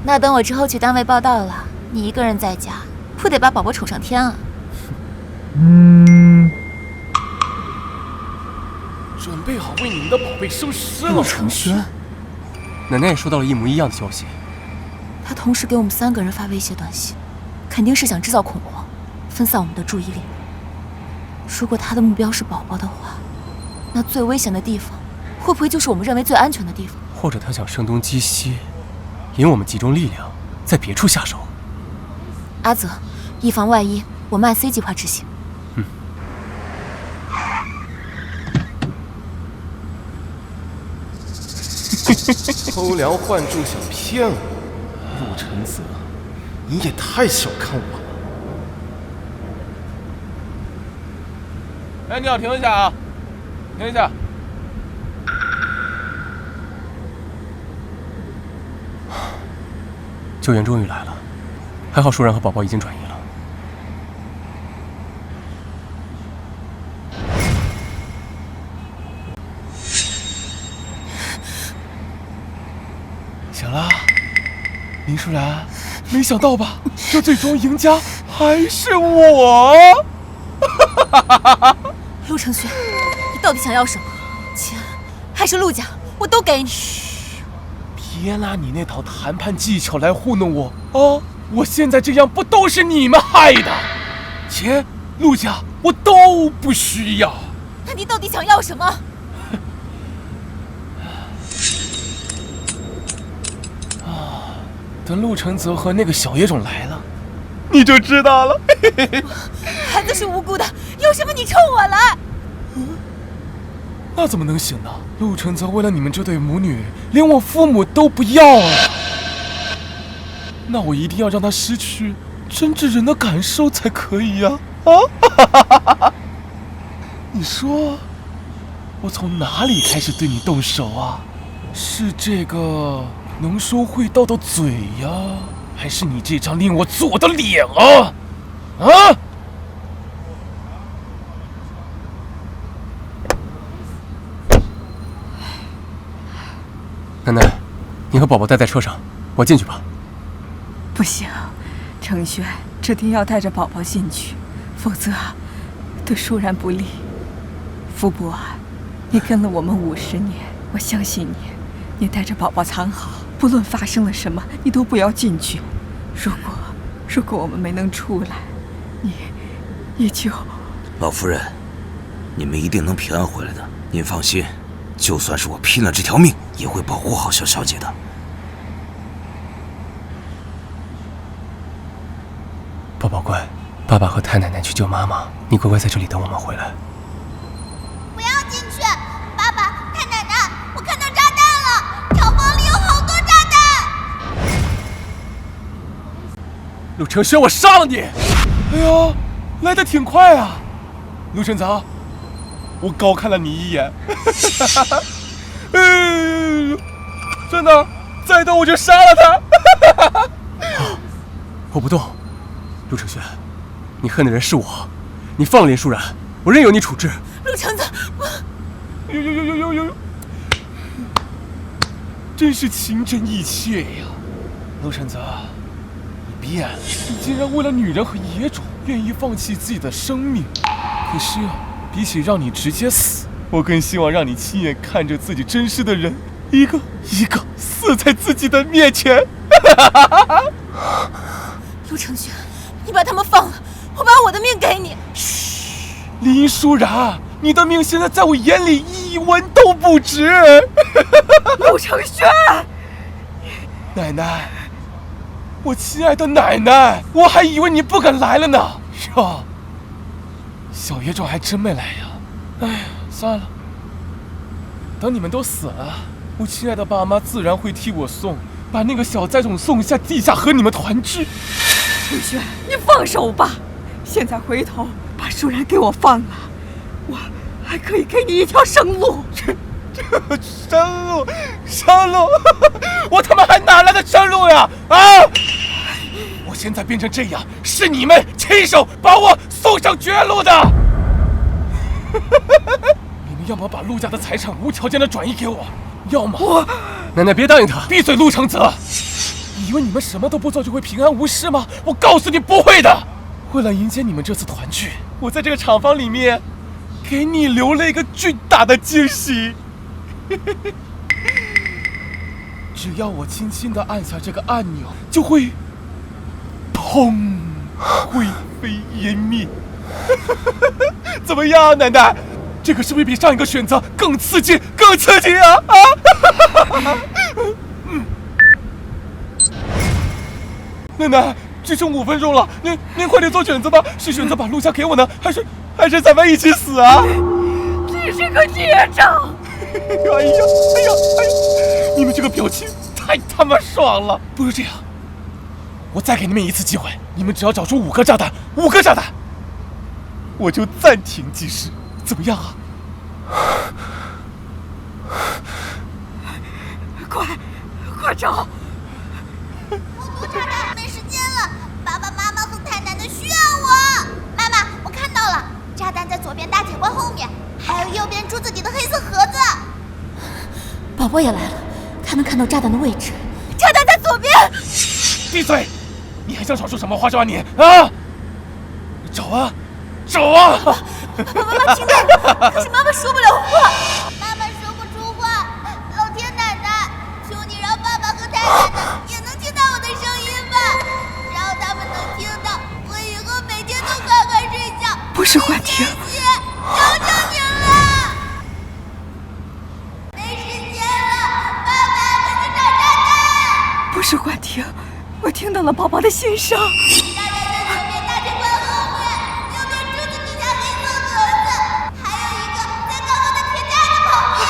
B: 那等我之后去单位报道了，你一个人在家，不得把宝宝宠上天啊？
D: 准备好为你们的宝贝收尸了。
E: 陆承轩，奶奶也收到了一模一样的消息。
B: 他同时给我们3个人发威胁短信，肯定是想制造恐慌，分散我们的注意力。如果他的目标是宝宝的话，那最危险的地方，会不会就是我们认为最安全的地方？
E: 或者他想声东击西，引我们集中力量，在别处下手。
B: 阿泽，以防万一，我们按 C 计划执行。
D: 偷梁换柱想骗我，陆承泽，你也太小看我了。哎，你好，停一下啊，停一下。
E: 救援终于来了，还好舒然和宝宝已经转移了。
D: 行了，林舒然，没想到吧？这最终赢家还是我！
B: 陆承轩，你到底想要什么？钱还是陆家，我都给你。
D: 别拿你那套谈判技巧来糊弄我啊！我现在这样不都是你们害的？钱、陆家我都不需要。
B: 那你到底想要什么？
D: 等陆承泽和那个小野种来了，你就知道了。
B: 孩子是无辜的，有什么你冲我来？
D: 那怎么能行呢？陆承泽为了你们这对母女，连我父母都不要了。那我一定要让他失去真挚人的感受才可以呀！啊！你说，我从哪里开始对你动手啊？是这个能说会道的嘴呀，还是你这张令我做的脸啊？啊！
E: 奶奶，你和宝宝待在车上，我进去吧。
F: 不行，程轩，指定要带着宝宝进去，否则对舒然不利。傅博，你跟了我们50年，我相信你，你带着宝宝藏好，不论发生了什么，你都不要进去。如果我们没能出来，你就……
G: 老夫人，你们一定能平安回来的，您放心。就算是我拼了这条命，也会保护好小小姐的。
E: 宝宝乖，爸爸和太奶奶去救妈妈，你乖乖在这里等我们回来。
C: 不要进去！爸爸、太奶奶，我看到炸弹了，厂房里有好多炸弹！
D: 陆承轩，我杀了你！哎呀，来得挺快啊！陆承泽，我高看了你一眼。真的，再等我就杀了他。
E: 我不动。陆承轩，你恨的人是我，你放了林舒然，我任由你处置。
B: 陆承泽，
D: 呦，真是情真意切呀！陆承泽，你变了，你竟然为了女人和野种愿意放弃自己的生命。可是啊，比起让你直接死，我更希望让你亲眼看着自己珍视的人一个一个死在自己的面前。
B: 陆承轩，你把他们放了，我把我的命给你。
D: 嘘，林舒然，你的命现在在我眼里一文都不值。
F: 陆承轩，
D: 奶奶，我亲爱的奶奶，我还以为你不敢来了呢。哟，小野种还真没来呀。哎呀，算了，等你们都死了，我亲爱的爸妈自然会替我送，把那个小崽种送下地下和你们团聚。
F: 程轩，你放手吧！现在回头把舒然给我放了，我还可以给你一条生路。
D: 生路，我他妈还哪来的生路呀？啊！我现在变成这样，是你们亲手把我送上绝路的。你们要么把陆家的财产无条件的转移给我，要么
E: 奶奶别答应他。
D: 闭嘴，陆承泽！你以为你们什么都不做就会平安无事吗？我告诉你不会的。为了迎接你们这次团聚，我在这个厂房里面给你留了一个巨大的惊喜。只要我轻轻地按下这个按钮，就会砰，灰飞烟灭。怎么样，奶奶？这个是不是比上一个选择更刺激、更刺激啊？奶奶，只剩5分钟了，您快点做选择吧，是选择把陆家给我呢，还是咱们一起死啊？
F: 这是个孽障！
D: 哎呀，你们这个表情太他妈爽了！不如这样，我再给你们一次机会，你们只要找出5个炸弹，5个炸弹，我就暂停计时，怎么样啊？
F: 快找！
C: 不炸弹，没时间了，爸爸妈妈和太奶奶需要我。妈妈，我看到了，炸弹在左边大铁罐后面，还有右边桌子底的黑色盒子。
B: 宝宝也来了，他能看到炸弹的位置。
C: 炸弹在左边。
D: 闭嘴！你还想少说什么话啊你啊？找啊！
C: 妈妈听到，可是妈妈说不了话。妈妈说不出话。老天奶奶，求你让爸爸和太奶奶也能听到我的声音吧。只要他们能听到，我以后每天都乖乖睡觉。
F: 不是幻听。
C: 求求你了！没时间了，爸爸，快去找炸弹！
F: 不是幻听，我听到了宝宝的心声。
C: 炸弹在左边大铁罐后面，右边桌子底下黑色盒子，还有一个在高高的铁架子旁边。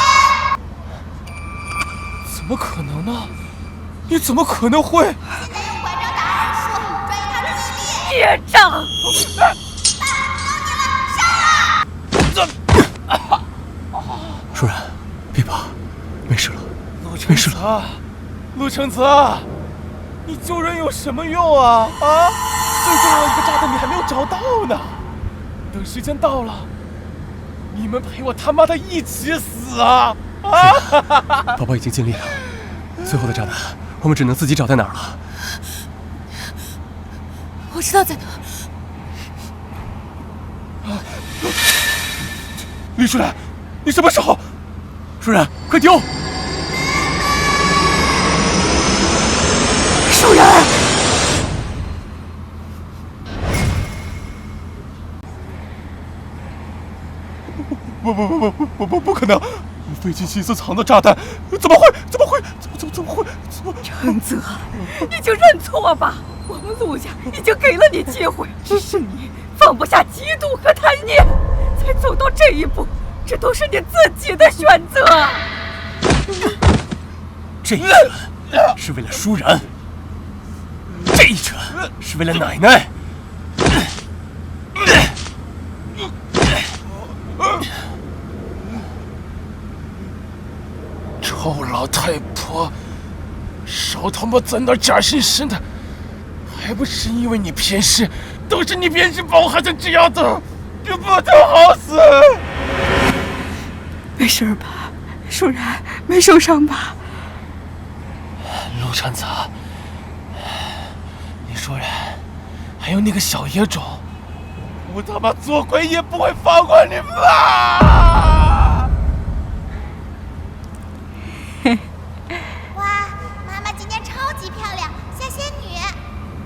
D: 怎么可能呢？你怎么可能会？
C: 现在用拐杖打二叔，转移他注意力。
F: 孽障！
E: 舒然，别怕，没事了，没事了。
D: 陆承泽，你救人有什么用啊？最重要一个炸弹你还没有找到呢。等时间到了，你们陪我他妈的一起死啊！
E: 宝宝已经尽力了，最后的炸弹我们只能自己找在哪儿了。
B: 我知道在哪。
D: 李舒然，你什么时候？舒然，快丢！
F: 舒然，
D: 不可能！我费尽心思藏的炸弹，怎么会？
F: 承泽，你就认错吧。我们陆家已经给了你机会，只是你放不下嫉妒和贪念，才走到这一步。这都是你自己的选择。
E: 这一拳是为了舒然，这一拳是为了奶奶。
D: 臭老太婆，少他妈在那假惺惺的，还不是因为你偏视，都是你偏视把我害成这样的，你不得好死！
F: 没事吧，舒然，没受伤吧？
D: 陆承泽，你舒然，还有那个小野种，我他妈做鬼也不会放过你们啊！
C: 哇，妈妈今天超级漂亮，像仙女。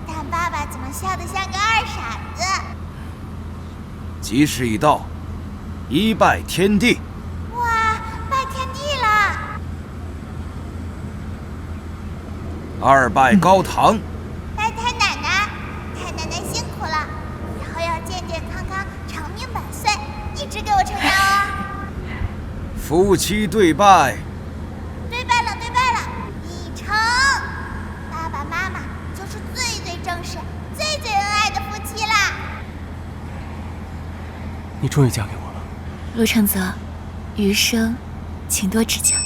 C: 但爸爸怎么笑得像个二傻子？
G: 吉时已到，一拜天地。
C: 哇，拜天地啦！
G: 二拜高堂。
C: 拜太奶奶，太奶奶辛苦了，以后要健健康康、长命百岁，一直给我撑腰哦。
G: 夫妻对拜。
C: 对拜了，已成。爸爸妈妈就是最最正式、最最恩爱的夫妻啦。
E: 你终于嫁给我了，
B: 陆承泽，余生请多指教。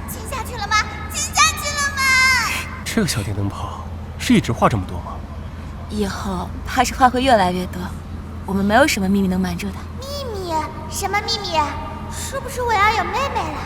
C: 亲下去了吗？亲下去了吗？
E: 这个小电灯泡是一直画这么多吗？
B: 以后怕是话会越来越多，我们没有什么秘密能瞒住他。
C: 秘密？什么秘密？是不是我要有妹妹了？